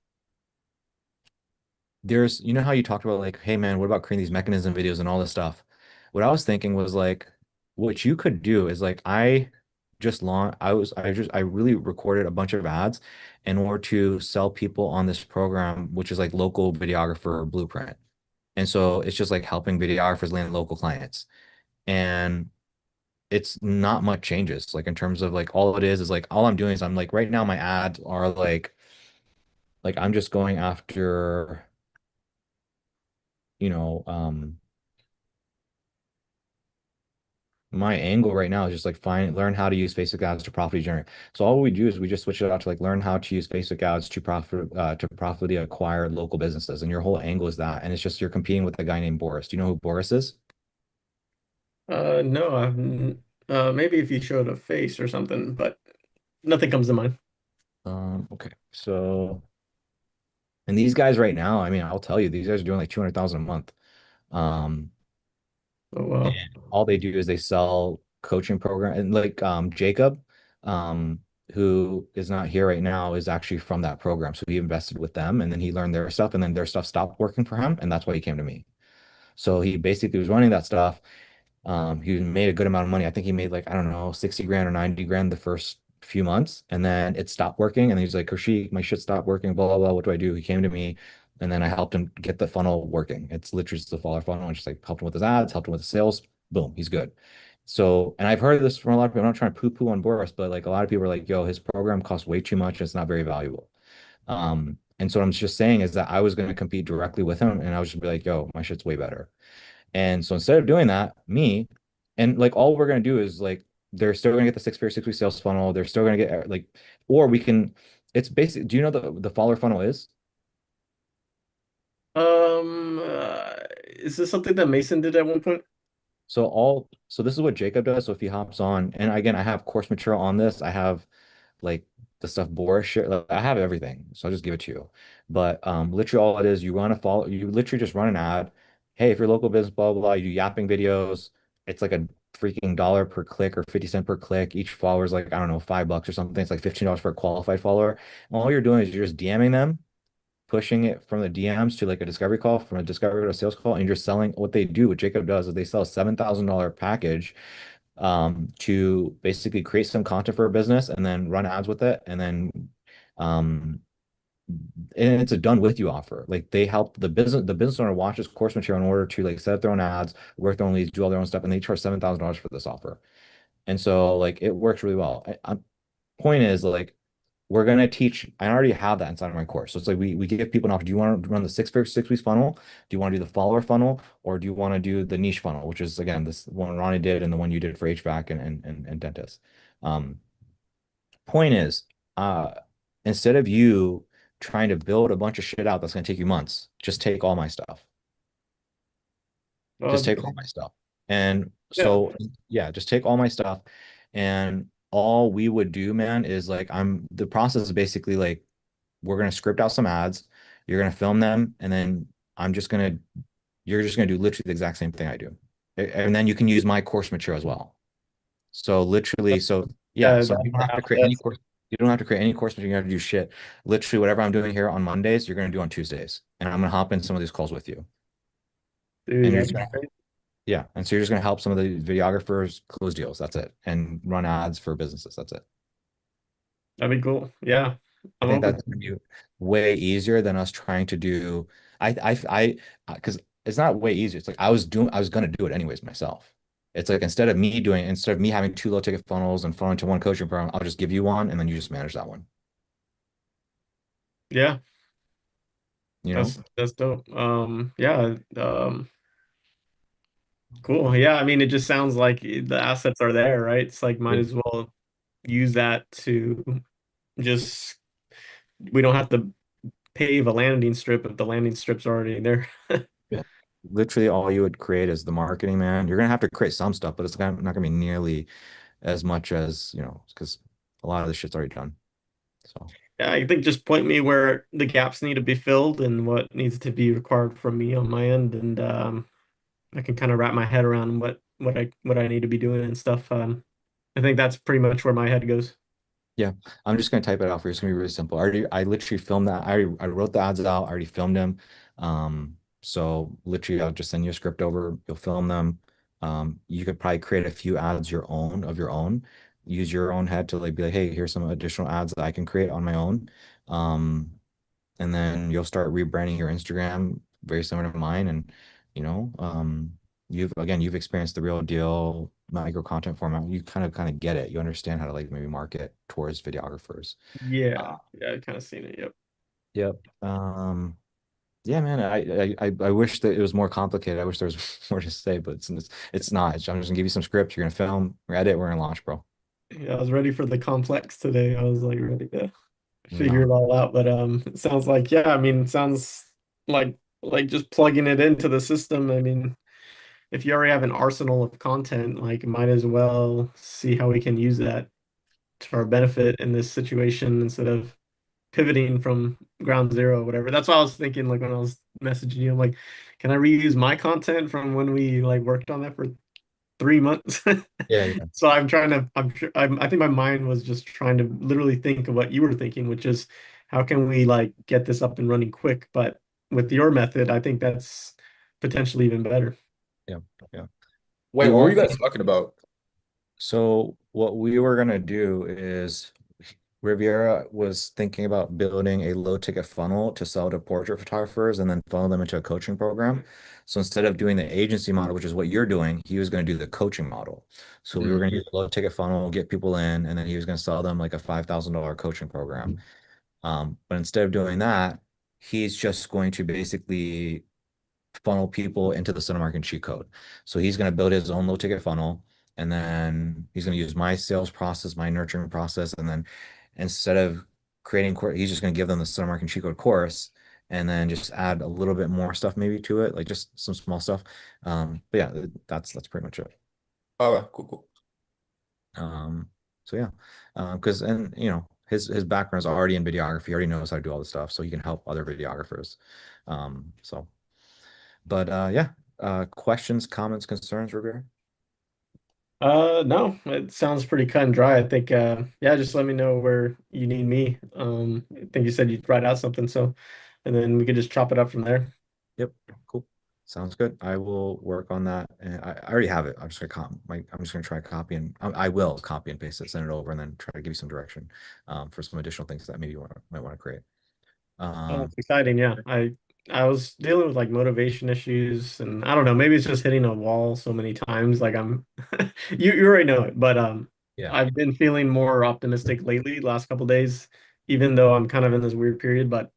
how you talked about like, hey man, what about creating these mechanism videos and all this stuff? What I was thinking was like, what you could do is like, I really recorded a bunch of ads in order to sell people on this program, which is like local videographer blueprint. And so it's just like helping videographers land local clients. And it's not much changes. Like in terms of like all it is like all I'm doing is I'm like right now my ads are like I'm just going after, you know, my angle right now is just like learn how to use Facebook ads to profitably generate. So all we do is we just switch it out to like learn how to use Facebook ads to profitably acquire local businesses. And your whole angle is that. And it's just you're competing with a guy named Boris. Do you know who Boris is? No, maybe if you showed a face or something, but nothing comes to mind. Okay. So and these guys right now, I mean, I'll tell you, these guys are doing like 200,000 a month. Um, Oh, and wow. all they do is they sell coaching program and like Jacob, who is not here right now, is actually from that program. So he invested with them and then he learned their stuff and then their stuff stopped working for him. And that's why he came to me. So he basically was running that stuff. He made a good amount of money. I think he made like, I don't know, 60 grand or 90 grand the first few months. And then it stopped working. And he's like, Hershey, my shit stopped working, blah, blah, blah. What do I do? He came to me and then I helped him get the funnel working. It's literally just the follower funnel. I just like helped him with his ads, helped him with the sales. Boom, he's good. So, and I've heard this from a lot of people. I'm not trying to poo-poo on Boris, but like a lot of people are like, yo, his program costs way too much. It's not very valuable. And so what I'm just saying is that I was going to compete directly with him and I was just be like, yo, my shit's way better. And so instead of doing that, and like all we're gonna do is like they're still gonna get the 6 figure 6 week sales funnel. They're still gonna get like, or we can. It's basic. Do you know the follower funnel is? Is this something that Mason did at one point? So this is what Jacob does. So if he hops on, and again, I have course material on this. I have like the stuff Boris share. Like, I have everything. So I'll just give it to you. But literally all it is, you literally just run an ad. Hey, if you're a local business, blah, blah, blah, you do yapping videos. It's like a freaking dollar per click or 50 cents per click. Each follower is like, I don't know, $5 or something. It's like $15 for a qualified follower. And all you're doing is you're just DMing them, pushing it from the DMs to like a discovery call, from a discovery to a sales call, and you're selling what they do. What Jacob does is they sell a $7,000 package to basically create some content for a business and then run ads with it. And then, um, and it's a done with you offer. Like they help the business owner watches course material in order to like set up their own ads, work their own leads, do all their own stuff, and they charge $7,000 for this offer. And so like it works really well. Point is like we're gonna teach. I already have that inside of my course. So it's like we give people an offer. Do you want to run the 6 weeks funnel? Do you want to do the follower funnel, or do you want to do the niche funnel, which is again this one Ronnie did and the one you did for HVAC and dentists. Um, Point is, uh, instead of you trying to build a bunch of shit out that's gonna take you months, just take all my stuff. Uh, Just take all my stuff. And yeah. so, yeah, just take all my stuff. And all we would do, man, is like the process is basically like we're gonna script out some ads You're gonna film them, and then I'm just gonna you're just gonna do literally the exact same thing I do. And then you can use my course material as well. So literally, so yeah, so you don't have to create any That's, course. You don't have to create any course material. You don't have to do shit. Literally, whatever I'm doing here on Mondays, you're gonna do on Tuesdays, and I'm gonna hop in some of these calls with you. dude, And you're that's just gonna, great. yeah, and so you're just gonna help some of the videographers close deals. That's it, and run ads for businesses. That's it. That'd be cool. Yeah, I I'm think open. that's gonna be way easier than us trying to do. Because it's not way easier. It's like I was gonna do it anyways myself. It's like instead of me having two low ticket funnels and funnel to one coaching program, I'll just give you one and then you just manage that one. Yeah, You know? that's dope. Yeah, cool. Yeah, I mean, it just sounds like the assets are there, right? It's like might Yeah. as well use that to just we don't have to pave a landing strip if the landing strip's already there. Yeah. Literally all you would create is the marketing, man. You're gonna have to create some stuff, but not gonna be nearly as much as, because a lot of this shit's already done. So Yeah, I think just point me where the gaps need to be filled and what needs to be required from me on my end, and I can kind of wrap my head around what I need to be doing and stuff. I think that's pretty much where my head goes. yeah, I'm just gonna type it out for you. It's gonna be really simple. I literally filmed that. I wrote the ads out. I already filmed them. So literally, I'll just send you a script over. You'll film them. You could probably create a few ads your own. Use your own head to like be like, hey, here's some additional ads that I can create on my own. Um, and then you'll start rebranding your Instagram very similar to mine. And you know, you've experienced the real deal micro content format. You kind of get it. You understand how to like maybe market towards videographers. Yeah, yeah, I kind of seen it. Yep. Yep. Yeah, man. I wish that it was more complicated. I wish there was more to say, but it's not. I'm just gonna give you some scripts. You're gonna film, we're edit, we're gonna launch, bro. Yeah, I was ready for the complex today. I was like ready to figure No. it all out. But it sounds like yeah, I mean, it sounds like just plugging it into the system. I mean, if you already have an arsenal of content, like might as well see how we can use that to our benefit in this situation instead of pivoting from ground zero or whatever. That's what I was thinking like when I was messaging you. I'm like, can I reuse my content from when we like worked on that for 3 months? Yeah, yeah, So I'm trying to I think my mind was just trying to literally think of what you were thinking, which is how can we like get this up and running quick? But with your method, I think that's potentially even better. yeah, yeah. Wait, The what were only you guys talking about? So what we were gonna do is Riviera was thinking about building a low ticket funnel to sell to portrait photographers and then funnel them into a coaching program. So instead of doing the agency model, which is what you're doing, he was going to do the coaching model. So we were Mm. going to use a low ticket funnel, get people in, and then he was going to sell them like a $5,000 coaching program. But instead of doing that, he's just going to basically funnel people into the cinema marketing cheat code. So he's going to build his own low ticket funnel, and then he's going to use my sales process, my nurturing process, and then instead of creating he's just going to give them the cinema marketing cheat code course, and then just add a little bit more stuff maybe to it, like just some small stuff. But yeah, that's pretty much it. Okay, cool, cool. Um, so yeah, because and his background is already in videography, he already knows how to do all this stuff, so he can help other videographers. So. But yeah, questions, comments, concerns, Rivera? No, it sounds pretty cut and dry. I think yeah, just let me know where you need me. I think you said you'd write out something, so and then we could just chop it up from there. Yep, cool. Sounds good. I will work on that. And I already have it. I'm just gonna try copy and I will copy and paste it, send it over, and then try to give you some direction for some additional things that maybe might want to create. Oh, Um, it's exciting. Yeah. I was dealing with like motivation issues and I don't know, maybe it's just hitting a wall so many times. Like I'm you already know it, but yeah, I've been feeling more optimistic lately, last couple days, even though I'm kind of in this weird period. But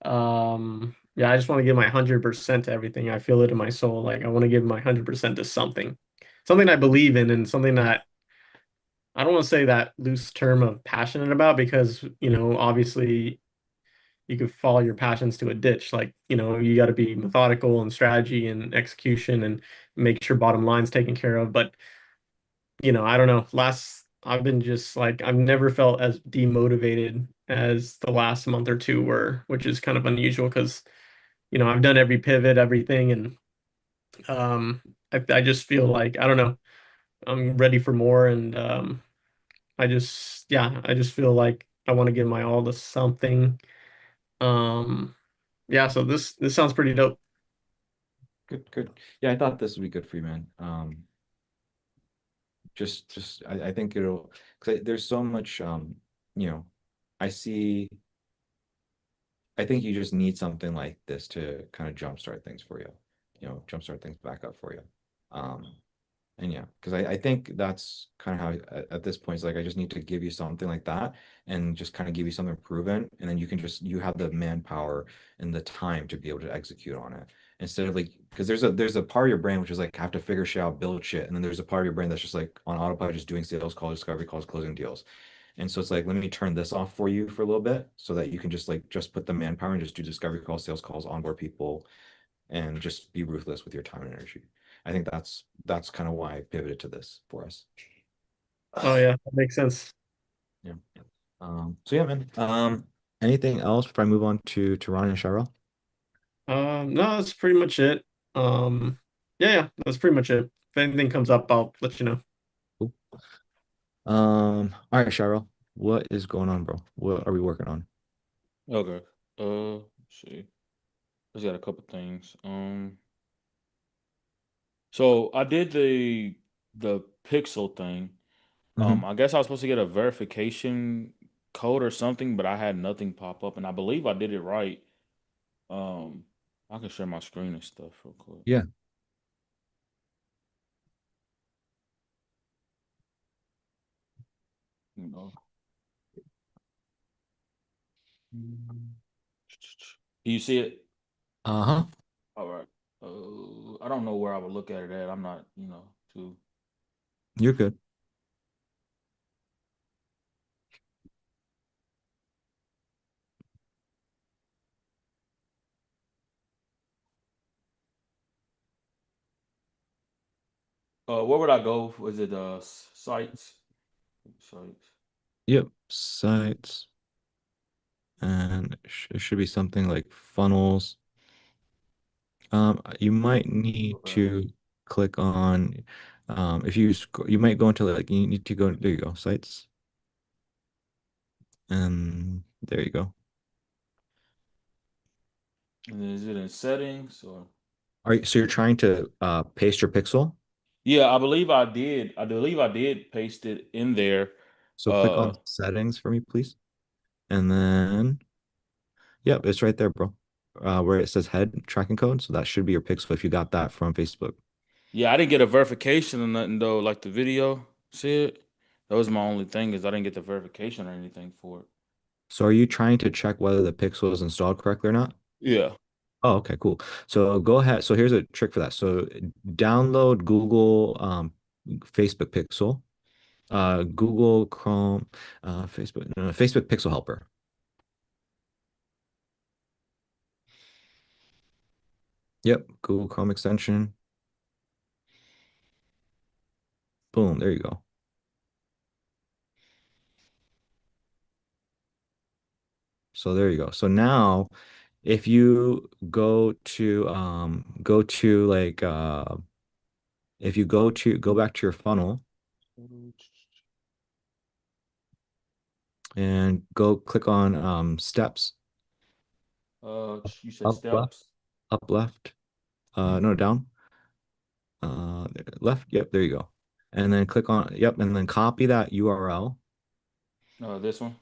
yeah, I just want to give my 100% to everything. I feel it in my soul. Like I want to give my 100% to something. Something I believe in and something that I don't want to say that loose term of passionate about because, obviously you could follow your passions to a ditch. Like, you got to be methodical and strategy and execution and make sure bottom line's taken care of. But, I don't know. I've been just like I've never felt as demotivated as the last month or two were, which is kind of unusual because I've done every pivot, everything, and I just feel like I don't know, I'm ready for more, and I just feel like I want to give my all to something. Um, yeah, so this sounds pretty dope. Good, good. Yeah, I thought this would be good for you, man. I think it'll, because there's so much, you know, I see, I think you just need something like this to kind of jumpstart things for you, jumpstart things back up for you. Um, And yeah, because I think that's kind of how at this point it's like I just need to give you something like that and just kind of give you something proven, and then you have the manpower and the time to be able to execute on it instead of like because there's a part of your brain which is like have to figure shit out, build shit, and then there's a part of your brain that's just like on autopilot, just doing sales calls, discovery calls, closing deals. And so it's like let me turn this off for you for a little bit so that you can just put the manpower and just do discovery calls, sales calls, onboard people, and just be ruthless with your time and energy. I think that's kind of why I pivoted to this for us. Oh yeah, that makes sense. Yeah. So yeah, man. Anything else before I move on to Ron and Cheryl? No, that's pretty much it. Um, yeah, that's pretty much it. If anything comes up, I'll let you know. Cool. All right, Cheryl, what is going on, bro? What are we working on? Okay. Let's see. I just got a couple things. So I did the pixel thing. Hmm. I guess I was supposed to get a verification code or something, but I had nothing pop up, and I believe I did it right. Um, I can share my screen and stuff real quick. Yeah. You know. Mm. Do you see it? Uh-huh. All right. I don't know where I would look at it at. I'm not, too. You're good. Where would I go? Was it sites? Sites. Yep. Sites, and it should be something like funnels. You might need Okay. to click on, if you might go into like, you need to go, there you go, sites, and there you go. And then is it in settings or? So you're trying to paste your pixel? Yeah, I believe I did. I believe I did paste it in there. So click Uh, on settings for me, please. And then, yep, it's right there, bro. Where it says head tracking code. So that should be your pixel if you got that from Facebook. yeah, I didn't get a verification or nothing though. Like the video, see it? That was my only thing is I didn't get the verification or anything for it. So are you trying to check whether the pixel is installed correctly or not? Yeah. Oh, okay, cool. So go ahead. So here's a trick for that. So download Google Facebook Pixel, Google Chrome, Facebook, no, no, Facebook Pixel Helper. Yep, Google Chrome extension. Boom, there you go. So there you go. So now if you go to like if you go back to your funnel and go click on steps, You said up left, steps. up left, no, down, left, yep, there you go. And then click on, yep, and then copy that URL. This one.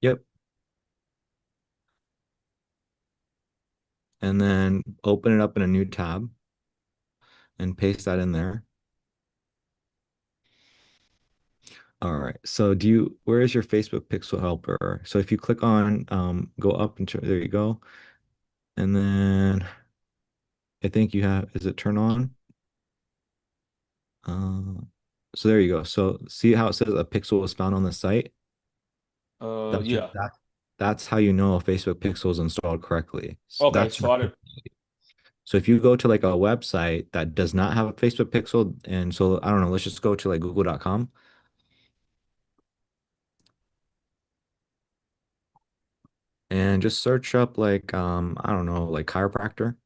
Yep. And then open it up in a new tab and paste that in there. All right. So where is your Facebook Pixel Helper? So if you click on, go up and there you go. And then I think you have, is it turn on? Uh, so there you go. So see how it says a pixel was found on the site? That's your, Yeah. that's how you know a Facebook pixel is installed correctly. Okay, That's so your, I did. so if you go to like a website that does not have a Facebook pixel, and so I don't know, let's just go to like google.com. and just search up like I don't know, like chiropractor.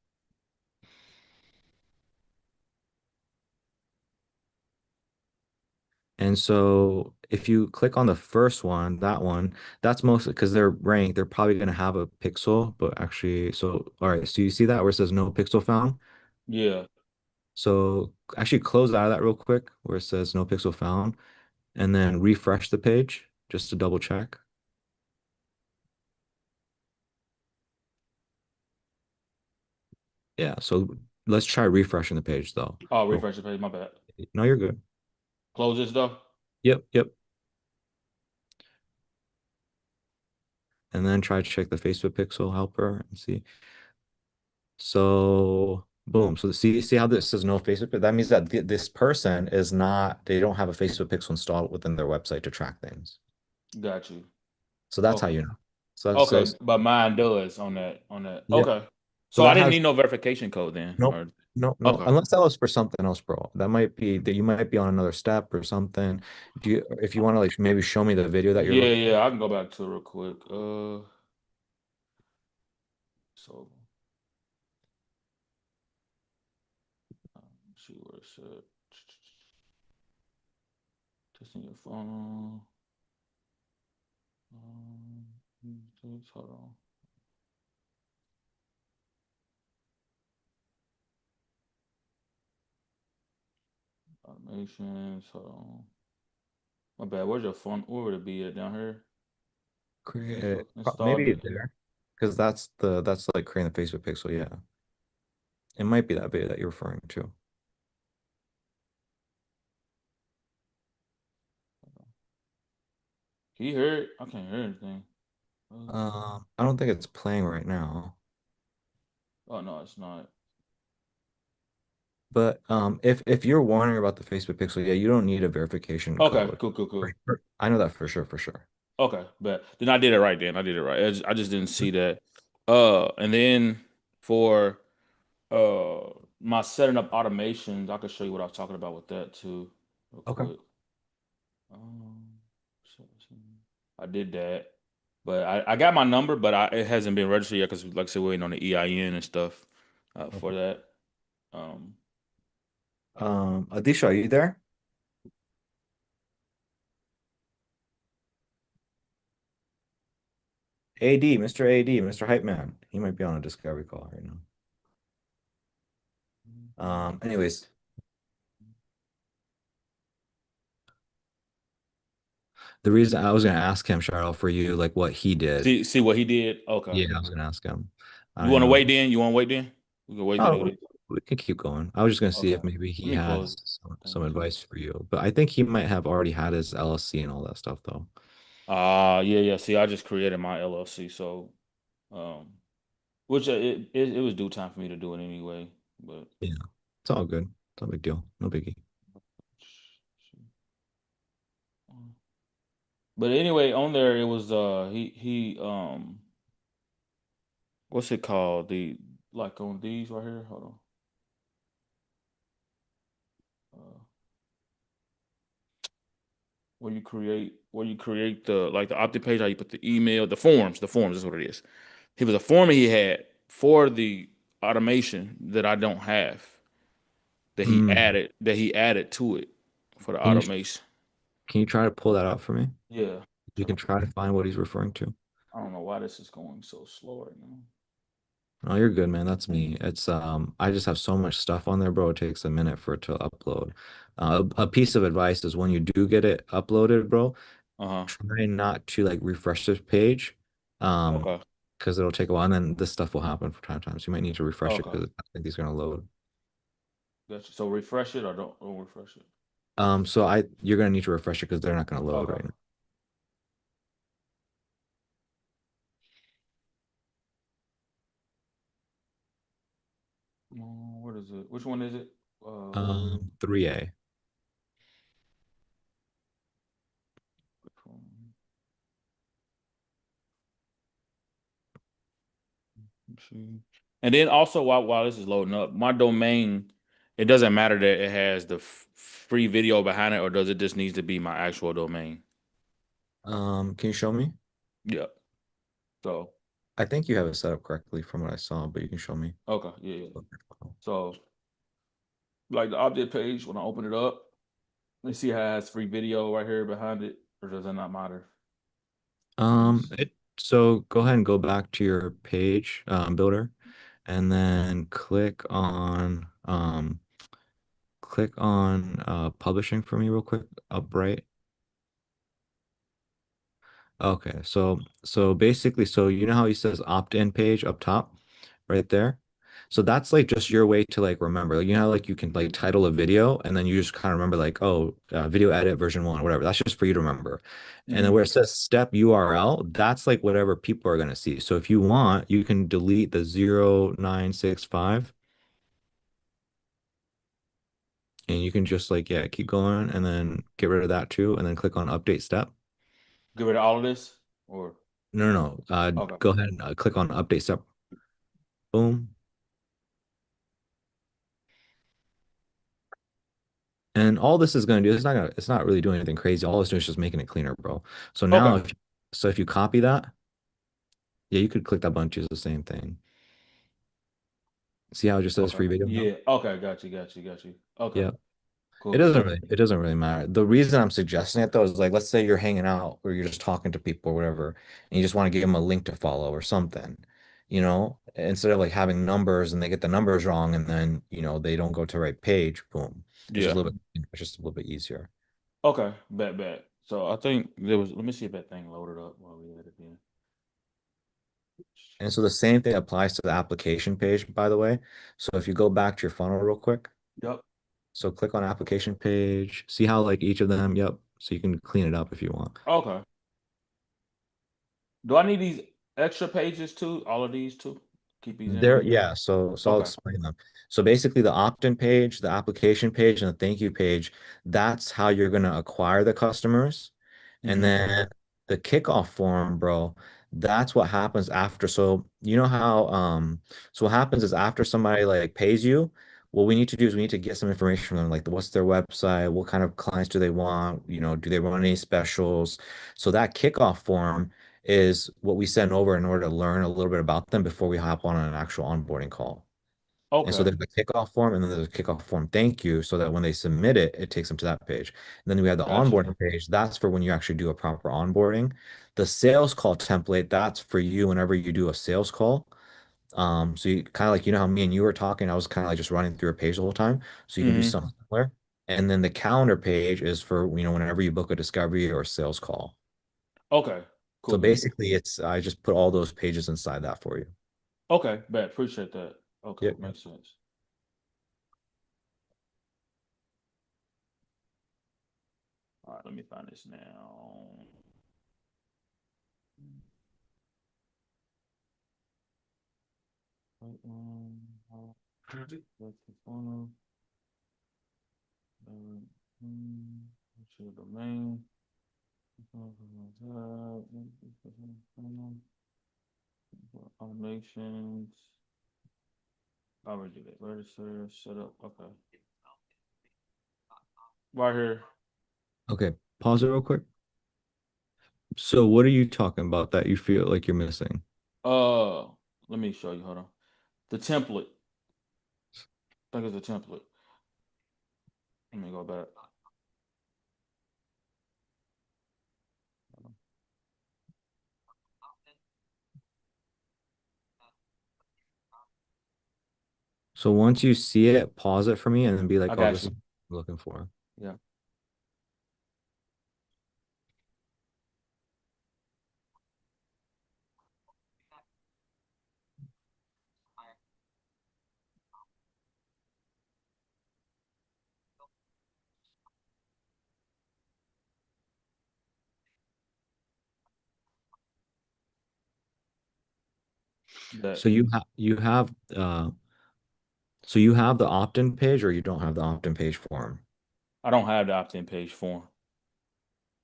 And so if you click on the first one, that one, that's mostly because they're ranked, they're probably going to have a pixel, but actually, so all right, so you see that where it says no pixel found? Yeah. So actually close out of that real quick where it says no pixel found and then refresh the page just to double check. Yeah, so let's try refreshing the page though. Oh, Real refresh the page. My bad. quick. No, you're good. Close this though. Yep, yep. And then try to check the Facebook pixel helper and see. So boom. So see how this says no Facebook? That means that this person is not, they don't have a Facebook pixel installed within their website to track things. Got you. So that's how Okay. you know. So Okay, but mine does on that. yeah. Okay. So So I that didn't has need no verification code then. nope. Or No. okay. Unless that was for something else, bro. That might be that you might be on another step or something. Do you if you want to like maybe show me the video that you're Yeah, looking yeah, I can go back to it real quick. So let's see where it's at. Testing your phone. Hold on. Automations. Hold on. My bad. Where's your phone? Where would it be at down here? create Install maybe it. there because that's like creating the Facebook pixel. Yeah. It might be that video that you're referring to. Can you hear it? I can't hear anything. I don't think it's playing right now. Oh no, it's not. But if you're wondering about the Facebook pixel, yeah, you don't need a verification Okay, code. cool, cool, cool. I know that for sure, for sure. Okay, but then I did it right then. I did it right. I just didn't see that. And then for uh my setting up automations, I could show you what I was talking about with that too, real Okay. quick. Um, I did that, but I got my number, but it hasn't been registered yet because, like I said, we're waiting on the EIN and stuff for Okay. that. Um, Adisha, are you there? AD, Mr. AD, Mr. Hype Man. He might be on a discovery call right now. Anyways, the reason I was gonna ask him, Cheryl, for you, like what he did. see what he did. Okay, Yeah, I was gonna ask him. you I want to wait then? You want to wait then? We can wait to do Oh, this. we can keep going. I was just gonna see Okay, if maybe let he me close has some thing too. advice for you, but I think he might have already had his LLC and all that stuff though. Yeah, yeah. See, I just created my LLC, so um, which it was due time for me to do it anyway. But Yeah, it's all good. It's no big deal. No biggie. but anyway, on there it was he what's it called? The like on these right here. Hold on. Uh, where you create the like the opt-in page, how you put the email, the forms is what it is. He was a form he had for the automation that I don't have Mm. that he added to it for the Can you automation. can you try to pull that out for me? Yeah. You Trying can to try to find what he's referring to. I don't know why this is going so slow right now. Oh, you're good, man. That's me. It's I just have so much stuff on there, bro. It takes a minute for it to upload. A piece of advice is when you do get it uploaded, bro, Uh-huh. try not to like refresh this page. Um, Okay. because it'll take a while and then this stuff will happen from time to time. So you might need to refresh it Okay. because I think he's gonna load. Gotcha. So refresh it or don't refresh it. So you're gonna need to refresh it because they're not gonna load Okay. right now. What is it? Which one is it? Uh, 3A. which one? Let's see. And then also while this is loading up, my domain, it doesn't matter that it has the free video behind it, or does it just needs to be my actual domain? Can you show me? Yeah. So I think you have it set up correctly from what I saw, but you can show me. Okay, yeah, yeah. So like the update page, when I open it up, let's see how it has free video right here behind it, or does it not matter? Let me see. So go ahead and go back to your page builder, and then click on publishing for me real quick up right. Okay, so basically, so you know how he says opt-in page up top, right there. So that's like just your way to like remember. Like you know how like you can like title a video and then you just kind of remember like oh video edit version one whatever. That's just for you to remember. And then Mm-hmm. where it says step URL, that's like whatever people are gonna see. So if you want, you can delete the 0965 and you can just like yeah keep going and then get rid of that too and then click on update step. Get rid of all of this, or No, no, no. okay, Go ahead and click on update step. Boom. And all this is going to do, it's not really doing anything crazy. All it's doing is just making it cleaner, bro. So now okay, if you copy that, yeah, you could click that button, choose the same thing. See how it just says okay, free video now? yeah, okay, got you. Okay, Yeah. cool, cool. It doesn't really matter. The reason I'm suggesting it though is like let's say you're hanging out or you're just talking to people or whatever, and you just want to give them a link to follow or something, you know, instead of like having numbers and they get the numbers wrong and then, you know, they don't go to the right page, boom. Yeah, It's just a little bit easier. okay, bet. So I think there was. Let me see if that thing loaded up while we had it in. And so the same thing applies to the application page, by the way. So if you go back to your funnel real quick, Yep. so click on application page, see how like each of them, yep. So you can clean it up if you want. Okay. Do I need these extra pages too? All of these too? Keep these in There, there? yeah. So I'll Okay. explain them. So basically, the opt-in page, the application page, and the thank you page, that's how you're gonna acquire the customers. And Mm-hmm. then the kickoff form, bro, that's what happens after. So you know how so what happens is after somebody like pays you, what we need to do is we need to get some information from them, like what's their website, what kind of clients do they want, you know, do they run any specials? So that kickoff form is what we send over in order to learn a little bit about them before we hop on an actual onboarding call. And so Okay. there's a kickoff form and then there's a kickoff form thank you so that when they submit it, it takes them to that page. And then we have the Gotcha. onboarding page. That's for when you actually do a proper onboarding. The sales call template, that's for you whenever you do a sales call. So you kind of like, you know how me and you were talking, I was kind of like just running through a page the whole time. So you can do Mm-hmm. something similar. And then the calendar page is for, you know, whenever you book a discovery or a sales call. Okay. So Cool. basically it's, I just put all those pages inside that for you. Okay, bet. Appreciate that. Okay, Yep. makes sense. All right, let me find this now. Right, that's the funnel. What's your domain? Automations. I already did it. Register, set up. Okay. Right here. Okay. Pause it real quick. So what are you talking about that you feel like you're missing? Uh, Let me show you. Hold on. The template. I think it's a template. Let me go back. So once you see it, pause it for me and then be I like, oh, got this is you. what I'm looking for. Yeah. That So you have the opt-in page or you don't have the opt-in page form. I don't have the opt-in page form.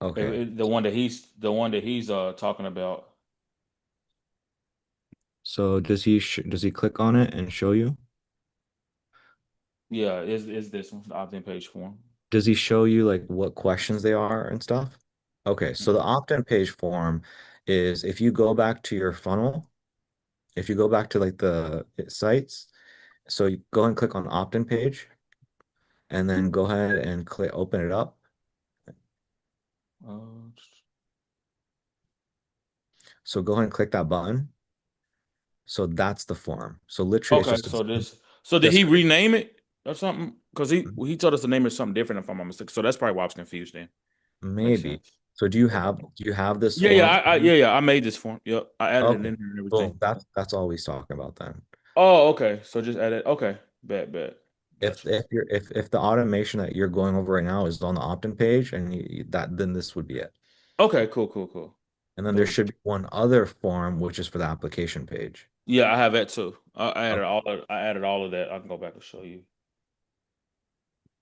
Okay. The one that he's talking about. So does he click on it and show you? Yeah, is this one the opt-in page form? Does he show you like what questions they are and stuff? Okay, so the Mm-mm. opt-in page form is if you go back to your funnel, if you go back to like the sites, so you go and click on opt-in page, and then go ahead and click open it up. Uh, So go ahead and click that button. So that's the form. So literally, it's okay, just so this. So did just he rename it or something? Because he told us to name it something different if I'm not mistaken. So that's probably why I was confused. Then makes maybe. sense. So Okay. do you have this Yeah, yeah, form? yeah. I made this form. Yep, I added it in Okay. there and everything. Well, that's all he's talking about then. Oh, okay. So just add it. Okay, bet. Got you. If the automation that you're going over right now is on the opt-in page and that then this would be it. Okay, cool. And then there Boom. should be one other form which is for the application page. Yeah, I have that too. Okay. I added all of that. I can go back and show you.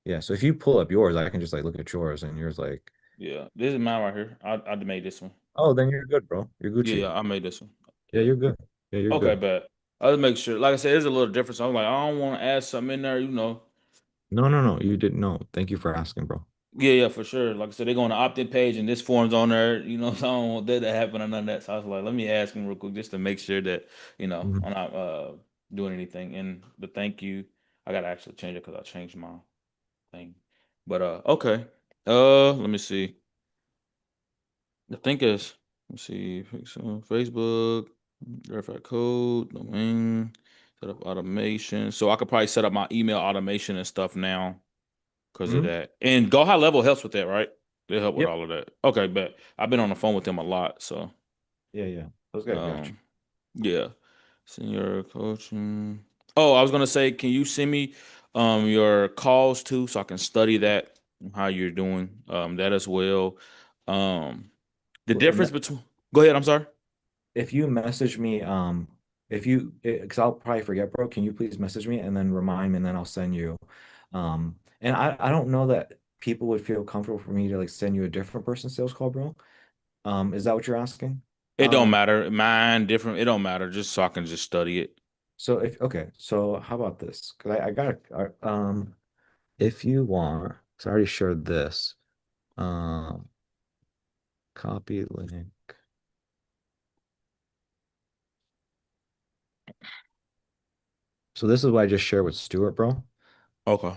Yeah, so if you pull up yours, I can just like look at yours and yours like, Yeah, this is mine right here. I made this one. oh, then you're good, bro. You're Gucci. Yeah, I made this one. Yeah, Yeah. you're good. Yeah, you're Okay, good. bet. I'll just make sure. Like I said, there's a little difference. I'm like, I don't want to add something in there. No. You didn't know. Thank you for asking, bro. Yeah, for sure. Like I said, they're going to opt-in page and this form's on there. So I don't want that to happen or none of that. So I was like, let me ask him real quick just to make sure that Mhm. I'm not doing anything. And the thank you, I gotta actually change it because I changed my thing. But okay. Let me see. I think it's let's see, Facebook, verify code, domain, set up automation. So I could probably set up my email automation and stuff now because of Mhm. that. And Go High Level helps with that, right? They help with Yep. all of that. Okay, but I've been on the phone with them a lot, so Yeah. Those guys got you. um, yeah. Senior coaching. Oh, I was gonna say, can you send me your calls too, so I can study that how you're doing that as well. Um, the difference between. Go ahead. I'm sorry. If you message me, if you, because I'll probably forget, bro, can you please message me and then remind me and then I'll send you. And I don't know that people would feel comfortable for me to like send you a different person's sales call, bro. Is that what you're asking? It don't matter. Mine different. It don't matter. Just so I can just study it. So okay, so how about this? Because I got if you want, because I already shared this, um, copy link. So this is what I just shared with Stuart, bro. Okay.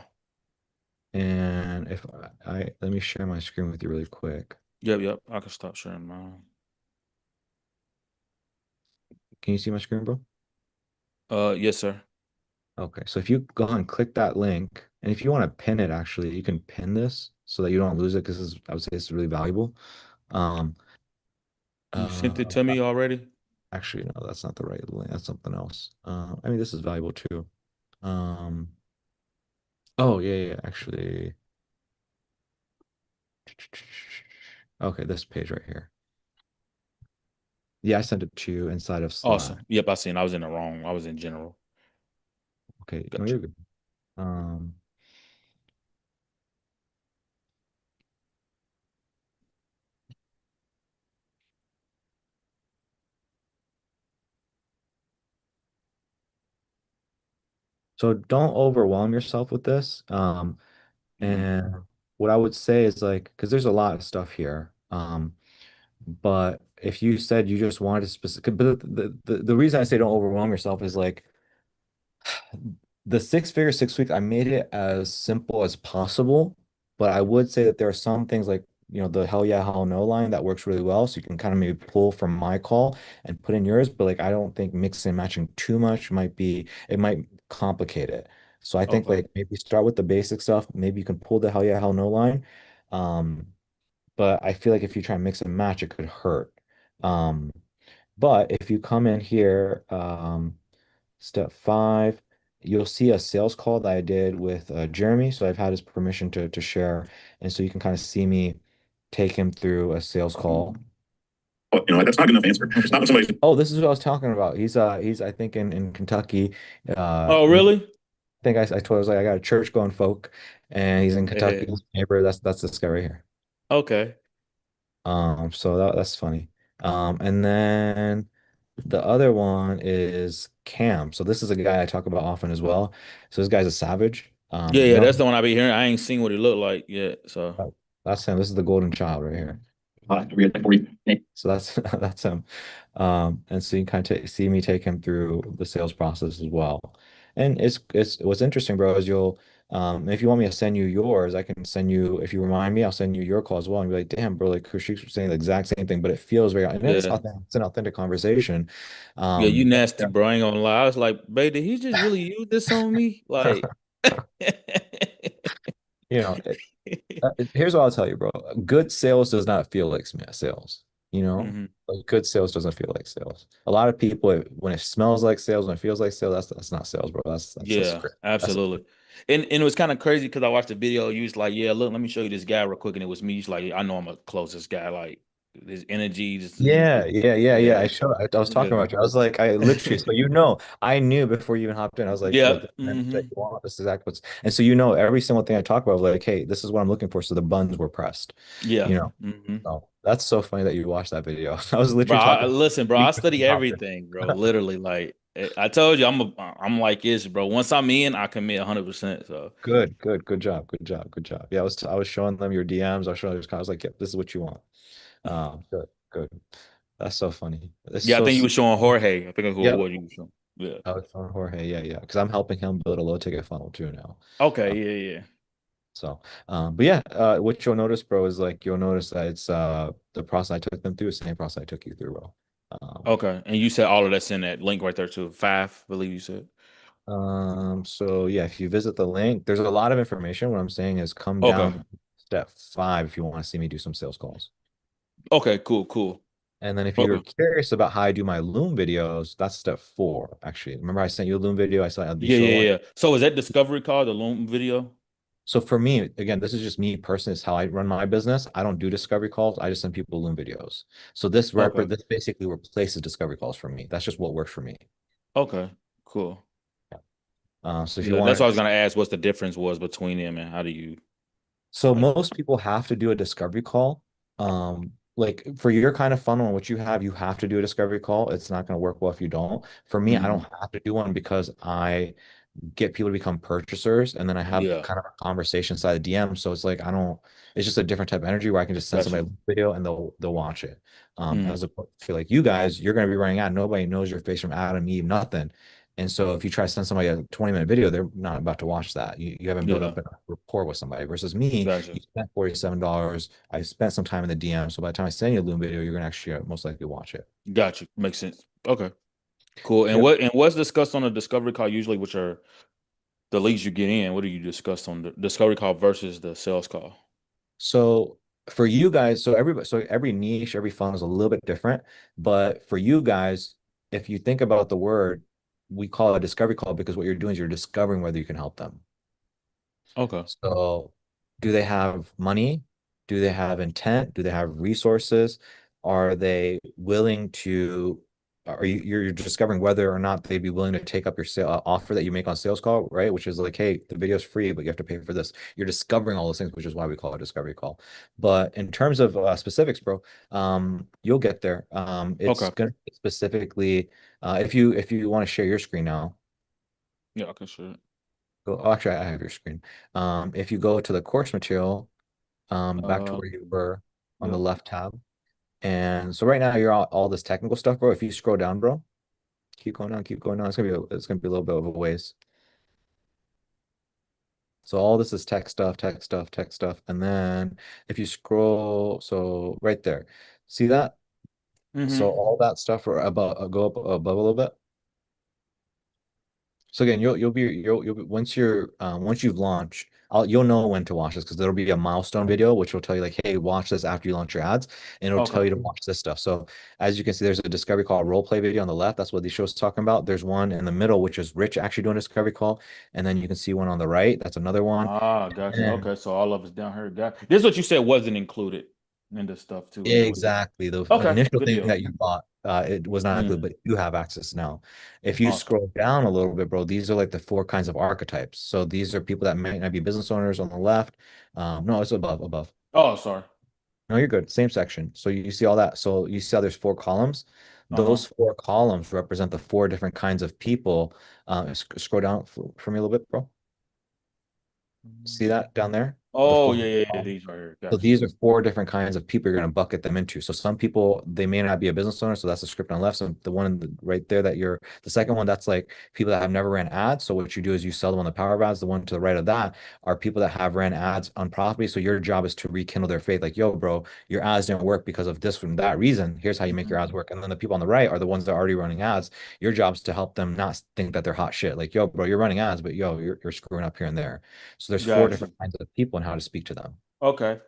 And if let me share my screen with you really quick. Yep. I can stop sharing mine. Can you see my screen, bro? Yes, sir. Okay, so if you go and click that link, and if you want to pin it, actually, you can pin this so that you don't lose it because I would say it's really valuable. Um, You sent it uh, to me already? actually, no, that's not the right link. That's something else. I mean, this is valuable too. Um, oh yeah, actually. Okay, this page right here. Yeah, I sent it to you inside of Slack. Awesome. Yep, I seen. I was in the wrong. I was in general. Okay, no, Gotcha. you're good. Um, so don't overwhelm yourself with this. Hmm. And what I would say is like, because there's a lot of stuff here. But if you said you just wanted to specific, but the reason I say don't overwhelm yourself is like the 6 figure 6 weeks, I made it as simple as possible. But I would say that there are some things like, the hell yeah, hell no line that works really well. So you can kind of maybe pull from my call and put in yours. But like, I don't think mixing and matching too much it might complicate it. So I think Okay. like maybe start with the basic stuff. Maybe you can pull the hell yeah, hell no line. Um, but I feel like if you try and mix and match, it could hurt. Um, but if you come in here, step 5, you'll see a sales call that I did with Jeremy. So I've had his permission to share. And so you can kind of see me take him through a sales call. But that's not good enough answer. It's not when somebody. Oh, this is what I was talking about. He's I think in Kentucky. Oh, And really? I think I told I was like, I got a church going folk, and he's in Kentucky, his neighbor. That's this guy right here. Okay. So that's funny. And then the other one is Cam. So this is a guy I talk about often as well. So this guy's a savage. Yeah, that's the one I be hearing. I ain't seen what he looked like yet. So That's him. This is the golden child right here. we had like 40. So that's that's him. And so you can kind of see me take him through the sales process as well. And it's what's interesting, bro, is you'll if you want me to send you yours, I can send you if you remind me, I'll send you your call as well and be like, damn, bro, like Kushik's saying the exact same thing, but it feels very and Yeah. it's an authentic conversation. Yeah, you And, nasty, bro. I ain't gonna lie. I was like, babe, did he just really use this on me? Like, you know, here's what I'll tell you, bro. Good sales does not feel like sales. You know, hmm like good sales doesn't feel like sales. A lot of people, when it smells like sales, when it feels like sales, that's not sales, bro. That's a Yeah, script. That's a absolutely. script. And it was kind of crazy because I watched the video. You was like, yeah, look, let me show you this guy real quick. And it was me. He's like, I know I'm a closest guy. Like his energy, just Yeah, yeah, yeah, yeah. yeah, I was talking yeah, about you. I was like, I literally, so I knew before you even hopped in. I was like, yeah. look, this is the energy that hmm you want. This is exactly what's, and so every single thing I talk about, like, hey, this is what I'm looking for. So the buns were pressed, Yeah. you know. hmm Oh, that's so funny that you watched that video. I was Bro, literally talking about listen, bro, you I before study you hopped in. everything, bro. Literally, like I told you, I'm like this, bro. Once I'm in, I commit 100%. So Good, good, good job, good job, good job. Yeah, I was showing them your DMs. I was showing them, I was like, yep, this is what you want. Good, good. That's so funny. It's yeah, I so. think you were showing Jorge. I think who it Yep, was you were showing. Yeah. I was showing Jorge. Yeah, yeah, because I'm helping him build a low ticket funnel too now. Okay. Uh, Yeah. Yeah. so, but yeah, what you'll notice, bro, is like you'll notice that it's the process I took them through is the same process I took you through, bro. Um, Okay. And you said all of that's in that link right there too. Five, I believe you said. so yeah, if you visit the link, there's a lot of information. What I'm saying is come Okay. down to step 5 if you want to see me do some sales calls. Okay. Cool. Cool. And then if you're Okay. curious about how I do my Loom videos, that's step 4, actually. Remember I sent you a Loom video, I sent you the Yeah. short Yeah. one. Yeah. So is that Discovery Call the Loom video? So for me, again, this is just me personally, it's how I run my business. I don't do discovery calls. I just send people Loom videos. So Okay. this basically replaces discovery calls for me. That's just what works for me. Okay. Cool. Yeah. So if you Yeah, that's want what I to, was gonna ask. What's the difference was between them, and how do you so like? most people have to do a discovery call. Like for your kind of funnel and what you have to do a discovery call. It's not going to work well if you don't. For me, I don't Mhm. have to do one because I get people to become purchasers and then I have Yeah. kind of a conversation side of DM. So it's like I don't it's just a different type of energy where I can just send Gotcha. somebody a video and they'll watch it. Mhm. As opposed to like you guys, you're gonna be running out. Nobody knows your face from Adam, Eve, nothing. And so if you try to send somebody a 20-minute video, they're not about to watch that. You haven't built Yeah. up a rapport with somebody versus me, Gotcha. you spent $47. I spent some time in the DM. So by the time I send you a Loom video, you're gonna actually most likely watch it. Gotcha. Makes sense. Okay. Cool. And Yep. what's discussed on a Discovery Call usually, which are the leads you get in? What do you discuss on the Discovery Call versus the sales call? So for you guys, so every niche, every funnel is a little bit different. But for you guys, if you think about the word, we call it a discovery call because what you're doing is you're discovering whether you can help them. Okay. So, do they have money? Do they have intent? Do they have resources? Are they willing to, are you're discovering whether or not they'd be willing to take up your sale offer that you make on sales call, right? Which is like, hey, the video's free, but you have to pay for this. You're discovering all those things, which is why we call it a discovery call. But in terms of specifics, bro, you'll get there. It's Okay. gonna be specifically, if you want to share your screen now. Yeah, okay, sure. Oh, actually, I have your screen. If you go to the course material, back to Uh, where you were on the yep. left tab. And so right now you're all this technical stuff, bro. If you scroll down, bro, keep going down, keep going down. It's gonna be a little bit of a ways. So all this is tech stuff, tech stuff, tech stuff. And then if you scroll, so right there, see that? So Mm-hmm. all that stuff are above, go up above a little bit. So again, you'll be once you've launched, you'll know when to watch this because there'll be a milestone video which will tell you like, hey, watch this after you launch your ads, and it'll tell Okay. you to watch this stuff. So as you can see, there's a discovery call role play video on the left. That's what these shows talking about. There's one in the middle which is Rich actually doing a discovery call, and then you can see one on the right. That's another one. Ah, gotcha. And Okay, so all of us down here got this is what you said wasn't included in the stuff too, and it was exactly. The okay, initial good thing deal. that you bought, it was not included, Mm, but you have access now. If you awesome. scroll down a little bit, bro, these are like the 4 kinds of archetypes. So these are people that might not be business owners on the left. No, it's above. Oh, sorry. No, you're good. Same section. So you see all that. So you see how there's 4 columns. Uh-huh. Those 4 columns represent the 4 different kinds of people. Scroll down for me a little bit, bro. See that down there? The Oh, four. yeah, yeah, yeah. These right here. So Got you. these are four different kinds of people you're going to bucket them into. So some people, they may not be a business owner. So that's the script on the left. So the one right there that you're, the second one, that's like people that have never ran ads. So what you do is you sell them on the power of ads. The one to the right of that are people that have ran ads on property. So your job is to rekindle their faith. Like, yo, bro, your ads didn't work because of this and that reason. Here's how you make your Mhm. ads work. And then the people on the right are the ones that are already running ads. Your job is to help them not think that they're hot shit. Like, yo, bro, you're running ads, but yo, you're screwing up here and there. So there's four Got you. different kinds of people and how to speak to them. Okay.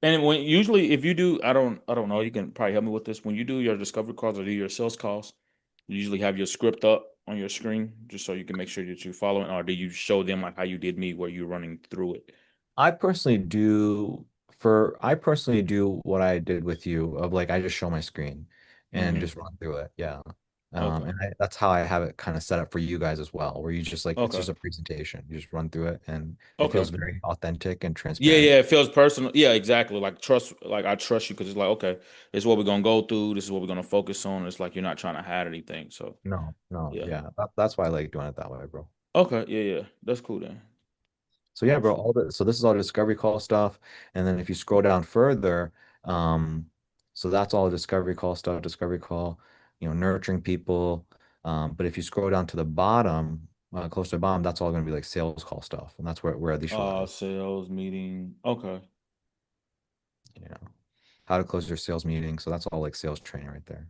And when usually if you do, I don't know, you can probably help me with this. When you do your discovery calls or do your sales calls, you usually have your script up on your screen just so you can make sure that you're following, or do you show them like how you did me where you're running through it? I personally do what I did with you of like I just show my screen and Hmm. just run through it. Yeah. Okay. That's how I have it kind of set up for you guys as well, where you just like it's Okay. just a presentation. You just run through it and it Okay. feels very authentic and Yeah, transparent. yeah, it feels personal. Yeah, exactly. Like trust, like I trust you because it's like, okay, this is what we're gonna go through. This is what we're gonna focus on. It's like you're not trying to hide anything. So No, no, yeah. yeah. That's why I like doing it that way, bro. Okay, yeah, yeah. That's cool then. So yeah, bro, Awesome. all the so this is all discovery call stuff. And then if you scroll down further, so that's all discovery call stuff, discovery call, nurturing people. But if you scroll down to the bottom, close to the bottom, that's all going to be like sales call stuff. And that's where Alicia lies. Sales meeting. Okay. You know, how to close your sales meeting. So that's all like sales training right there.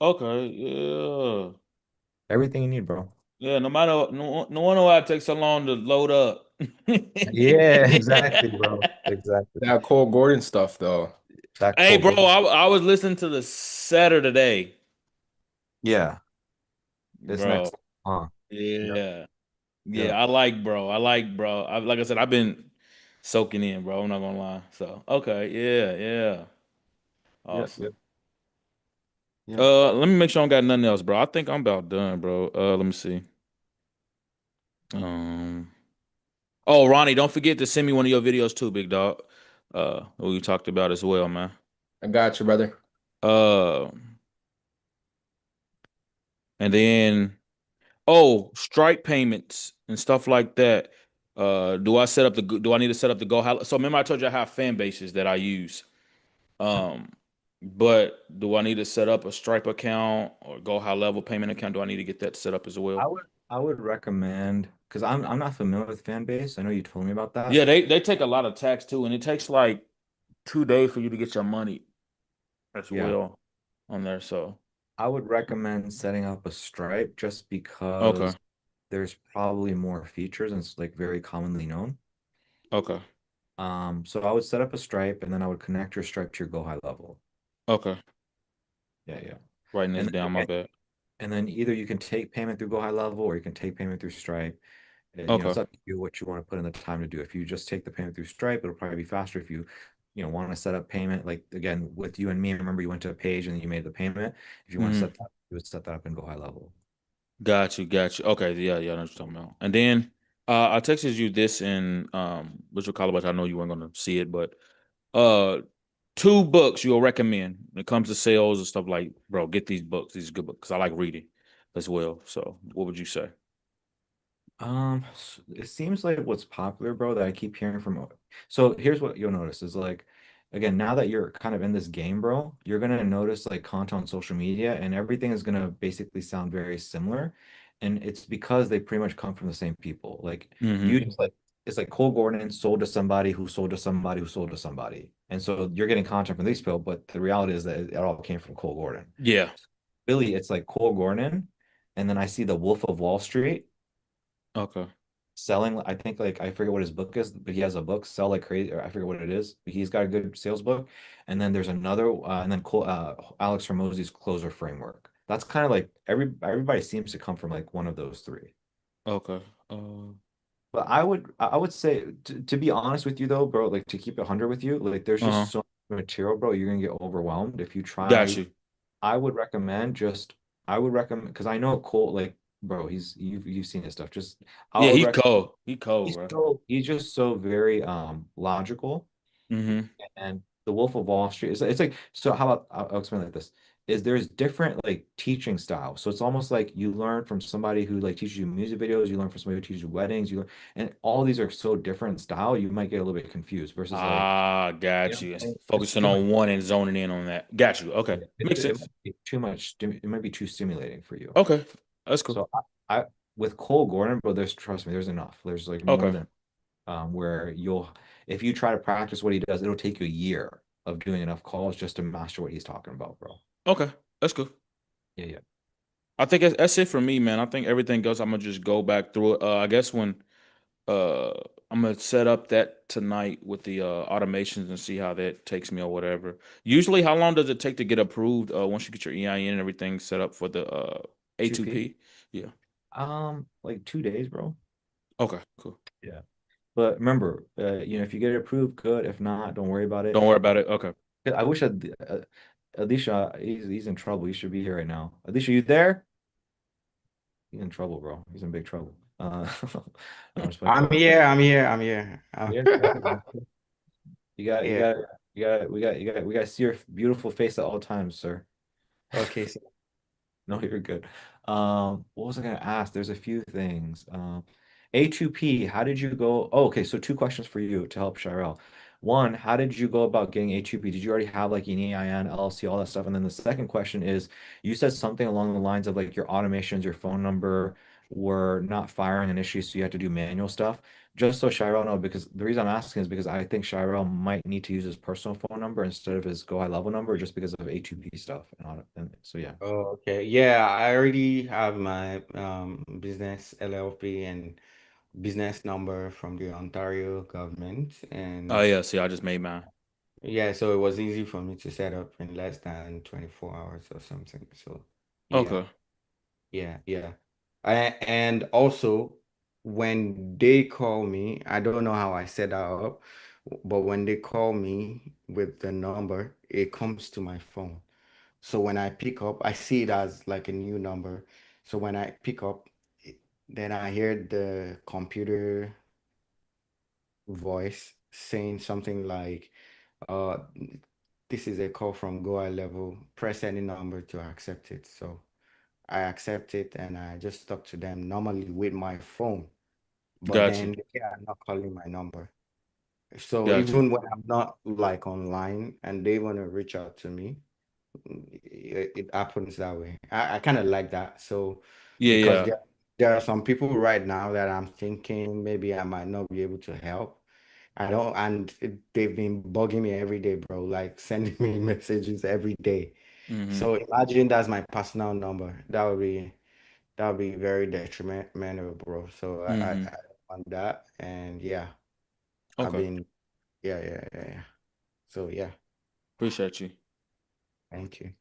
Okay, yeah. Everything you need, bro. Yeah, no wonder why it takes so long to load up. Yeah, exactly, bro. Exactly. That Cole Gordon stuff though. That Hey, cold bro, gold. I was listening to the Saturday today, Yeah, it's bro. next. Huh. Yep. Yeah. Yeah, Yep. I like, bro. Like I said, I've been soaking in, bro. I'm not gonna lie. So, okay, yeah, yeah. Yep. Yep. Awesome. Yep. Let me make sure I don't got nothing else, bro. I think I'm about done, bro. Let me see. Um, oh, Ronnie, don't forget to send me one of your videos too, big dog. What we talked about as well, man. I got you, brother. Uh, and then oh, strike payments and stuff like that. Do I need to set up the Go High? So remember I told you I have fan bases that I use. Um, but do I need to set up a Stripe account or Go High Level payment account? Do I need to get that set up as well? I would recommend because I'm not familiar with fan base. I know you told me about that. Yeah, they take a lot of tax too, and it takes like 2 days for you to get your money as Yeah, well on there. So I would recommend setting up a Stripe just okay, because there's probably more features and it's like very commonly known. okay, So I would set up a Stripe and then I would connect your Stripe to your Go High Level. okay. Yeah, yeah. Writing this And down, my bad. and then either you can take payment through Go High Level or you can take payment through Stripe. Okay. It's up to you what you want to put in the time to do. If you just take the payment through Stripe, it'll probably be faster. If you want to set up payment, like again with you and me, remember you went to a page and you made the payment. If you want to Hmm. set that, you would set that up and Go High Level. Got you, got you. Okay, yeah, yeah, I know what you're talking about. And then I texted you this in what you call it, but I know you weren't gonna see it, but uh two books you'll recommend when it comes to sales and stuff like, bro, get these books. These are good books because I like reading as well. So what would you say? It seems like what's popular, bro, that I keep hearing from. So here's what you'll notice is like, again, now that you're kind of in this game, bro, you're gonna notice like content on social media and everything is gonna basically sound very similar. And it's because they pretty much come from the same people. Like you Hmm. just like it's like Cole Gordon sold to somebody who sold to somebody who sold to somebody. And so you're getting content from these people, but the reality is that it all came from Cole Gordon. Yeah. Really, it's like Cole Gordon, and then I see the Wolf of Wall Street Okay. selling. I think like I forget what his book is, but he has a book, Sell Like Crazy, or I forget what it is. He's got a good sales book. And then there's another, and then Alex Hormozy's Closer Framework. That's kind of like everybody seems to come from like one of those three. Okay. Uh But I would say to be honest with you though, bro, like to keep it 100 with you, like there's uh-huh. just so much material, bro. You're gonna get overwhelmed if you Got try. you. I would recommend just I would recommend because I know Cole like bro, you've seen his stuff. Just I Yeah, would recommend. He cold, bro. He's just so very logical. Hmm. And the Wolf of Wall Street is it's like so how about I'll explain it like this. is there's different like teaching styles. So it's almost like you learn from somebody who like teaches you music videos, you learn from somebody who teaches you weddings, you learn, and all these are so different in style, you might get a little bit confused versus like, Ah, you know got what you. I'm saying? It's Focusing too much. on one and zoning in on that. Got you. Okay. Makes It sense. might be too much. It might be too stimulating for you. Okay. That's cool. So I with Cole Gordon, bro, there's trust me, there's enough. There's like more Okay. than where you'll if you try to practice what he does, it'll take you a year of doing enough calls just to master what he's talking about, bro. Okay. That's cool. Yeah, yeah. I think that's it for me, man. I think everything else I'm gonna just go back through it. I guess when uh I'm gonna set up that tonight with the automations and see how that takes me or whatever. Usually, how long does it take to get approved once you get your EIN and everything set up for the A2P. A2P? Yeah. Like 2 days, bro. Okay, cool. Yeah. But remember, if you get it approved, good. If not, don't worry about it. Don't worry about it. Okay. I wish Alicia, he's in trouble. He should be here right now. Alicia, you there? He's in trouble, bro. He's in big trouble. I'm just playing. I'm here. I'm here. I'm here. Yeah. You got, you Yeah. got, we got to see your beautiful face at all times, sir. Okay. So, No, you're good. What was I gonna ask? There's a few things. A2P, how did you go? Oh, okay, so two questions for you to help Shirel. One, how did you go about getting A2P? Did you already have like an EIN, LLC, all that stuff? And then the second question is, you said something along the lines of like your automations, your phone number were not firing an issue, so you had to do manual stuff. Just so Shirel know, because the reason I'm asking is because I think Shirel might need to use his personal phone number instead of his go high level number just because of A2P stuff. And so yeah. oh, okay. Yeah, I already have my business LLP and business number from the Ontario government. Oh And yeah, see, I just made mine. yeah, so it was easy for me to set up in less than 24 hours or something. So yeah. Okay. Yeah, yeah. And also, when they call me, I don't know how I set that up, but when they call me with the number, it comes to my phone. So when I pick up, I see it as like a new number. So when I pick up, then I hear the computer voice saying something like, uh, this is a call from Go High Level. Press any number to accept it. So I accept it and I just talk to them normally with my phone. But Got you. then they are not calling my number. So Got you. even when I'm not like online and they want to reach out to me, it happens that way. I kind of like that. So Yeah, because yeah. there are some people right now that I'm thinking maybe I might not be able to help. I don't, and they've been bugging me every day, bro, like sending me messages every day. Mm-hmm. So imagine that's my personal number. That would be very detrimental, bro. So I Mm-hmm. don't want that. And yeah, I've Okay. been, yeah, yeah, yeah, yeah. So yeah, Appreciate you. thank you.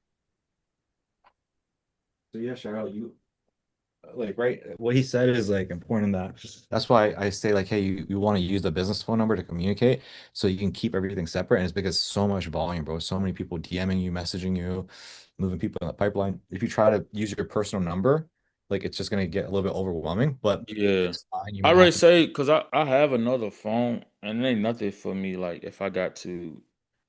So yeah, Cheryl, you like right what he said is like important that that's why I say like hey you want to use the business phone number to communicate so you can keep everything separate and it's because so much volume, bro. So many people DMing you, messaging you, moving people in the pipeline. If you try to use your personal number, like it's just gonna get a little bit overwhelming, but Yeah. it's fine. You I might already have to say because I have another phone and it ain't nothing for me. Like if I got to,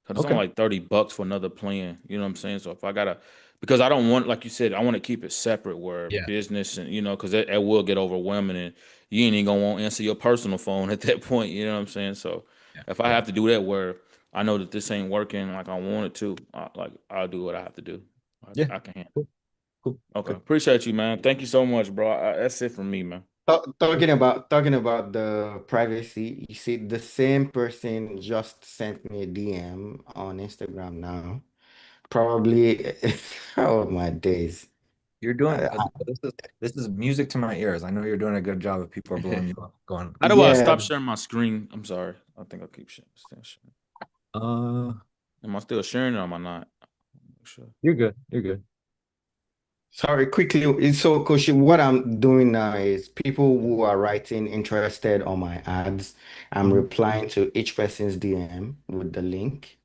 cause it's only okay. like $30 for another plan. You know what I'm saying? So if I gotta, because I don't want, like you said, I want to keep it separate where Yeah. business and because it will get overwhelming and you ain't even gonna want to answer your personal phone at that point. You know what I'm saying? So Yeah. if I Yeah. have to do that where I know that this ain't working like I want it to, like I'll do what I have to do. Yeah. I can handle. Cool. Cool. Okay, Good. appreciate you, man. Thank you so much, bro. That's it for me, man. Talking about the privacy, you see, the same person just sent me a DM on Instagram now. Probably, oh my days. You're doing I, this is music to my ears. I know you're doing a good job if people are blowing you up going How do I yeah, stop sharing my screen? I'm sorry. I think I keep sharing. Still sharing. uh Am I still sharing or am I not? Not sure. you're good. You're good. sorry, quickly. So, Koshi, what I'm doing now is people who are writing interested on my ads, I'm Mhm. replying to each person's DM with the link.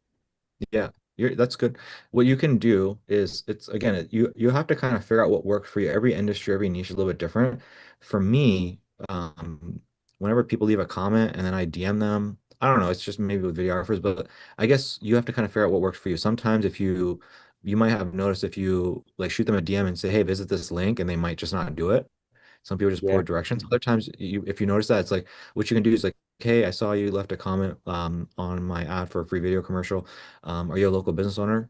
Yeah, that's good. What you can do is it's again you have to kind of figure out what works for you. Every industry, every niche is a little bit different. For me, whenever people leave a comment and then I DM them, I don't know, it's just maybe with videographers, but I guess you have to kind of figure out what works for you. Sometimes if you you might have noticed if you like shoot them a DM and say, hey, visit this link, and they might just not do it. Some people just Yeah. poor directions. Other times, if you notice that, it's like what you can do is like, hey, I saw you left a comment on my ad for a free video commercial. Are you a local business owner?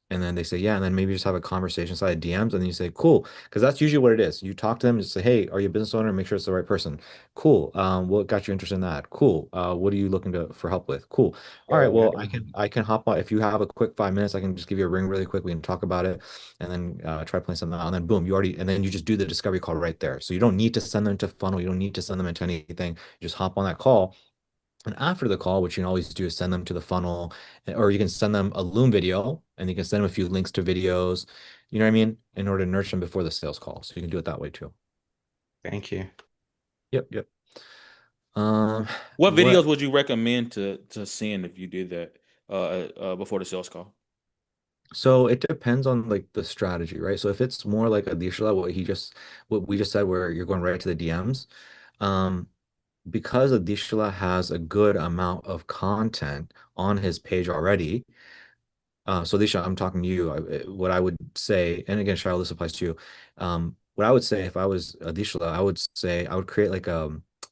And then they say, yeah. And then maybe just have a conversation side of DMs. And then you say, cool. Because that's usually what it is. You talk to them, just say, hey, are you a business owner? Make sure it's the right person. Cool. What got you interested in that? Cool. What are you looking to for help with? Cool. All right. Well, I can hop on if you have a quick 5 minutes. I can just give you a ring really quick. We can talk about it, and then try playing something out. And then boom, and then you just do the discovery call right there. So you don't need to send them to funnel. You don't need to send them into anything. You just hop on that call, and after the call, what you can always do is send them to the funnel, or you can send them a Loom video, and you can send them a few links to videos, you know what I mean, in order to nurture them before the sales call. So you can do it that way too. Thank you. Yep, yep. Um, What what? videos would you recommend to send if you did that before the sales call? So it depends on like the strategy, right? So if it's more like Adisha, what we just said, where you're going right to the DMs, um, because Adisha has a good amount of content on his page already. So Lisha, I'm talking to you. What I would say, and again, Charlotte, this applies to you. What I would say if I was Adisha, I would say I would create like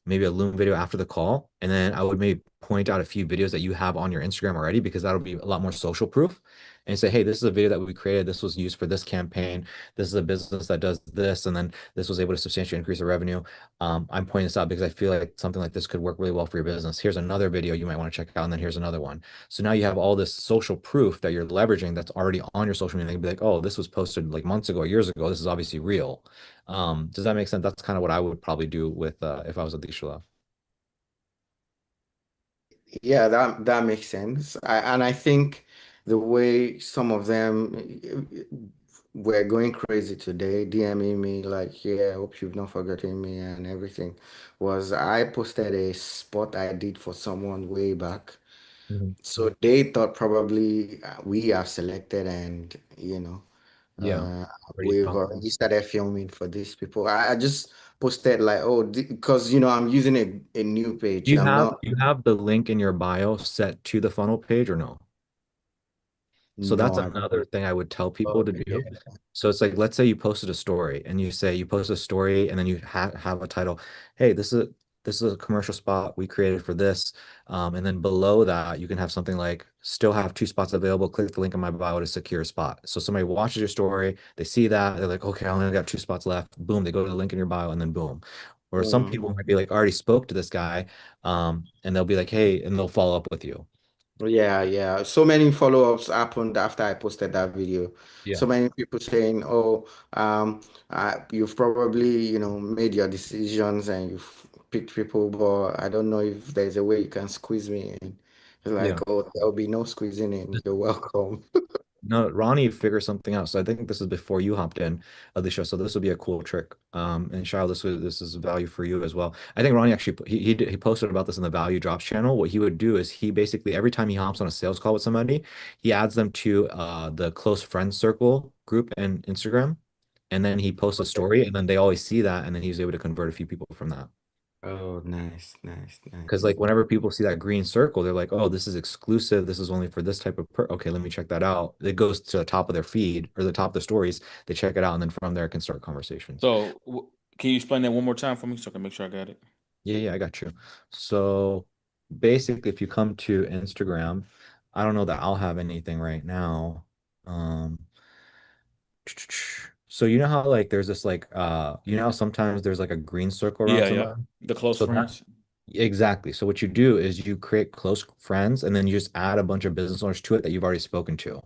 maybe a Loom video after the call, and then I would maybe point out a few videos that you have on your Instagram already, because that'll be a lot more social proof. And say, hey, this is a video that we created. This was used for this campaign. This is a business that does this, and then this was able to substantially increase the revenue. I'm pointing this out because I feel like something like this could work really well for your business. Here's another video you might want to check out, and then here's another one. So now you have all this social proof that you're leveraging that's already on your social media. They can be like, oh, this was posted like months ago, or years ago. This is obviously real. Does that make sense? That's kind of what I would probably do with if I was a Dishala. Yeah, that makes sense. And I think the way some of them were going crazy today, DMing me like, yeah, I hope you've not forgotten me and everything, was I posted a spot I did for someone way back. Mhm. So they thought probably we have selected and, Yeah, uh, already we've talking. already started filming for these people. I just posted like, oh, because, I'm using a new Do page. you I'm have not, do you have the link in your bio set to the funnel page or no? So no, that's another thing I would tell people to okay, do. yeah. So it's like, let's say you posted a story and you say you post a story and then you have a title. Hey, this is a commercial spot we created for this. And then below that, you can have something like still have 2 spots available. Click the link in my bio to secure a spot. So somebody watches your story, they see that, they're like, okay, I only got 2 spots left. Boom, they go to the link in your bio and then boom. Or some Mm. people might be like, I already spoke to this guy, and they'll be like, hey, and they'll follow up with you. Yeah, yeah. So many follow-ups happened after I posted that video. Yeah. So many people saying, "Oh, you've probably, made your decisions and you've picked people, but I don't know if there's a way you can squeeze me in." It's like, Yeah. "Oh, there'll be no squeezing in. You're welcome." No, Ronnie figured something out. So I think this is before you hopped in, Alicia. So this would be a cool trick. And Charles, this is value for you as well. I think Ronnie actually he posted about this in the Value Drops channel. What he would do is he basically every time he hops on a sales call with somebody, he adds them to the close friends circle group and Instagram, and then he posts a Okay. story, and then they always see that, and then he's able to convert a few people from that. Oh, nice, nice, Because nice. like whenever people see that green circle, they're like, "Oh, this is exclusive. This is only for this type of Okay, let me check that out." It goes to the top of their feed or the top of the stories. They check it out, and then from there can start conversations. So can you explain that one more time for me so I can make sure I got it? Yeah, yeah, I got you. So basically, if you come to Instagram, I don't know that I'll have anything right now. Um, so you know how like there's this like you know how sometimes there's like a green circle around Yeah, yeah. somebody? The close So that friends. exactly. So what you do is you create close friends and then you just add a bunch of business owners to it that you've already spoken to.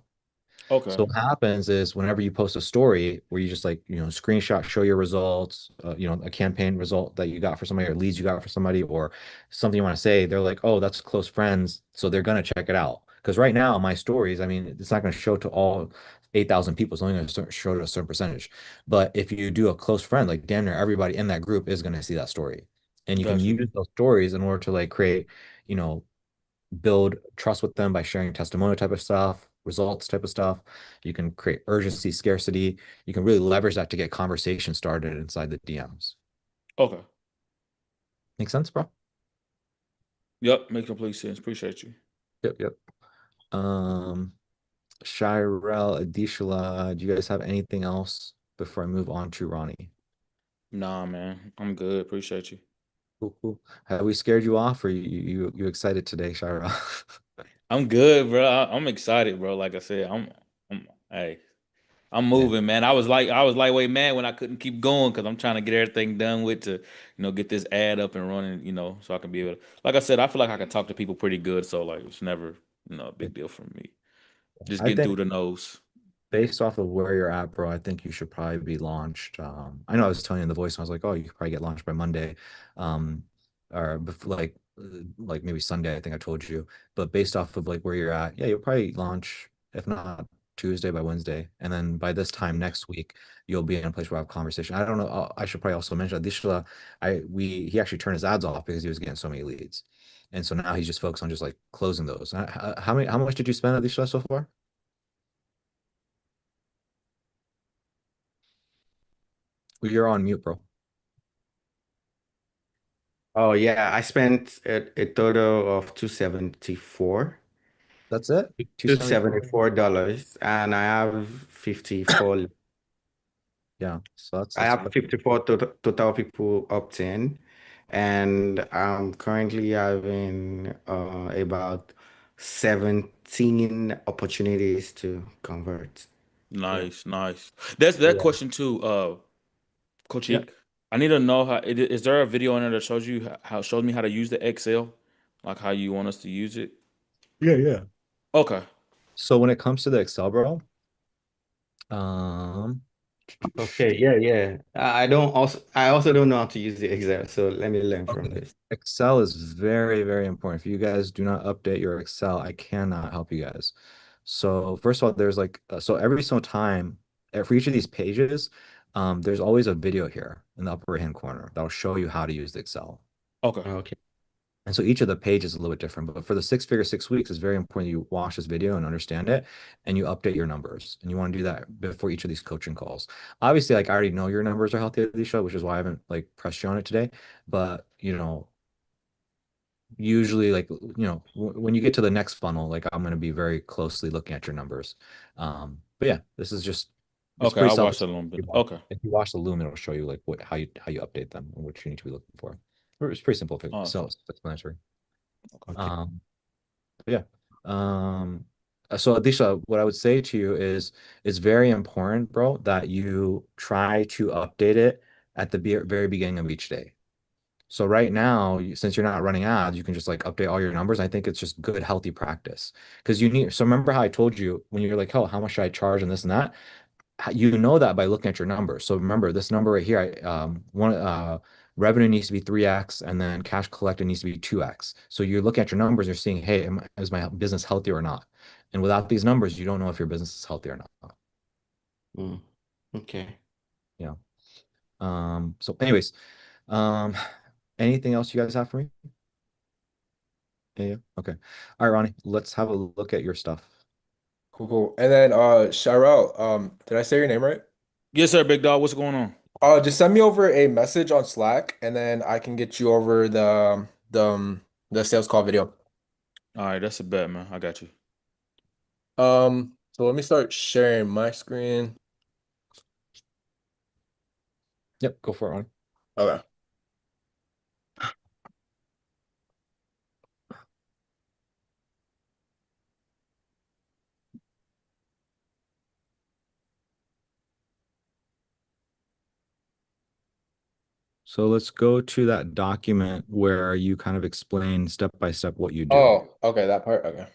Okay. So what happens is whenever you post a story where you just like, screenshot, show your results, a campaign result that you got for somebody or leads you got for somebody or something you want to say, they're like, oh, that's close friends. So they're going to check it out. Because right now, my stories, I mean, it's not going to show to all 8,000 people. It's only going to show to a certain percentage. But if you do a close friend, like damn near everybody in that group is going to see that story. And you can Got you. use those stories in order to like create, you know, build trust with them by sharing testimonial type of stuff, results type of stuff. You can create urgency, scarcity. You can really leverage that to get conversation started inside the DMs. Okay. Make sense, bro? Yep. Make complete sense. Appreciate you. Yep, yep. Um, Shirel, Adishala, do you guys have anything else before I move on to Ronnie? Nah, man, I'm good. Appreciate you. Cool, cool. Have we scared you off, or you excited today, Shirel? I'm good, bro. I'm excited, bro. Like I said, hey, I'm Yeah. moving, man. I was lightweight mad when I couldn't keep going because I'm trying to get everything done with to, get this ad up and running, so I can be able to, like I said, I feel like I can talk to people pretty good. So like, it's never, a big deal for me. Just I getting through think the nose. based off of where you're at, bro, I think you should probably be launched. I know I was telling you in the voice, I was like, oh, you could probably get launched by Monday, um, or before, like maybe Sunday. I think I told you, but based off of like where you're at, yeah, you'll probably launch if not Tuesday by Wednesday, and then by this time next week, you'll be in a place where I have conversation. I don't know. I should probably also mention Adishla. He actually turned his ads off because he was getting so many leads, and so now he's just focused on just like closing those. How much did you spend on Adishla so far? Well, you're on mute, bro. Oh yeah, I spent a total of 274. That's it? Two 274? seventy-four dollars and I have 54. Yeah. So I that's have quite 54 total people opt in, and I'm currently having about 17 opportunities to convert. Yeah. Nice, nice. That's that yeah. question too, Coach Yeah. Ike. I need to know is there a video in there that shows you how shows me how to use the Excel, like how you want us to use it? Yeah, yeah. Okay. So when it comes to the Excel, bro, um, Okay, yeah, yeah. I also don't know how to use the Excel, so let me learn from okay. this. Excel is very, very important. If you guys do not update your Excel, I cannot help you guys. So first of all, there's like so every single time for each of these pages, there's always a video here in the upper right hand corner that will show you how to use the Excel. Okay. Okay. And so each of the pages is a little bit different, but for the 6 weeks, it's very important you watch this video and understand it and you update your numbers. And you want to do that before each of these coaching calls. Obviously, like I already know your numbers are healthy at these show, which is why I haven't like pressed you on it today. But usually like when you get to the next funnel, like I'm going to be very closely looking at your numbers. But yeah, this is just it's Okay, pretty I'll watch that a little bit. self-explanatory. Okay. If you watch the Loom, it'll show you like how you update them and what you need to be looking for. It's pretty simple, Awesome. self-explanatory. Okay. Um, yeah. Um, so Adisha, what I would say to you is it's very important, bro, that you try to update it at the very beginning of each day. So right now, since you're not running ads, you can just like update all your numbers. I think it's just good, healthy practice because you need. So remember how I told you when you're like, oh, how much should I charge and this and that? You know that by looking at your numbers. So remember this number right here, one revenue needs to be 3x and then cash collected needs to be 2x. So you're looking at your numbers, you're seeing, hey, is my business healthy or not? And without these numbers, you don't know if your business is healthy or not. Mm, okay. Yeah. So anyways, um, anything else you guys have for me? Yeah, yeah. Okay. All right, Ronnie, let's have a look at your stuff. Cool, cool. And then Shirel, did I say your name right? Yes, sir, big dog. What's going on? Just send me over a message on Slack and then I can get you over the sales call video. All right, that's a bet, man. I got you. So let me start sharing my screen. Yep, go for it, Ronnie. Okay. So let's go to that document where you kind of explain step by step what you do. Oh, okay, that part. Okay.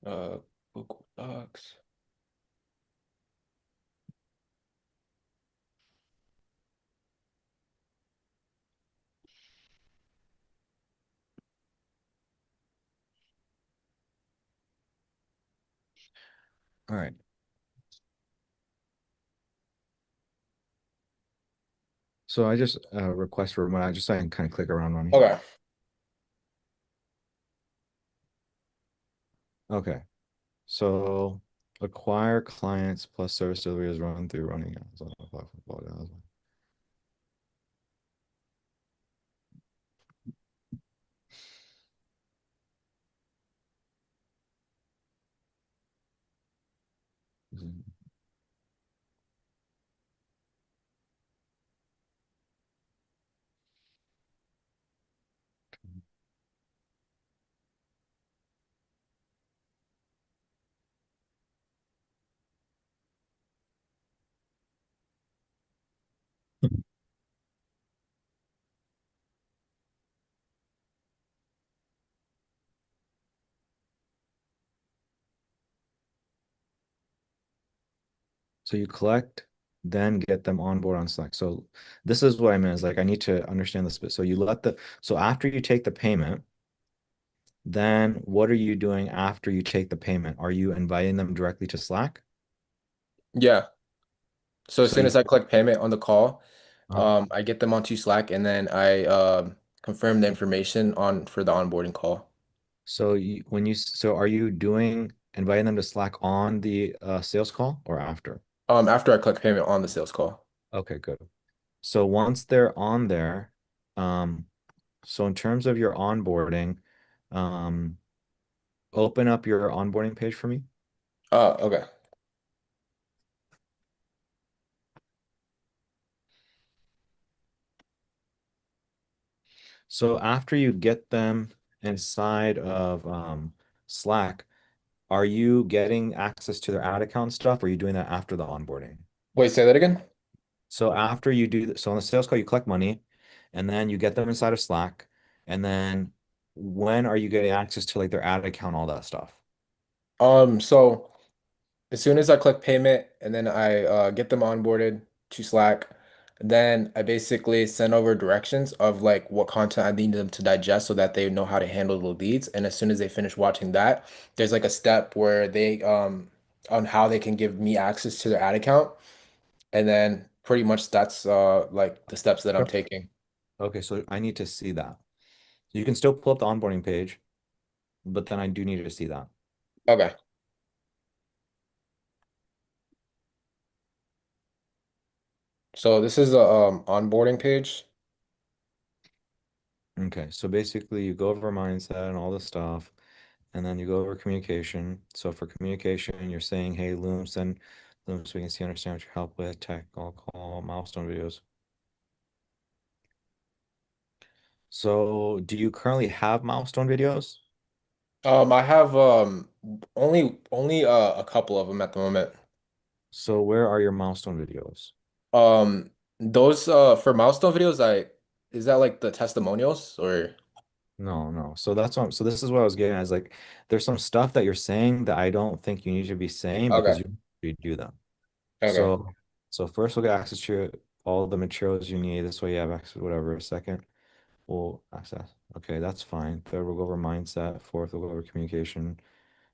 Uh, Google Docs. All right. So I just request for when I just so I can kind of click around, Ronnie. Okay. Okay. So acquire clients plus service delivery is run through running ads on the platform. So you collect, then get them on board on Slack. So this is what I meant is like I need to understand this bit. So you let the so after you take the payment, then what are you doing after you take the payment? Are you inviting them directly to Slack? Yeah. So as So soon you as I click payment on the call, uh, I get them onto Slack and then I confirm the information on for the onboarding call. when you so are you doing inviting them to Slack on the sales call or after? After I click payment on the sales call. Okay, good. So once they're on there, um, so in terms of your onboarding, um, open up your onboarding page for me. Okay. So after you get them inside of Slack, are you getting access to their ad account stuff, or are you doing that after the onboarding? Wait, say that again? So after you do, so on the sales call, you collect money, and then you get them inside of Slack, and then when are you getting access to like their ad account, all that stuff? So as soon as I click payment and then I get them onboarded to Slack, then I basically send over directions of like what content I need them to digest so that they know how to handle the leads. And as soon as they finish watching that, there's like a step where they on how they can give me access to their ad account. And then pretty much that's like the steps that I'm Yep. taking. Okay, so I need to see that. You can still pull up the onboarding page, but then I do need to see that. Okay. So this is the onboarding page. Okay, so basically you go over mindset and all this stuff, and then you go over communication. So for communication, you're saying, hey, Loom so we can see, understand what you help with, tech, I'll call, milestone videos. So do you currently have milestone videos? I have only a couple of them at the moment. So where are your milestone videos? Those for milestone videos, I is that like the testimonials or No, no. So that's what so this is what I was getting at is like there's some stuff that you're saying that I don't think you need to be saying because okay, you do them. okay, So first we'll get access to all the materials you need. This way you have access to whatever. Second, we'll access. Okay, that's fine. Third, we'll go over mindset. Fourth, we'll go over communication.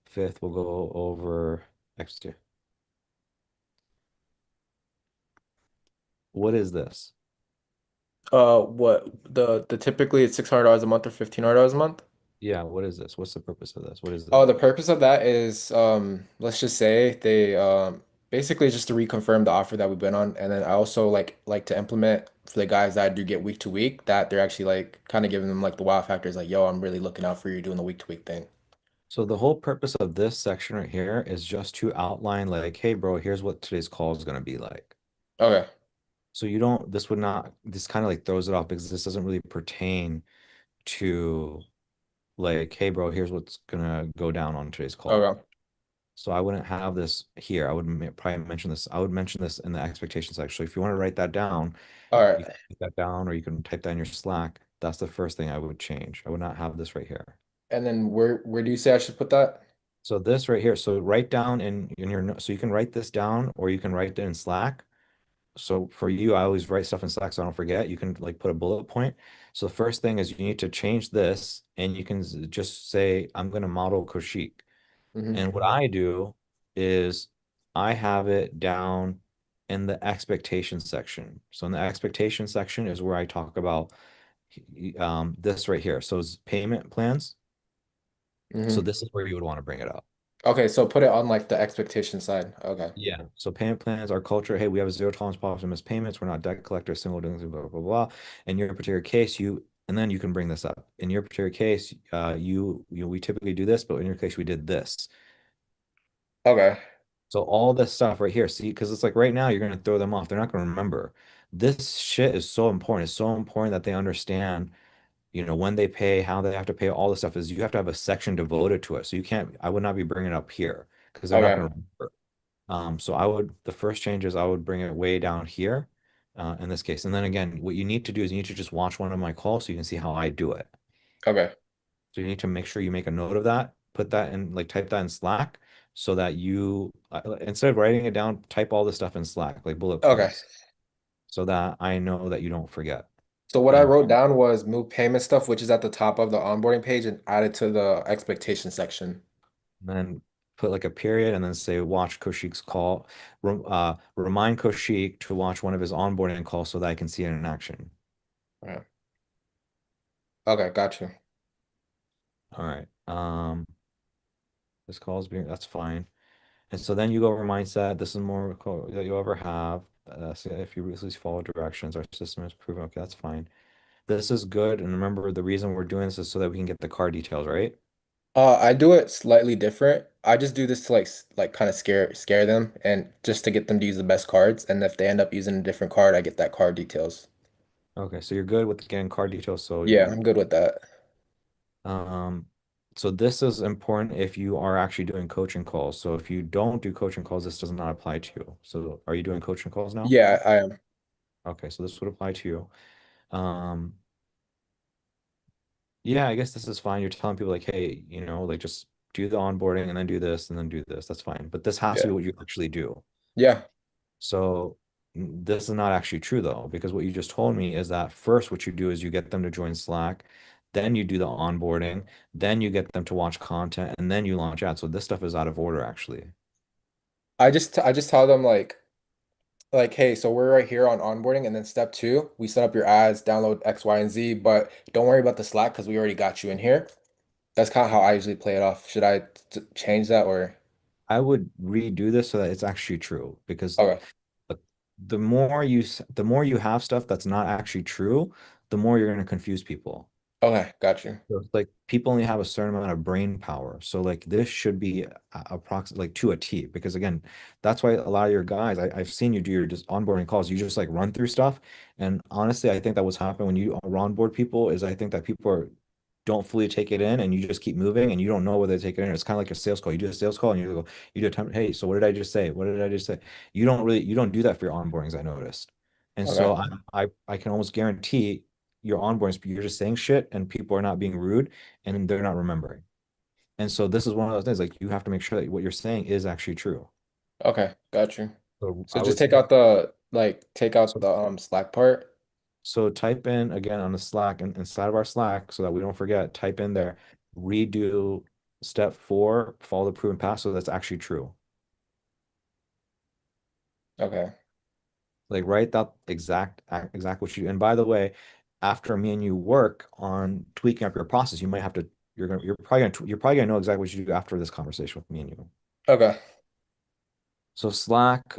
Fifth, we'll go over XT. What is this? what the typically it's $600 a month or $1,500 a month? Yeah, what is this? What's the purpose of this? What is Oh, this? the purpose of that is let's just say they basically just to reconfirm the offer that we've been on, and then I also like to implement for the guys that do get week to week that they're actually like kind of giving them like the wow factors like yo, I'm really looking out for you doing the week to week thing. So the whole purpose of this section right here is just to outline like, hey, bro, here's what today's call is going to be like. Okay, So you don't, this would not, this kind of like throws it off because this doesn't really pertain to like, hey, bro, here's what's gonna go down on today's call. okay, So I wouldn't have this here. I would probably mention this. I would mention this in the expectations section. If you want to write that down, all you right. can write that down or you can type that in your Slack. That's the first thing I would change. I would not have this right here. And then where do you say I should put that? So this right here. So write down in your so you can write this down or you can write it in Slack. So for you, I always write stuff in Slack so I don't forget. You can like put a bullet point. So the first thing is you need to change this and you can just say, I'm going to model Koshik. Hmm. And what I do is I have it down in the expectation section. So in the expectation section is where I talk about this right here. So it's payment plans. So Hmm. this is where you would want to bring it up. Okay, so put it on like the expectation side. Okay. Yeah. So payment plans, our culture, hey, we have a zero tolerance policy for missed payments. We're not debt collectors, single delinquency, blah, blah, blah. In your particular case, and then you can bring this up. In your particular case, we typically do this, but in your case, we did this. Okay. So all this stuff right here, see, because it's like right now you're gonna throw them off. They're not gonna remember. This shit is so important. It's so important that they understand, when they pay, how they have to pay, all this stuff is you have to have a section devoted to it. So you can't, I would not be bringing it up here because they're not Okay. gonna remember. So the first change is I would bring it way down here, in this case. And then again, what you need to do is you need to just watch one of my calls so you can see how I do it. Okay. So you need to make sure you make a note of that, put that in, like type that in Slack, so that you instead of writing it down, type all this stuff in Slack, like bullet Okay. points, so that I know that you don't forget. So what I And wrote down was move payment stuff, which is at the top of the onboarding page, and add it to the expectation section. then put like a period and then say watch Kaushik's call. Remind Kaushik to watch one of his onboarding calls so that I can see it in action. Right. Okay, got you. All right. This call is being, that's fine. And so then you go over mindset. This is more that you'll ever have. So if you at least follow directions, our system is proven. Okay, that's fine. This is good. And remember, the reason we're doing this is so that we can get the car details, right? I do it slightly different. I just do this to like kind of scare them and just to get them to use the best cards. And if they end up using a different card, I get that card details. Okay, so you're good with getting car details. So Yeah, I'm good with that. um, so this is important if you are actually doing coaching calls. So if you don't do coaching calls, this does not apply to you. So are you doing coaching calls now? Yeah, I am. Okay, so this would apply to you. Um, yeah, I guess this is fine. You're telling people like, hey, like just do the onboarding and then do this and then do this. That's fine. But this has to be Yeah. what you actually do. Yeah. So this is not actually true though, because what you just told me is that first what you do is you get them to join Slack, then you do the onboarding, then you get them to watch content, and then you launch ads. So this stuff is out of order actually. I just tell them like, hey, so we're right here on onboarding, and then step two, we set up your ads, download X, Y, and Z, but don't worry about the Slack because we already got you in here. That's kind of how I usually play it off. Should I change that or? I would redo this so that it's actually true because Okay. the the more you have stuff that's not actually true, the more you're going to confuse people. Okay, got you. So it's like people only have a certain amount of brain power. So like this should be approximately like to a T because again, that's why a lot of your guys, I've seen you do your just onboarding calls. You just like run through stuff. And honestly, I think that what's happening when you onboard people is I think that people don't fully take it in and you just keep moving and you don't know whether they take it in. It's kind of like a sales call. You do a sales call and you do a time, hey, so what did I just say? What did I just say? You don't do that for your onboardings, I noticed. And so Okay. I can almost guarantee your onboarding, you're just saying shit and people are not being rude and they're not remembering. And so this is one of those things like you have to make sure that what you're saying is actually true. Okay, got you. So So I just would take say out the take out so, the Slack part. so type in again on the Slack and inside of our Slack so that we don't forget, type in there, redo step 4, follow the proven path. So that's actually true. Okay. Like write that exact what you do. And by the way, after me and you work on tweaking up your process, you might have to you're probably gonna know exactly what you do after this conversation with me and you. Okay. So Slack,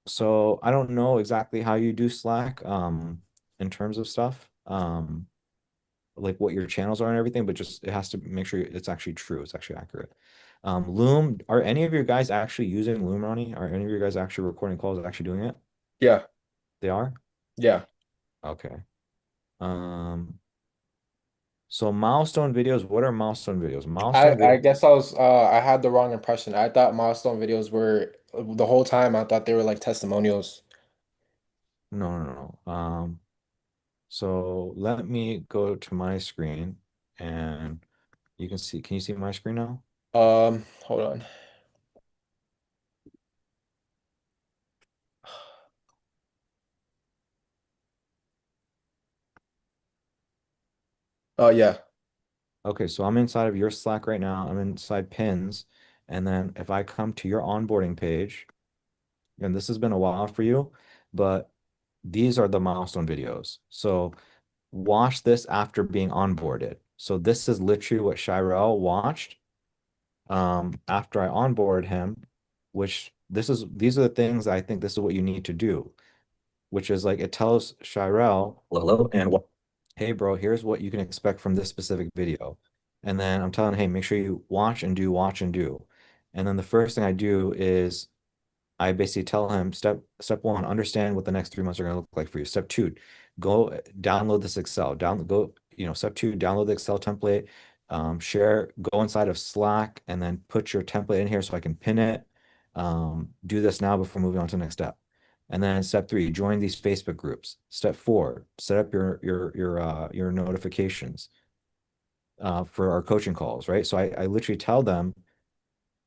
so I don't know exactly how you do Slack, in terms of stuff, like what your channels are and everything, but just it has to make sure it's actually true, it's actually accurate. Loom, are any of your guys actually using Loom, Ronnie? Are any of your guys actually recording calls, actually doing it? Yeah. They are? Yeah. Okay. Um, so milestone videos, what are milestone videos? I Milestone I videos, guess I had the wrong impression. I thought milestone videos were the whole time I thought they were like testimonials. no, no, no. No. So let me go to my screen and can you see my screen now? Hold on. Oh yeah. Okay, so I'm inside of your Slack right now. I'm inside pins. And then if I come to your onboarding page, and this has been a while for you, but these are the milestone videos. So watch this after being onboarded. So this is literally what Shirel watched after I onboard him, which these are the things I think this is what you need to do, which is like it tells Shirel, hello, and what, hey bro, here's what you can expect from this specific video. And then I'm telling, hey, make sure you watch and do, watch and do. And then the first thing I do is I basically tell him step one, understand what the next 3 months are going to look like for you. Step two, go download this Excel. Step two, download the Excel template, go inside of Slack and then put your template in here so I can pin it. Do this now before moving on to the next step. And then step three, join these Facebook groups. Step four, set up your notifications. for our coaching calls, right? So I literally tell them,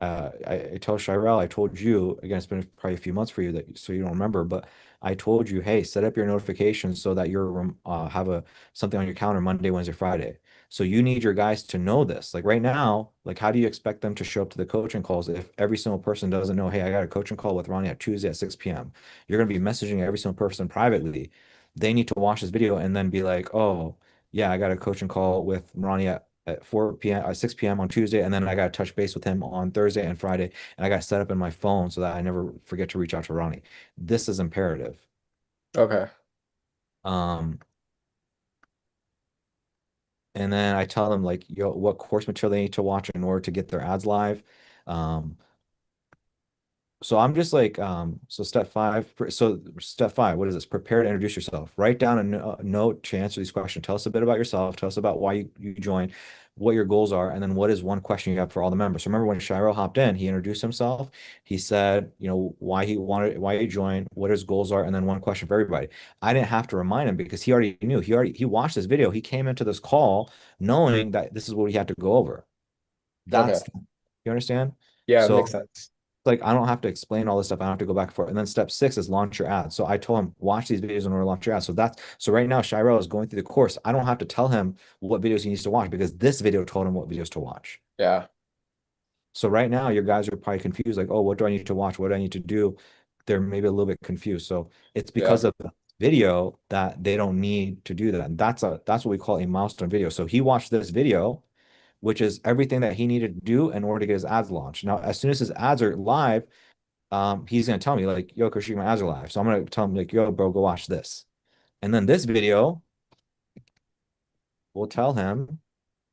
I tell Shirel, I told you, again, it's been probably a few months for you that so you don't remember, but I told you, hey, set up your notifications so that you're have a something on your calendar Monday, Wednesday, Friday. So you need your guys to know this. Like right now, like how do you expect them to show up to the coaching calls if every single person doesn't know, hey, I got a coaching call with Ronnie at Tuesday at 6 p.m. You're gonna be messaging every single person privately. They need to watch this video and then be like, oh, yeah, I got a coaching call with Ronnie at 4 p.m. 6 p.m. on Tuesday, and then I got to touch base with him on Thursday and Friday, and I got to set up in my phone so that I never forget to reach out to Ronnie. This is imperative. Okay. Um, and then I tell them like, yo, what course material they need to watch in order to get their ads live. Um, So I'm just like, so step five, what is this? Prepare to introduce yourself. Write down a note to answer these questions. Tell us a bit about yourself. Tell us about why you joined, what your goals are, and then what is one question you have for all the members. So remember when Shiro hopped in, he introduced himself. He said, why he joined, what his goals are, and then one question for everybody. I didn't have to remind him because he already knew. He watched this video. He came into this call knowing that this is what he had to go over. Okay. That's, you understand? Yeah, it So makes sense. like I don't have to explain all this stuff. I don't have to go back and forth. And then step six is launch your ad. So I told him watch these videos in order to launch your ad. So right now Shiro is going through the course. I don't have to tell him what videos he needs to watch because this video told him what videos to watch. Yeah. So right now your guys are probably confused, like, oh, what do I need to watch? What do I need to do? They're maybe a little bit confused. So it's Yeah. because of the video that they don't need to do that. And that's what we call a milestone video. So he watched this video, which is everything that he needed to do in order to get his ads launched. Now, as soon as his ads are live, he's gonna tell me like, yo, Kushik, my ads are live. So I'm gonna tell him like, yo, bro, go watch this. And then this video will tell him,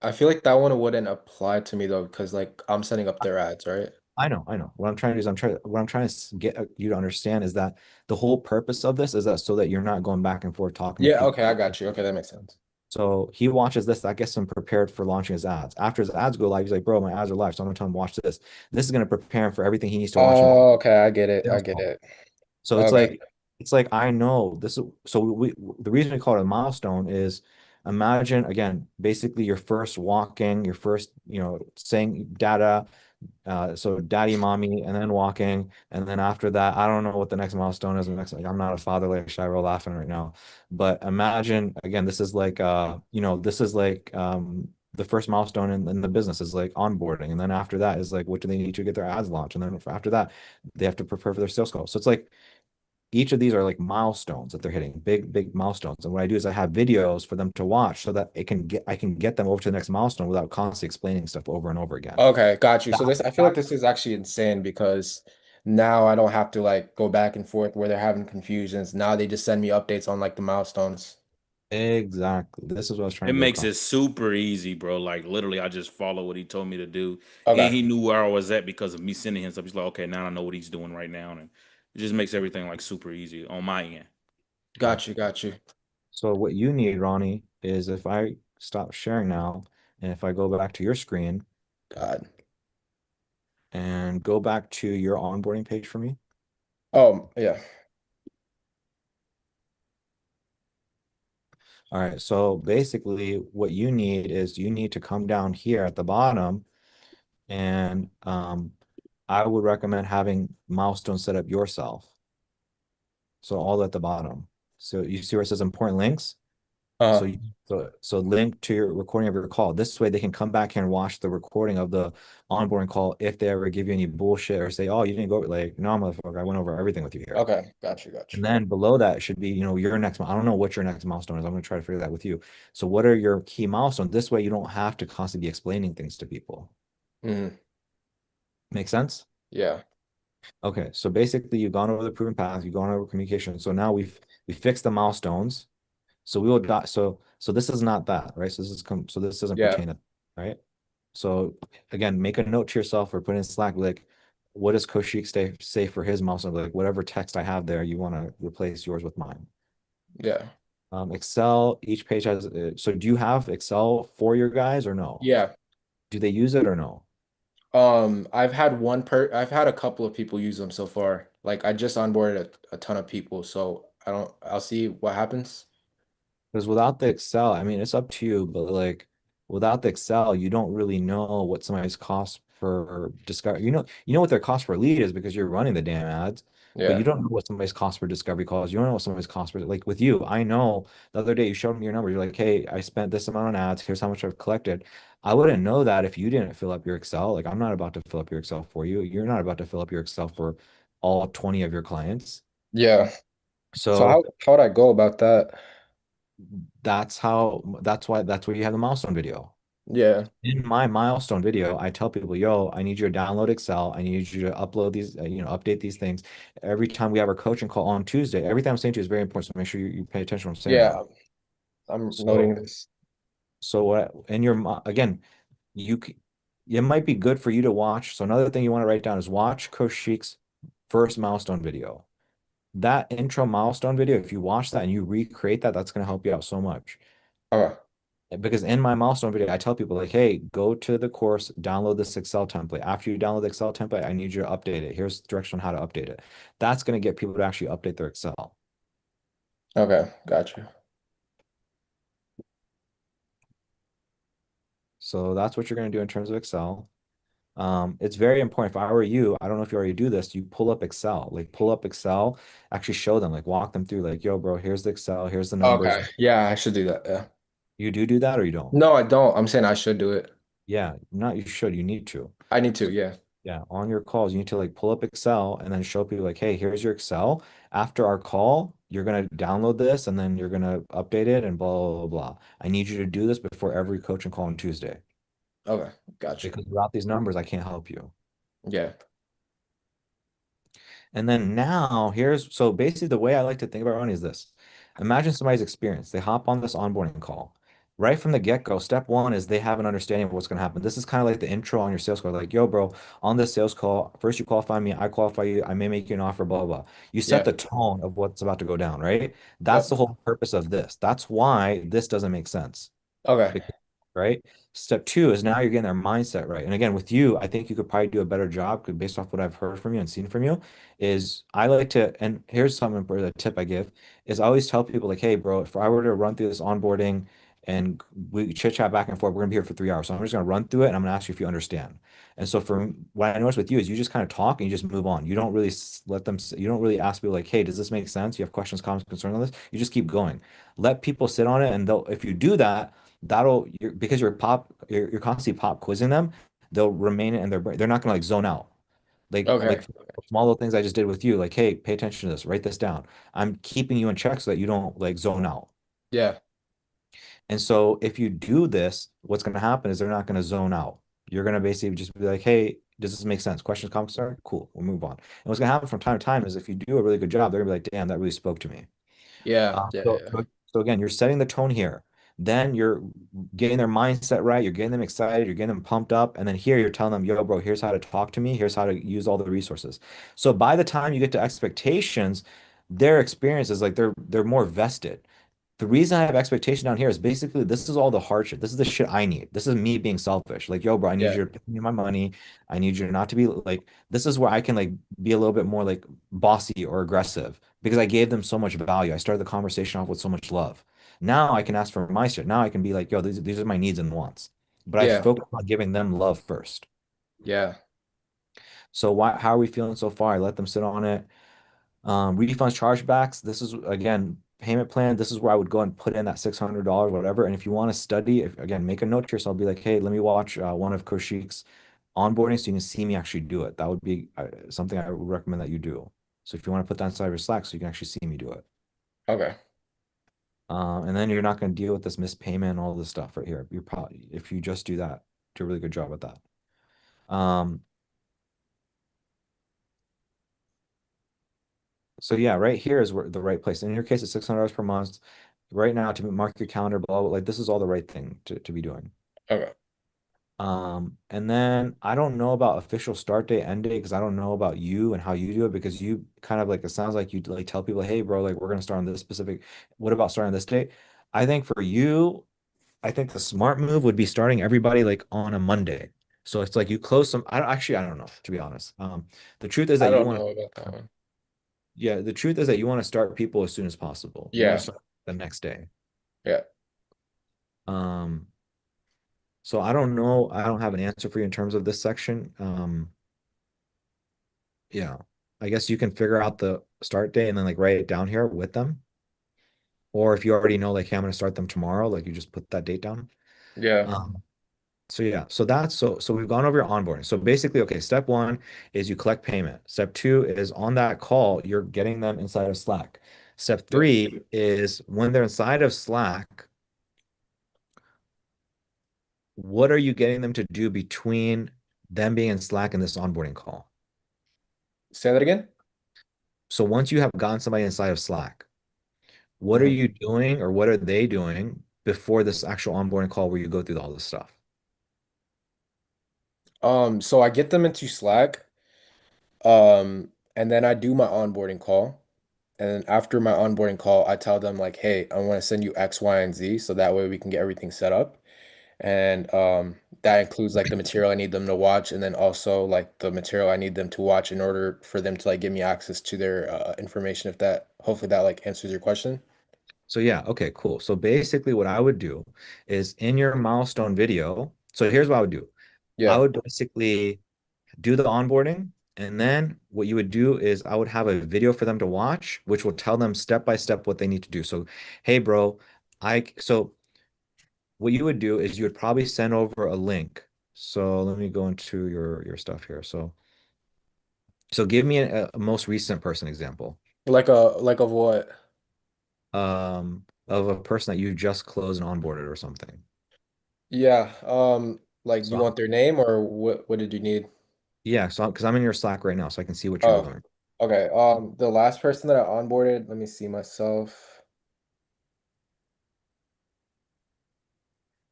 I feel like that one wouldn't apply to me though, because like I'm setting up their ads, right? I know. What I'm trying to do is what I'm trying to get you to understand is that the whole purpose of this is that so that you're not going back and forth talking to Yeah, people. okay, I got you. Okay, that makes sense. So he watches this, that gets him prepared for launching his ads. After his ads go live, he's like, bro, my ads are live. So I'm gonna tell him watch this. This is gonna prepare him for everything he needs to watch in Oh, okay, I get it. I sales get call. it. So Okay. it's like I know this is so we the reason we call it a milestone is imagine again basically your first walking, your first saying data, so daddy, mommy, and then walking, and then after that I don't know what the next milestone is. The next like I'm not a father like Shiro laughing right now, but imagine again this is like this is like the first milestone in the business is like onboarding, and then after that is like what do they need to get their ads launched, and then after that they have to prepare for their sales call. So it's like each of these are like milestones that they're hitting, big milestones. And what I do is I have videos for them to watch so that I can get them over to the next milestone without constantly explaining stuff over and over again. Okay, got you. So That- this, I feel like this is actually insane because now I don't have to like go back and forth where they're having confusions. Now they just send me updates on like the milestones. exactly. This is what I was trying It to get makes across. it super easy, bro. Like literally, I just follow what he told me to do, and Okay, he knew where I was at because of me sending him stuff. He's like, okay, now I know what he's doing right now, and it just makes everything like super easy on my end. Okay. got you, got you. So what you need, Ronnie, is if I stop sharing now and if I go back to your screen God. and go back to your onboarding page for me. Oh, yeah. All right. So basically what you need is you need to come down here at the bottom and I would recommend having milestones set up yourself. So all at the bottom. So you see where it says important links? So Uh, you, so link to your recording of your call. This way they can come back here and watch the recording of the onboarding call if they ever give you any bullshit or say, oh, you didn't go like, no, motherfucker, I went over everything with you here. okay, got you, got you. And then below that should be, your next, I don't know what your next milestone is. I'm going to try to figure that with you. So what are your key milestones? This way you don't have to constantly be explaining things to people. Hmm. Make sense? Yeah, Okay, so basically you've gone over the proven path, you've gone over communication. So now we fixed the milestones. So we will dot so this is not that, right? So this doesn't yeah, pertain to, right? So again, make a note to yourself or put in Slack like what does Koshik say for his milestone? Like whatever text I have there, you want to replace yours with mine. yeah, Excel, each page has so do you have Excel for your guys or no? yeah. Do they use it or no? I've had a couple of people use them so far. Like I just onboarded a ton of people, so I'll see what happens. Because without the Excel, I mean, it's up to you, but like Without the Excel, you don't really know what somebody's cost per discovery. You know what their cost per lead is because you're running the damn ads, but you Yeah. don't know what somebody's cost per discovery calls. You don't know what somebody's cost per like with you. I know the other day you showed me your numbers. You're like, hey, I spent this amount on ads. Here's how much I've collected. I wouldn't know that if you didn't fill up your Excel. Like I'm not about to fill up your Excel for you. You're not about to fill up your Excel for all 20 of your clients. Yeah. So So how would I go about that? that's where you have the milestone video. Yeah. In my milestone video, I tell people, yo, I need you to download Excel. I need you to upload these, update these things. Every time we have our coaching call on Tuesday, everything I'm saying to you is very important. So make sure you pay attention to what I'm saying right Yeah. now. I'm So, noting this. so what, in your, again, you, it might be good for you to watch. So another thing you want to write down is watch Coach Sheik's first milestone video. That intro milestone video, if you watch that and you recreate that, that's going to help you out so much. Okay. Because in my milestone video, I tell people like, hey, go to the course, download this Excel template. After you download the Excel template, I need you to update it. Here's direction on how to update it. That's going to get people to actually update their Excel. Okay. Gotcha. So that's what you're going to do in terms of Excel. It's very important. If I were you, I don't know if you already do this, you pull up Excel, like pull up Excel, actually show them, like walk them through, like, yo, bro, here's the Excel, here's the numbers. Okay. Yeah, I should do that. Yeah. You do that or you don't? No, I don't. I'm saying I should do it. Yeah, not you should, you need to. I need to. Yeah. Yeah, on your calls, you need to like pull up Excel and then show people like, hey, here's your Excel. After our call, you're gonna download this and then you're gonna update it and blah blah blah blah. I need you to do this before every coaching call on Tuesday Okay. Gotcha. because without these numbers, I can't help you. Yeah. And then now here's so basically the way I like to think about running is this. Imagine somebody's experience. They hop on this onboarding call. Right from the get-go, step one is they have an understanding of what's going to happen. This is kind of like the intro on your sales call. Like, yo, bro, on this sales call, first you qualify me, I qualify you, I may make you an offer, blah, blah, blah. You set Yeah. the tone of what's about to go down, right? That's Yep. the whole purpose of this. That's why this doesn't make sense. Okay. Bec- Right? Step two is now you're getting their mindset right. And again, with you, I think you could probably do a better job 'cause based off what I've heard from you and seen from you, is I like to, and here's something for the tip I give, is I always tell people like, hey, bro, if I were to run through this onboarding and we chit chat back and forth, we're gonna be here for 3 hours. So I'm just gonna run through it and I'm gonna ask you if you understand. And so for what I noticed with you is you just kind of talk and you just move on. You don't really let them, you don't really ask people like, hey, does this make sense? You have questions, comments, concerns on this? You just keep going. Let people sit on it and they'll, if you do that, because you're constantly pop quizzing them, they'll remain in their brain. They're not gonna like zone out. Like Okay. small little things I just did with you, like, hey, pay attention to this, write this down. I'm keeping you in check so that you don't like zone out. Yeah. And so if you do this, what's gonna happen is they're not gonna zone out. You're gonna basically just be like, hey, does this make sense? Questions, comments, are cool. We'll move on. And what's gonna happen from time to time is if you do a really good job, they're gonna be like, damn, that really spoke to me. Yeah. Uh, Yeah. so, Yeah. so so again, you're setting the tone here. Then you're getting their mindset right. You're getting them excited. You're getting them pumped up. And then here you're telling them, yo, bro, here's how to talk to me. Here's how to use all the resources. So by the time you get to expectations, their experience is like they're more vested. The reason I have expectation down here is basically this is all the hardship. This is the shit I need. This is me being selfish. Like, yo, bro, I need Yeah. you to pay me my money. I need you not to be like, this is where I can like be a little bit more like bossy or aggressive because I gave them so much value. I started the conversation off with so much love. Now I can ask for my shit. Now I can be like, yo, these are my needs and wants. But I Yeah. focus on giving them love first. Yeah. So how are we feeling so far? I let them sit on it. Refunds, chargebacks. This is again payment plan. This is where I would go and put in that $600, whatever. And if you want to study, if again make a note to yourself, be like, hey, let me watch one of Kaushik's onboarding so you can see me actually do it. That would be something I would recommend that you do. So if you want to put that inside of your Slack, so you can actually see me do it. Okay. And then you're not going to deal with this missed payment and all this stuff right here. You're probably if you just do that, do a really good job at that. Um, So yeah, right here is where the right place. In your case, it's $600 per month. Right now, to mark your calendar, blah, blah, like this is all the right thing to be doing. Okay. And then I don't know about official start date, end date, because I don't know about you and how you do it because you kind of like it sounds like you like tell people, hey, bro, like we're gonna start on this specific. What about starting this date? I think for you, I think the smart move would be starting everybody like on a Monday. So it's like you close some. I don't know, to be honest. The truth is I that you don't want know about that one. Yeah, the truth is that you want to start people as soon as possible. You want to Yeah. start the next day. Yeah. Um, So I don't know. I don't have an answer for you in terms of this section. Yeah, I guess you can figure out the start date and then like write it down here with them. Or if you already know, like, hey, I'm going to start them tomorrow, like you just put that date down. Yeah. Um, so yeah, so we've gone over your onboarding. So basically, okay, step one is you collect payment. Step two is on that call, you're getting them inside of Slack. Step Yep. three is when they're inside of Slack, what are you getting them to do between them being in Slack and this onboarding call? Say that again. So once you have gotten somebody inside of Slack, what are Mhm. you doing or what are they doing before this actual onboarding call where you go through all this stuff? So I get them into Slack, and then I do my onboarding call. And then after my onboarding call, I tell them like, hey, I want to send you X, Y, and Z, so that way we can get everything set up. And that includes like the material I need them to watch, and then also like the material I need them to watch in order for them to like give me access to their information. If that, hopefully that like answers your question. So yeah, okay, cool. So basically what I would do is in your milestone video. So here's what I would do. I Yeah. would basically do the onboarding, and then what you would do is I would have a video for them to watch, which will tell them step by step what they need to do. So, hey, bro, so what you would do is you would probably send over a link. So let me go into your stuff here. So give me a most recent person example Like of what? of a person that you just closed and onboarded or something. Yeah. Like you So want their name or what did you need? yeah, so because I'm in your Slack right now, so I can see what you're Oh, doing. okay. The last person that I onboarded, let me see myself.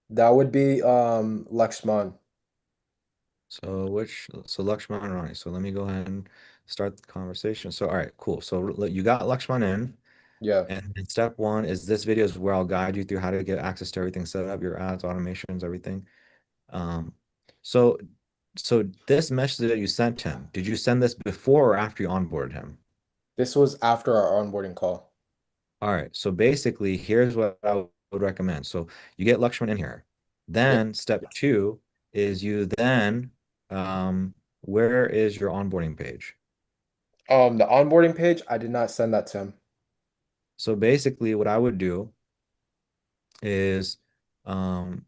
That would be Lakshman. So Lakshman and Ronnie. So let me go ahead and start the conversation. So all right, cool. So you got Lakshman in, Yeah. and then step one is this video is where I'll guide you through how to get access to everything set up, your ads, automations, everything. Um, so so this message that you sent him, did you send this before or after you onboarded him? This was after our onboarding call. All right. So basically, here's what I would recommend. So you get Lakshman in here. Yep. Then step two is you then where is your onboarding page? The onboarding page, I did not send that to him. So basically, what I would do is, um,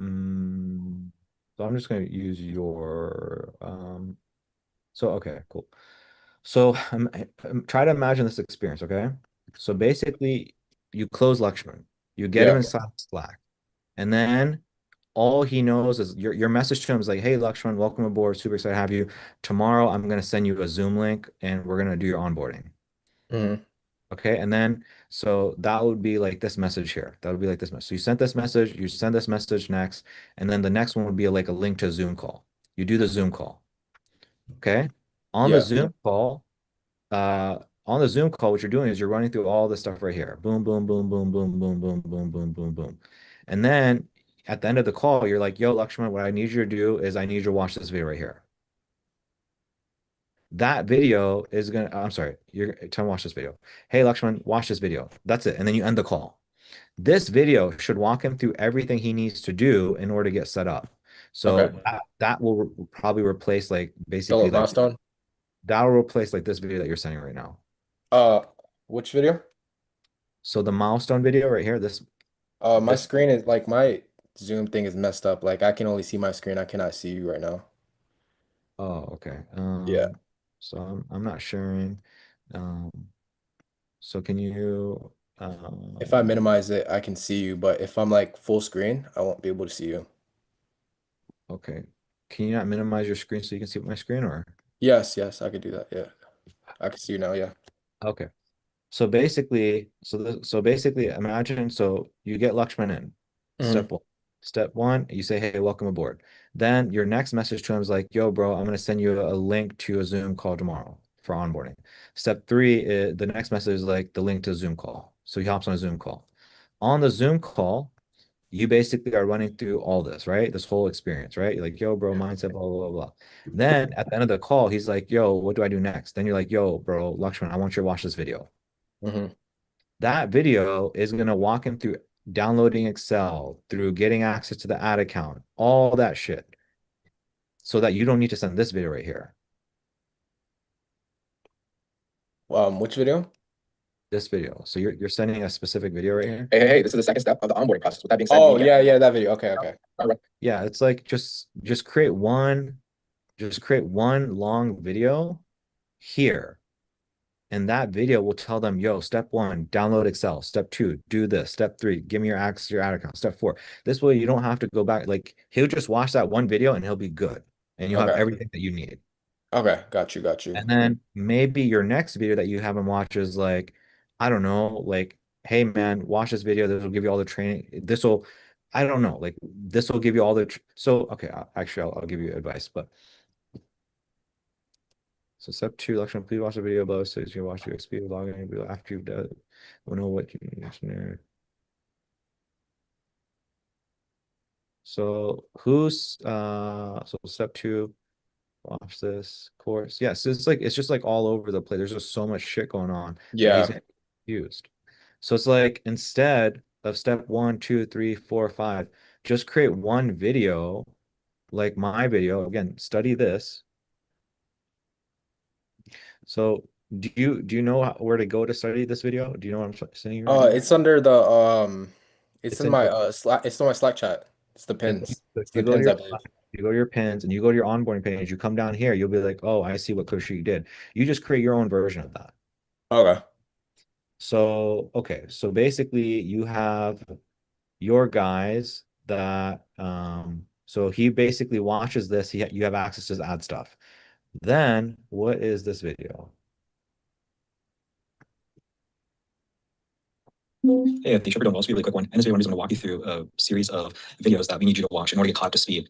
mm, so I'm just going to use your, so okay, cool. So try to imagine this experience, okay? So basically, you close Lakshman, you get him Yeah. inside Slack, and then all he knows is your message to him is like, "Hey, Lakshman, welcome aboard. Super excited to have you. Tomorrow, I'm going to send you a Zoom link, and we're going to do your onboarding." Hmm. Okay. And then, so that would be like this message here. That would be like this message. So you sent this message, you send this message next, and then the next one would be like a link to a Zoom call. You do the Zoom call. Okay. On the Yeah. Zoom call, on the Zoom call, what you're doing is you're running through all this stuff right here. Boom, boom, boom, boom, boom, boom, boom, boom, boom, boom, boom. And then at the end of the call, you're like, yo, Lakshman, what I need you to do is I need you to watch this video right here. That video is gonna, I'm sorry, you're tell him watch this video. Hey, Lakshman, watch this video. That's it. And then you end the call. This video should walk him through everything he needs to do in order to get set up. Okay. So that will probably replace like basically Philip like Milestone. that'll replace like this video that you're sending right now. Uh, which video? So the milestone video right here, My this screen is like my Zoom thing is messed up. Like I can only see my screen. I cannot see you right now. oh, okay. Yeah. So I'm not sharing. Um, so can you If I minimize it, I can see you, but if I'm like full screen, I won't be able to see you. okay. Can you not minimize your screen so you can see my screen or Yes, yes, I could do that. Yeah. I can see you now. Yeah. okay. So basically, imagine so you get Lakshman in. Hmm. Step one. Step one, you say, "Hey, welcome aboard." Then your next message to him is like, "Yo, bro, I'm gonna send you a link to a Zoom call tomorrow for onboarding." Step three, the next message is like the link to a Zoom call. So he hops on a Zoom call. On the Zoom call, you basically are running through all this, right? This whole experience, right? You're like, "Yo, bro, mindset, blah blah blah blah." Then at the end of the call, he's like, "Yo, what do I do next?" Then you're like, "Yo, bro, Lakshman, I want you to watch this video." Hmm. That video is going to walk him through downloading Excel, through getting access to the ad account, all that shit, so that you don't need to send this video right here. Which video? This video. So you're sending a specific video right here. Hey, this is the second step of the onboarding process. With that being said, Oh, yeah, that video. Okay, okay. all right. Yeah, it's like just create one long video here. And that video will tell them, yo, step one, download Excel. Step two, do this. Step three, give me your access to your ad account. Step four. This way you don't have to go back. Like he'll just watch that one video and he'll be good. And you'll have Okay. everything that you need. Okay, got you, got you. And then maybe your next video that you have him watch is like, I don't know, like, hey man, watch this video. This will give you all the training. This will, I don't know, like this will give you all the, so, okay, actually, I'll give you advice, but so step two, election, please watch the video below. So you can watch your XP login video after you've done. We'll know what you need. So who's so step two, watch this course. Yes, it's like it's just like all over the place. There's just so much shit going on that he's Yeah. confused. So it's like instead of step one, two, three, four, five, just create one video, like my video. Again, study this. So do you know where to go to study this video? Do you know what I'm saying right now? It's under the it's It's in in my your Slack chat. It's the and pins. if It's you the go to pins, I your believe. you go to your pins and you go to your onboarding page, you come down here, you'll be like, oh, I see what Coach Sheik did. You just create your own version of that. Okay. So, okay, so basically you have your guys that so he basically watches this, you have access to his ad stuff. Then what is this video? Hey, thanks for doing well. It's a really quick one. In this video, I'm just going to walk you through a series of videos that we need you to watch in order to get caught up to speed.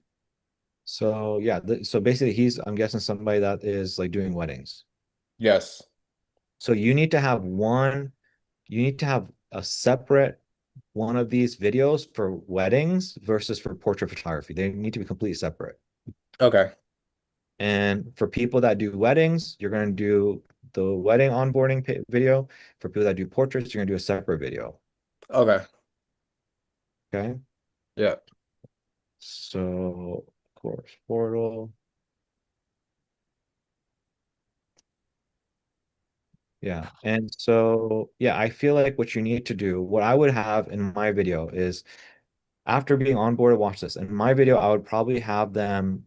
So yeah, so basically I'm guessing somebody that is like doing weddings. Yes. So you need to have a separate one of these videos for weddings versus for portrait photography. They need to be completely separate. Okay. And for people that do weddings, you're going to do the wedding onboarding video. For people that do portraits, you're going to do a separate video. Okay. Okay. Yeah. So, course portal. Yeah. And so, yeah, I feel like what you need to do, what I would have in my video is after being onboarded, watch this. In my video, I would probably have them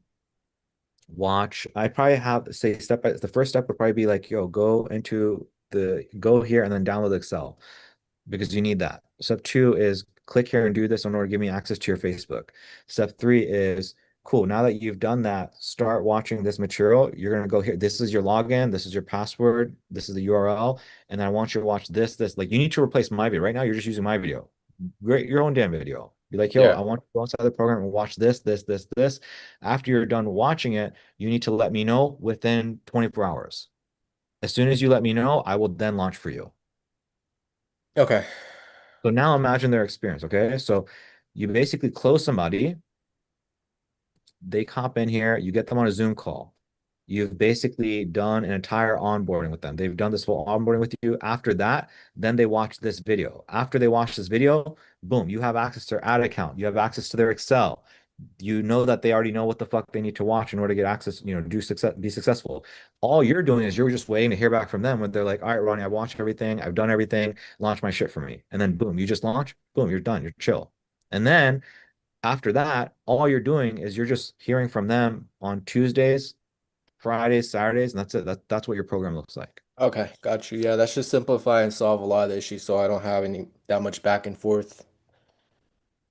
watch. I probably have say step by the first step would probably be like, yo, go here and then download Excel because you need that. Step two is click here and do this in order to give me access to your Facebook. Step three is cool. Now that you've done that, start watching this material. You're gonna go here. This is your login. This is your password. This is the URL. And I want you to watch this. Like you need to replace my video. Right now, you're just using my video. Create your own damn video. Be like, yo, Yeah. I want to go inside the program and watch this. After you're done watching it, you need to let me know within 24 hours. As soon as you let me know, I will then launch for you. Okay. So now imagine their experience. Okay. So you basically close somebody, they cop in here, you get them on a Zoom call. You've basically done an entire onboarding with them. They've done this full onboarding with you. After that, then they watch this video. After they watch this video, boom, you have access to their ad account. You have access to their Excel. You know that they already know what the fuck they need to watch in order to get access, be successful. All you're doing is you're just waiting to hear back from them when they're like, all right, Ronnie, I've watched everything, I've done everything, launch my shit for me. And then boom, you just launch, boom, you're done, you're chill. And then after that, all you're doing is you're just hearing from them on Tuesdays, Fridays, Saturdays, and that's it. That's what your program looks like. Okay. Got you. Yeah, that should simplify and solve a lot of the issues so I don't have any that much back and forth.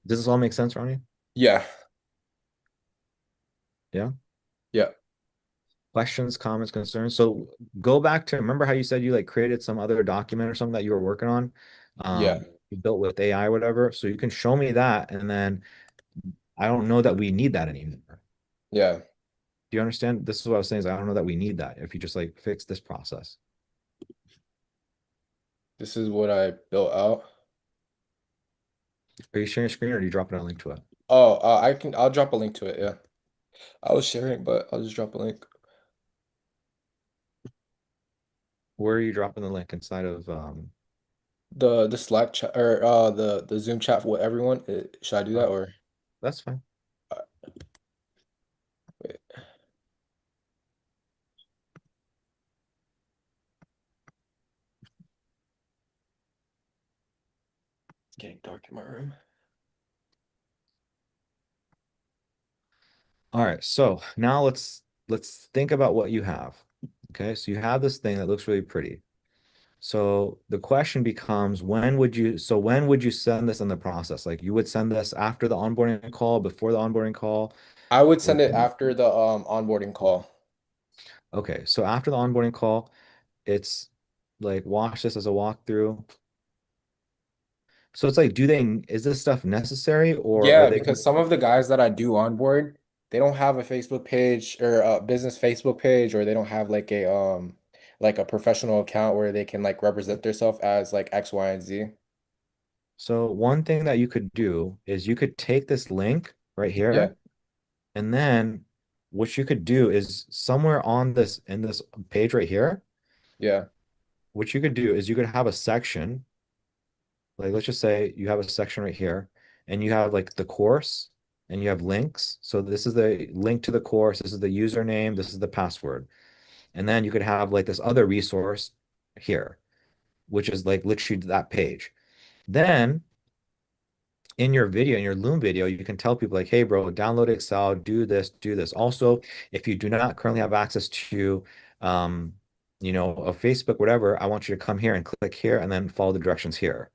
Does this all make sense, Ronnie? Yeah. Yeah. Yeah. Questions, comments, concerns. So go back to remember how you said you like created some other document or something that you were working on, Yeah. you built with AI or whatever. So you can show me that, and then I don't know that we need that anymore. Yeah. Do you understand? This is what I was saying is I don't know that we need that if you just like fix this process. This is what I built out. Are you sharing your screen or are you dropping a link to it? Oh, I'll drop a link to it. Yeah. I was sharing, but I'll just drop a link. Where are you dropping the link inside of The Slack chat or the Zoom chat with everyone. Should I do that Uh, or that's fine. uh, wait, it's getting dark in my room. All right, so now let's think about what you have. Okay, so you have this thing that looks really pretty. So the question becomes, when would you send this in the process? Like you would send this after the onboarding call, before the onboarding call? I would Or send it after the onboarding call. okay, so after the onboarding call, it's like watch this as a walkthrough. So it's like, is this stuff necessary or are Yeah, they because some of the guys that I do onboard, they don't have a Facebook page or a business Facebook page, or they don't have like a professional account where they can like represent themselves as like X, Y, and Z. so one thing that you could do is you could take this link right Yeah, here, and then what you could do is somewhere on this in this page right here, yeah. what you could do is you could have a section, like let's just say you have a section right here, and you have like the course and you have links. So this is the link to the course, this is the username, this is the password. And then you could have like this other resource here, which is like literally that page. Then in your video, in your Loom video, you can tell people like, hey, bro, download Excel, do this, do this. Also, if you do not currently have access to, um, a Facebook, whatever, I want you to come here and click here and then follow the directions here.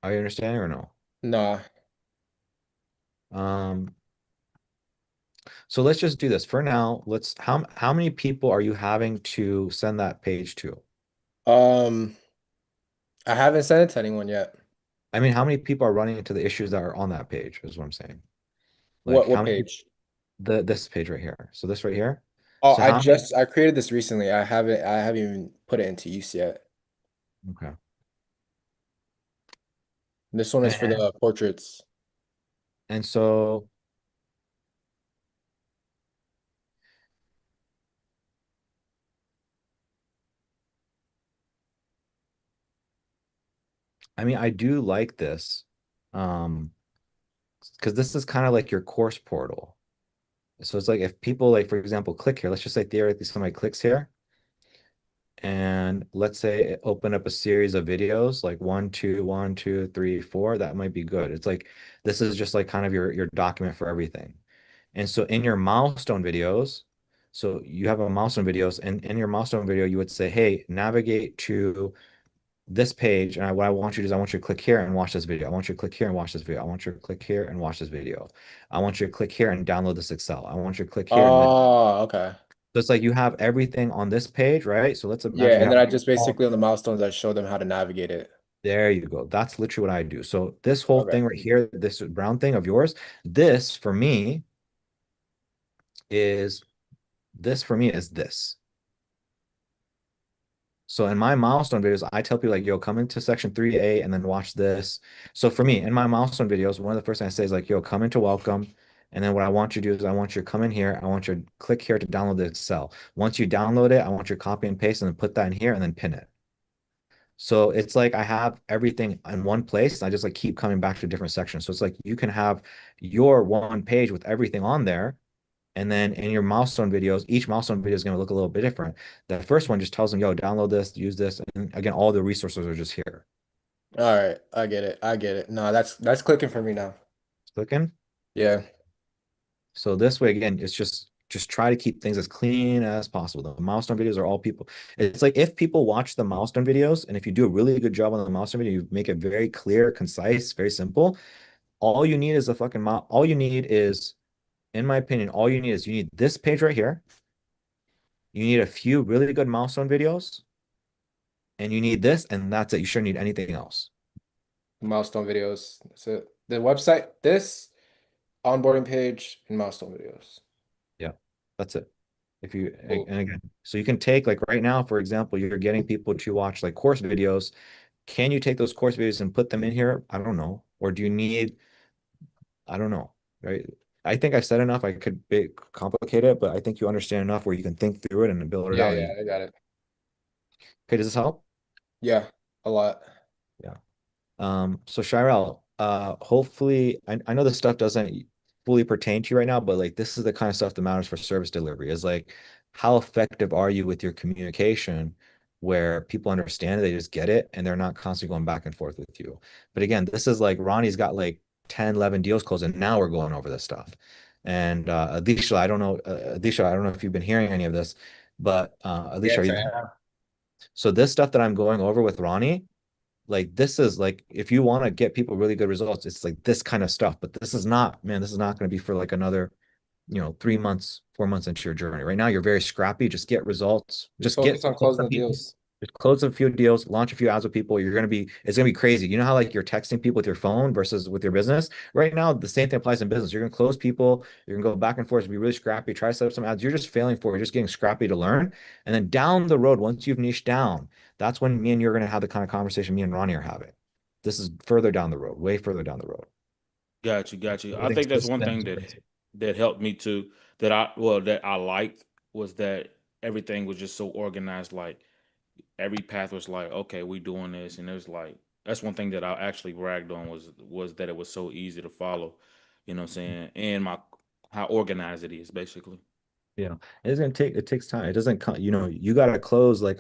Are you understanding or no? Nah. Um, so let's just do this for now. How many people are you having to send that page to? Um, I haven't sent it to anyone yet. I mean, how many people are running into the issues that are on that page is what I'm saying. Like What how many page? this page right here. So this right here. Oh, So how many? I created this recently. I haven't even put it into use yet. Okay. This one is for And, the portraits. and so I mean, I do like this. Um, because this is kind of like your course portal. So it's like if people like, for example, click here, let's just say theoretically somebody clicks here and let's say it open up a series of videos like one, two, three, four, that might be good. It's like this is just like kind of your document for everything. And so in your milestone videos, so you have a milestone videos, and in your milestone video, you would say, hey, navigate to this page. And what I want you to do is I want you to click here and watch this video. I want you to click here and watch this video. I want you to click here and watch this video. I want you to click here and download this Excel. I want you to click here and then Oh, okay. so it's like you have everything on this page, right? So let's Yeah, imagine you and then have I just all, basically on the milestones I show them how to navigate it. there you go. That's literally what I do. So this whole Okay. thing right here, this brown thing of yours, this for me is this. So in my milestone videos, I tell people like, yo, come into section 3A and then watch this. So for me, in my milestone videos, one of the first things I say is like, yo, come into welcome. And then what I want you to do is I want you to come in here. I want you to click here to download the Excel. Once you download it, I want you to copy and paste and then put that in here and then pin it. So it's like I have everything in one place. And I just like keep coming back to different sections. So it's like you can have your one page with everything on there. And then in your milestone videos, each milestone video is going to look a little bit different. The first one just tells them, yo, download this, use this. And again, all the resources are just here. All right, I get it. I get it. No, that's clicking for me now. Clicking. Yeah. So this way, again, it's just try to keep things as clean as possible. The milestone videos are all people. It's like if people watch the milestone videos, and if you do a really good job on the milestone video, you make it very clear, concise, very simple. All you need is a fucking mile. All you need is, in my opinion, all you need is you need this page right here. You need a few really good milestone videos, and you need this, and that's it. You shouldn't need anything else. Milestone videos. That's it. The website, this onboarding page, and milestone videos. Yeah, that's it. If you Cool. and again, so you can take like right now, for example, you're getting people to watch like course videos. Can you take those course videos and put them in here? I don't know. Or do you need, I don't know, right? I think I said enough. I could be complicate it, but I think you understand enough where you can think through it and build it Yeah, out. yeah, I got it. Okay, does this help? Yeah, a lot. Yeah. So Shirel, hopefully I know this stuff doesn't fully pertain to you right now, but like this is the kind of stuff that matters for service delivery is like how effective are you with your communication where people understand it, they just get it, and they're not constantly going back and forth with you. But again, this is like Ronnie's got like 10, 11 deals closed, and now we're going over this stuff. And Adisha, I don't know if you've been hearing any of this, but Alicia, are Yes, I you am. so this stuff that I'm going over with Ronnie, like this is like if you want to get people really good results, it's like this kind of stuff. But this is not, man, this is not going to be for like another, 3 months, 4 months into your journey. Right now, you're very scrappy. Just get results. Just focus on Close closing some the people. deals. Just close a few deals, launch a few ads with people. It's gonna be crazy. You know how like you're texting people with your phone versus with your business? Right now, the same thing applies in business. You're gonna close people, you're gonna go back and forth, be really scrappy, try to set up some ads. You're just failing for it. You're just getting scrappy to learn. And then down the road, once you've niched down, that's when me and you're gonna have the kind of conversation me and Ronnie are having. This is further down the road, way further down the road. Got you, got you. I Everything think that's one thing systems. that helped me too. That I liked was that everything was just so organized. Like every path was like, okay, we doing this, and it was like that's one thing that I actually bragged on was that it was so easy to follow. You know what I'm saying? And my how organized it is, basically. It's gonna take it takes time. It doesn't come, you gotta close like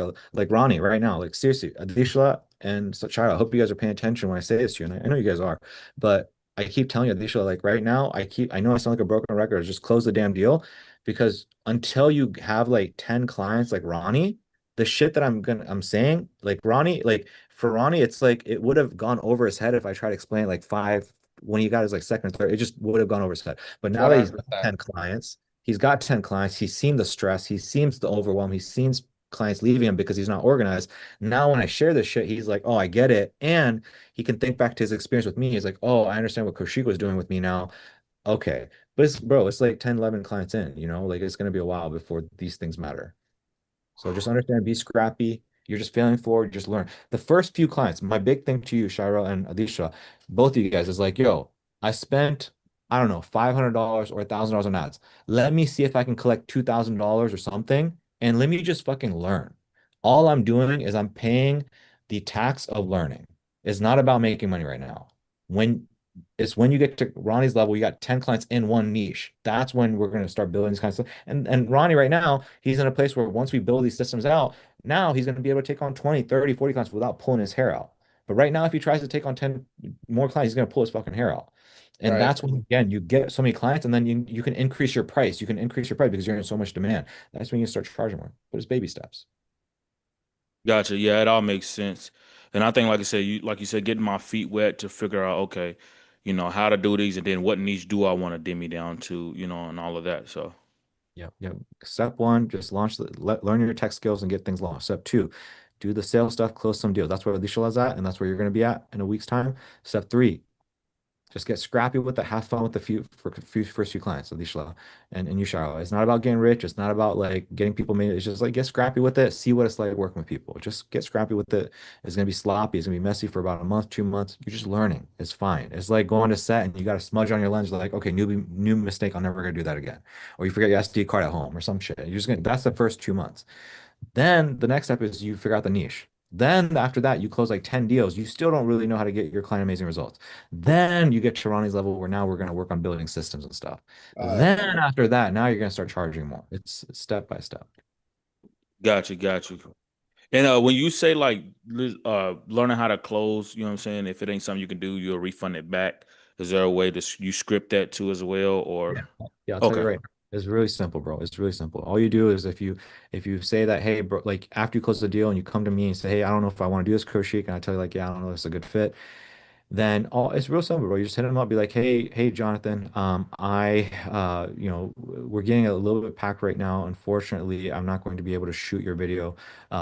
Ronnie right now. Like seriously, Adishla and Sachara, I hope you guys are paying attention when I say this to you, and I know you guys are, but I keep telling you, Adishla, like right now, I know I sound like a broken record, just close the damn deal because until you have like 10 clients like Ronnie, the shit that I'm saying, like Ronnie, like for Ronnie, it's like it would have gone over his head if I tried to explain like five when he got his like second or third, it just would have gone over his head. But now that he's got 100%. 10 clients. He's got 10 clients. He's seen the stress. He seems the overwhelm. He seems clients leaving him because he's not organized. Now, when I share this shit, he's like, oh, I get it. And he can think back to his experience with me. He's like, oh, I understand what Koshik was doing with me now. Okay. But it's like 10, 11 clients in, like it's going to be a while before these things matter. So just understand, be scrappy. You're just failing forward, just learn. The first few clients, my big thing to you, Shira and Adisha, both of you guys is like, yo, I spent, I don't know, $500 or $1,000 on ads. Let me see if I can collect $2,000 or something, and let me just fucking learn. All I'm doing is I'm paying the tax of learning. It's not about making money right now. When it's when you get to Ronnie's level, you got 10 clients in one niche. That's when we're going to start building these kinds of stuff. And Ronnie right now, he's in a place where once we build these systems out, now he's going to be able to take on 20, 30, 40 clients without pulling his hair out. But right now, if he tries to take on 10 more clients, he's going to pull his fucking hair out. And Right. that's when, again, you get so many clients and then you can increase your price. You can increase your price because you're in so much demand. That's when you start charging more. But it's baby steps. Gotcha. Yeah, it all makes sense. And I think, like you said, getting my feet wet to figure out, okay, how to do these, and then what niche do I want to dim me down to, and all of that. So, Yeah, yeah. Step one, just learn your tech skills and get things launched. Step two, do the sales stuff, close some deals. That's where Alicia is at, and that's where you're going to be at in a week's time. Step three, just get scrappy with it. Have fun with the first few clients, Alicia and you, Charlotte. It's not about getting rich. It's not about like getting people made. It's just like get scrappy with it. See what it's like working with people. Just get scrappy with it. It's gonna be sloppy. It's gonna be messy for about a month, 2 months. You're just learning. It's fine. It's like going to set and you got a smudge on your lens. Like, okay, new mistake. I'm never gonna do that again. Or you forget your SD card at home or some shit. That's the first 2 months. Then the next step is you figure out the niche. Then after that, you close like 10 deals. You still don't really know how to get your client amazing results. Then you get Sharani's level where now we're going to work on building systems and stuff. Then after that, now you're going to start charging more. It's step by step. got you. And when you say like learning how to close, you know what I'm saying? If it ain't something you can do, you'll refund it back. Is there a way to you script that too as well? Or Yeah. Yeah, I'll tell you okay, right now. It's really simple, bro. It's really simple. All you do is if you say that, hey, bro, like after you close the deal and you come to me and say, hey, I don't know if I want to do this crochet, and I tell you like, yeah, I don't know if it's a good fit. Then all it's real simple, bro. You just hit them up, be like, hey, Jonathan, we're getting a little bit packed right now. Unfortunately, I'm not going to be able to shoot your video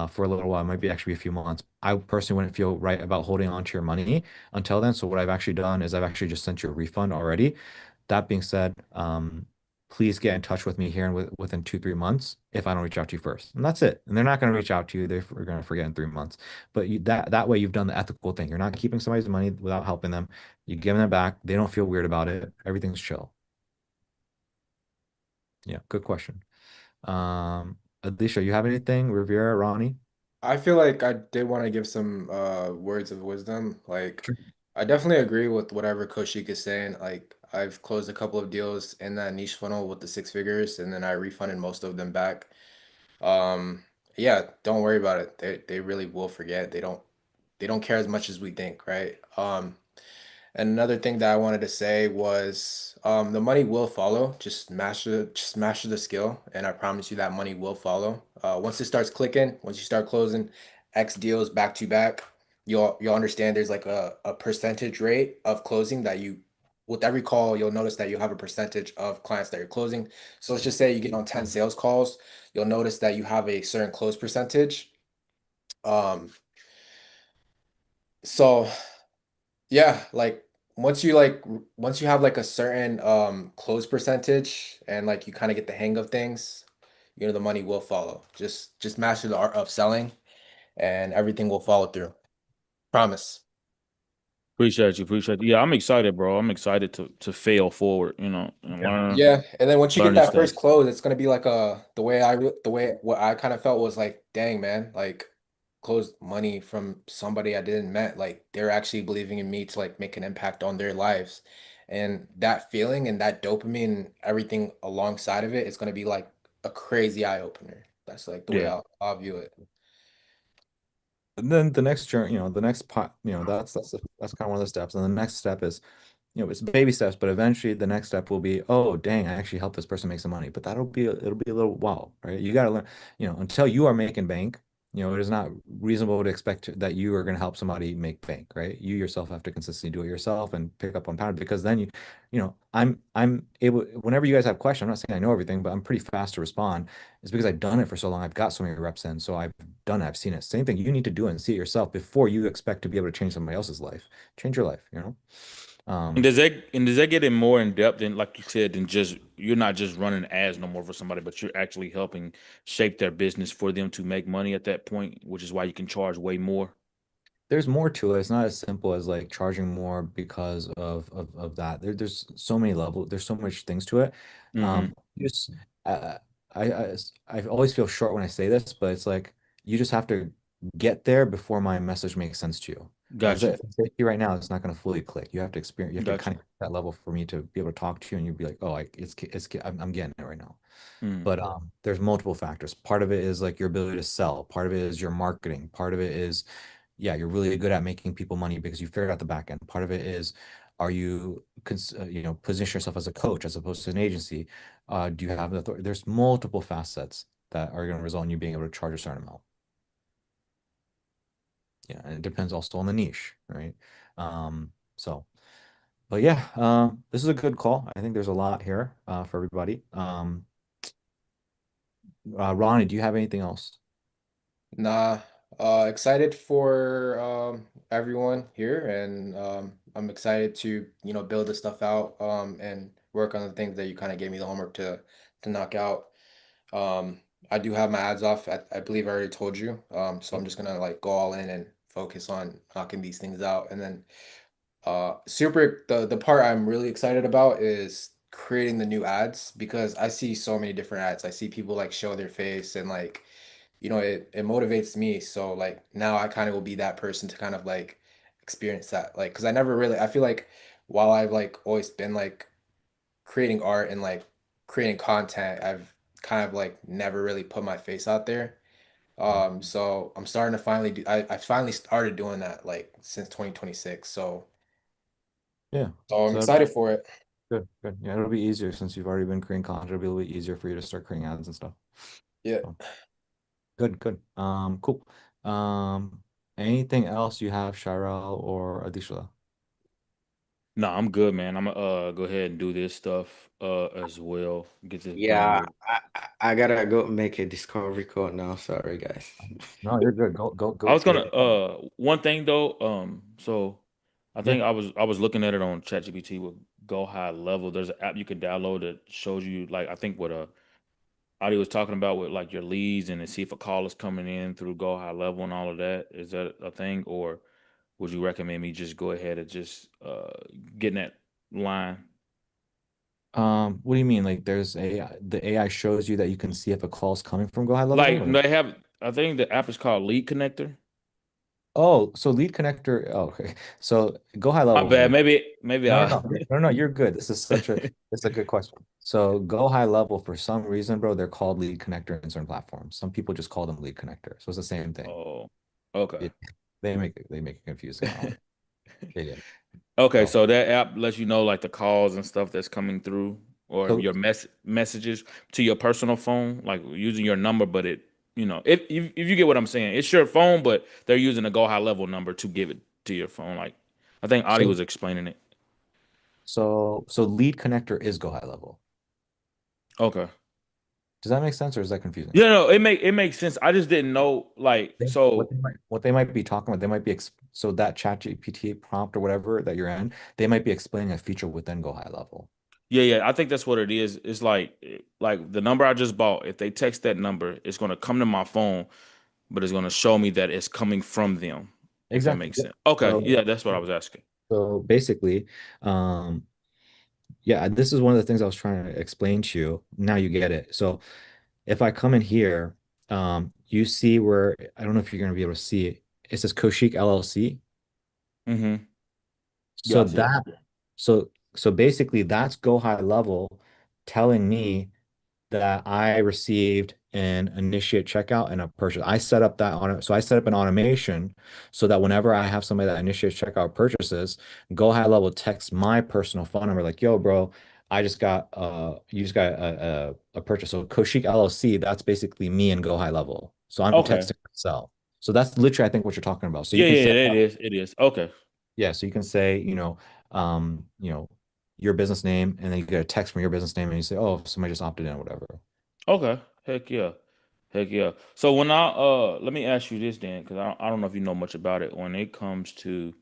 for a little while. It might be actually a few months. I personally wouldn't feel right about holding on to your money until then. So what I've actually done is I've actually just sent you a refund already. That being said, please get in touch with me here and within 2, 3 months if I don't reach out to you first. And that's it. And they're not going to reach out to you. They're going to forget in 3 months. But that way you've done the ethical thing. You're not keeping somebody's money without helping them. You give them it back. They don't feel weird about it. Everything's chill. Yeah, good question. Alicia, you have anything? Riviera, Ronnie? I feel like I did want to give some words of wisdom. Like Sure. I definitely agree with whatever Coach Sheik is saying. Like I've closed a couple of deals in that niche funnel with the six figures and then I refunded most of them back. Um yeah, don't worry about it. They really will forget. They don't care as much as we think, right? And another thing that I wanted to say was the money will follow. Just master the skill, and I promise you that money will follow. Once it starts clicking, once you start closing X deals back to back, you'll understand there's like a percentage rate of closing that you with every call, you'll notice that you have a percentage of clients that you're closing. So let's just say you get on 10 sales calls, you'll notice that you have a certain close percentage. Um, so yeah, like once you have like a certain close percentage and like you kind of get the hang of things, the money will follow. Just master the art of selling and everything will follow through. Promise. Appreciate you, appreciate you. Yeah, I'm excited, bro. I'm excited to fail forward, and Yeah. learn Yeah, and then once you learn get this that stuff. first close, it's gonna be like the way what I kind of felt was like, dang man, like closed money from somebody I didn't met, like they're actually believing in me to like make an impact on their lives, and that feeling and that dopamine and everything alongside of it is gonna be like a crazy eye opener. That's like the way Yeah. I'll view it. And then the next journey, the next part, that's kind of one of the steps. And the next step is, it's baby steps, but eventually the next step will be, oh, dang, I actually helped this person make some money. But it'll be a little while, right? You got to learn, until you are making bank, it is not reasonable to expect that you are going to help somebody make bank, right? You yourself have to consistently do it yourself and pick up on pattern because then I'm able, whenever you guys have questions, I'm not saying I know everything, but I'm pretty fast to respond. It's because I've done it for so long. I've got so many reps in. So I've done it. I've seen it. Same thing. You need to do it and see it yourself before you expect to be able to change somebody else's life. Change your life. And Um, does that get in more in depth than like you said than just you're not just running ads no more for somebody, but you're actually helping shape their business for them to make money at that point, which is why you can charge way more. there's more to it. It's not as simple as like charging more because of that. There's so many levels. There's so much things to it. Hmm. Just uh, I always feel short when I say this, but it's like you just have to get there before my message makes sense to you. Like Got you. if I say it to you right now, it's not going to fully click. You have to experience. You have to Got kind you. of hit that level for me to be able to talk to you, and you'd be like, oh, I'm getting it right now. Mm. But there's multiple factors. Part of it is like your ability to sell. Part of it is your marketing. Part of it is, yeah, you're really good at making people money because you figured out the back end. Part of it is, are you, position yourself as a coach as opposed to an agency? Do you have the authority? There's multiple facets that are going to result in you being able to charge a certain amount. Yeah, and it depends also on the niche, right? So, but yeah, this is a good call. I think there's a lot here for everybody. Ronnie, do you have anything else? Nah, excited for everyone here, and I'm excited to build this stuff out and work on the things that you kind of gave me the homework to knock out. Um, I do have my ads off. I believe I already told you. So I'm just gonna like go all in and focus on knocking these things out, and then the part I'm really excited about is creating the new ads because I see so many different ads. I see people like show their face and like it motivates me. So like now I kind of will be that person to kind of like experience that. Like because I feel like while I've like always been like creating art and like creating content, I've kind of like never really put my face out there. So I'm starting to finally I finally started doing that like since 2026. Yeah. So I'm So that'd be excited for it. good. Good. Yeah, it'll be easier since you've already been creating content. It'll be a little bit easier for you to start creating ads and stuff. Yeah. So good, good. Cool. Anything else you have, Shirel or Adishla? No, I'm good, man. I'm gonna go ahead and do this stuff as well. Get this done Yeah, with. I gotta go make a discovery call now. Sorry, guys. No, you're good. Go I was take gonna it. one thing though, so I Yeah. think I was looking at it on ChatGPT with Go High Level. There's an app you can download that shows you like I think what Audio was talking about with like your leads and to see if a call is coming in through Go High Level and all of that. Is that a thing, or would you recommend me just go ahead and just get in that line? What do you mean? Like the AI shows you that you can see if a call's coming from Go High Level Like or they have I think the app is called Lead Connector. Oh, so lead connector. Oh, okay. So go high My level bad. here. Maybe No, I. no, no, no, no, you're good. This is a good question. So go high level for some reason, bro, they're called lead connector in certain platforms. Some people just call them lead connector. So it's the same thing. Oh, okay. It, they make it confusing. I don't know. Yeah, yeah. Okay, So so that app lets you know like the calls and stuff that's coming through or so your messages to your personal phone, like using your number, but if you get what I'm saying, it's your phone, but they're using a go high level number to give it to your phone. Like I think Adi so was explaining it. so lead connector is go high level. Okay. Does that make sense or is that confusing? Yeah, no, it makes sense. I just didn't know like so What they might be talking about, they might be so that chat GPT prompt or whatever that you're in, they might be explaining a feature within go high level. yeah, I think that's what it is. It's like the number I just bought, if they text that number, it's gonna come to my phone, but it's gonna show me that it's coming from them, if that Exactly. makes Yep. sense. Okay, So yeah, that's what I was asking. so basically, um, yeah, this is one of the things I was trying to explain to you. Now you get it. So if I come in here, you see where I don't know if you're going to be able to see it. It says Koshik LLC. Mm-hmm. Yeah, So I see it. that so basically that's go high level telling me that I received an initiate checkout and a purchase. I set up that on so I set up an automation so that whenever I have somebody that initiates checkout purchases, Go High Level text my personal phone number like, yo, bro, I just got you just got a purchase. So Koshik LLC, that's basically me and Go High Level. So I'm Okay. texting myself. So that's literally I think what you're talking about. So you Yeah, can yeah, set it up, is. It is. Okay. yeah, so you can say, you know, your business name, and then you get a text from your business name and you say, oh, somebody just opted in or whatever. Okay. Heck yeah. Heck yeah. So when I let me ask you this then, because I don't know if you know much about it. When it comes to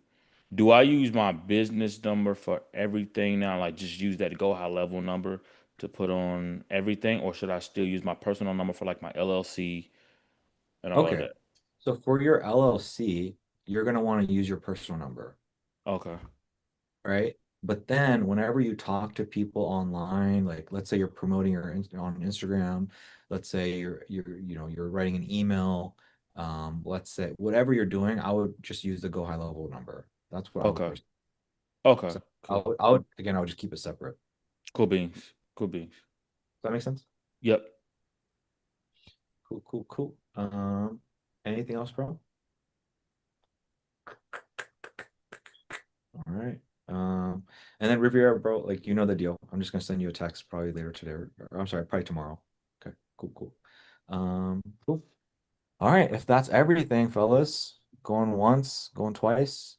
do I use my business number for everything now? Like just use that go high level number to put on everything, or should I still use my personal number for like my LLC and all of Okay. that? So for your LLC, you're going to want to use your personal number, Okay. right? But then whenever you talk to people online, like let's say you're promoting on Instagram, let's say you're writing an email, let's say whatever you're doing, I would just use the go high level number. That's what I would Okay. personally. Okay. So Cool. I would again, I would just keep it separate. Cool beans. Cool beans. Does that make sense? Yep. Cool, cool, cool. Anything else, bro? All right. And then Riviera, bro, like you know the deal. I'm just gonna send you a text probably later today, or I'm sorry, probably tomorrow. Okay, cool, cool. Cool. All right, if that's everything, fellas, going once, going twice.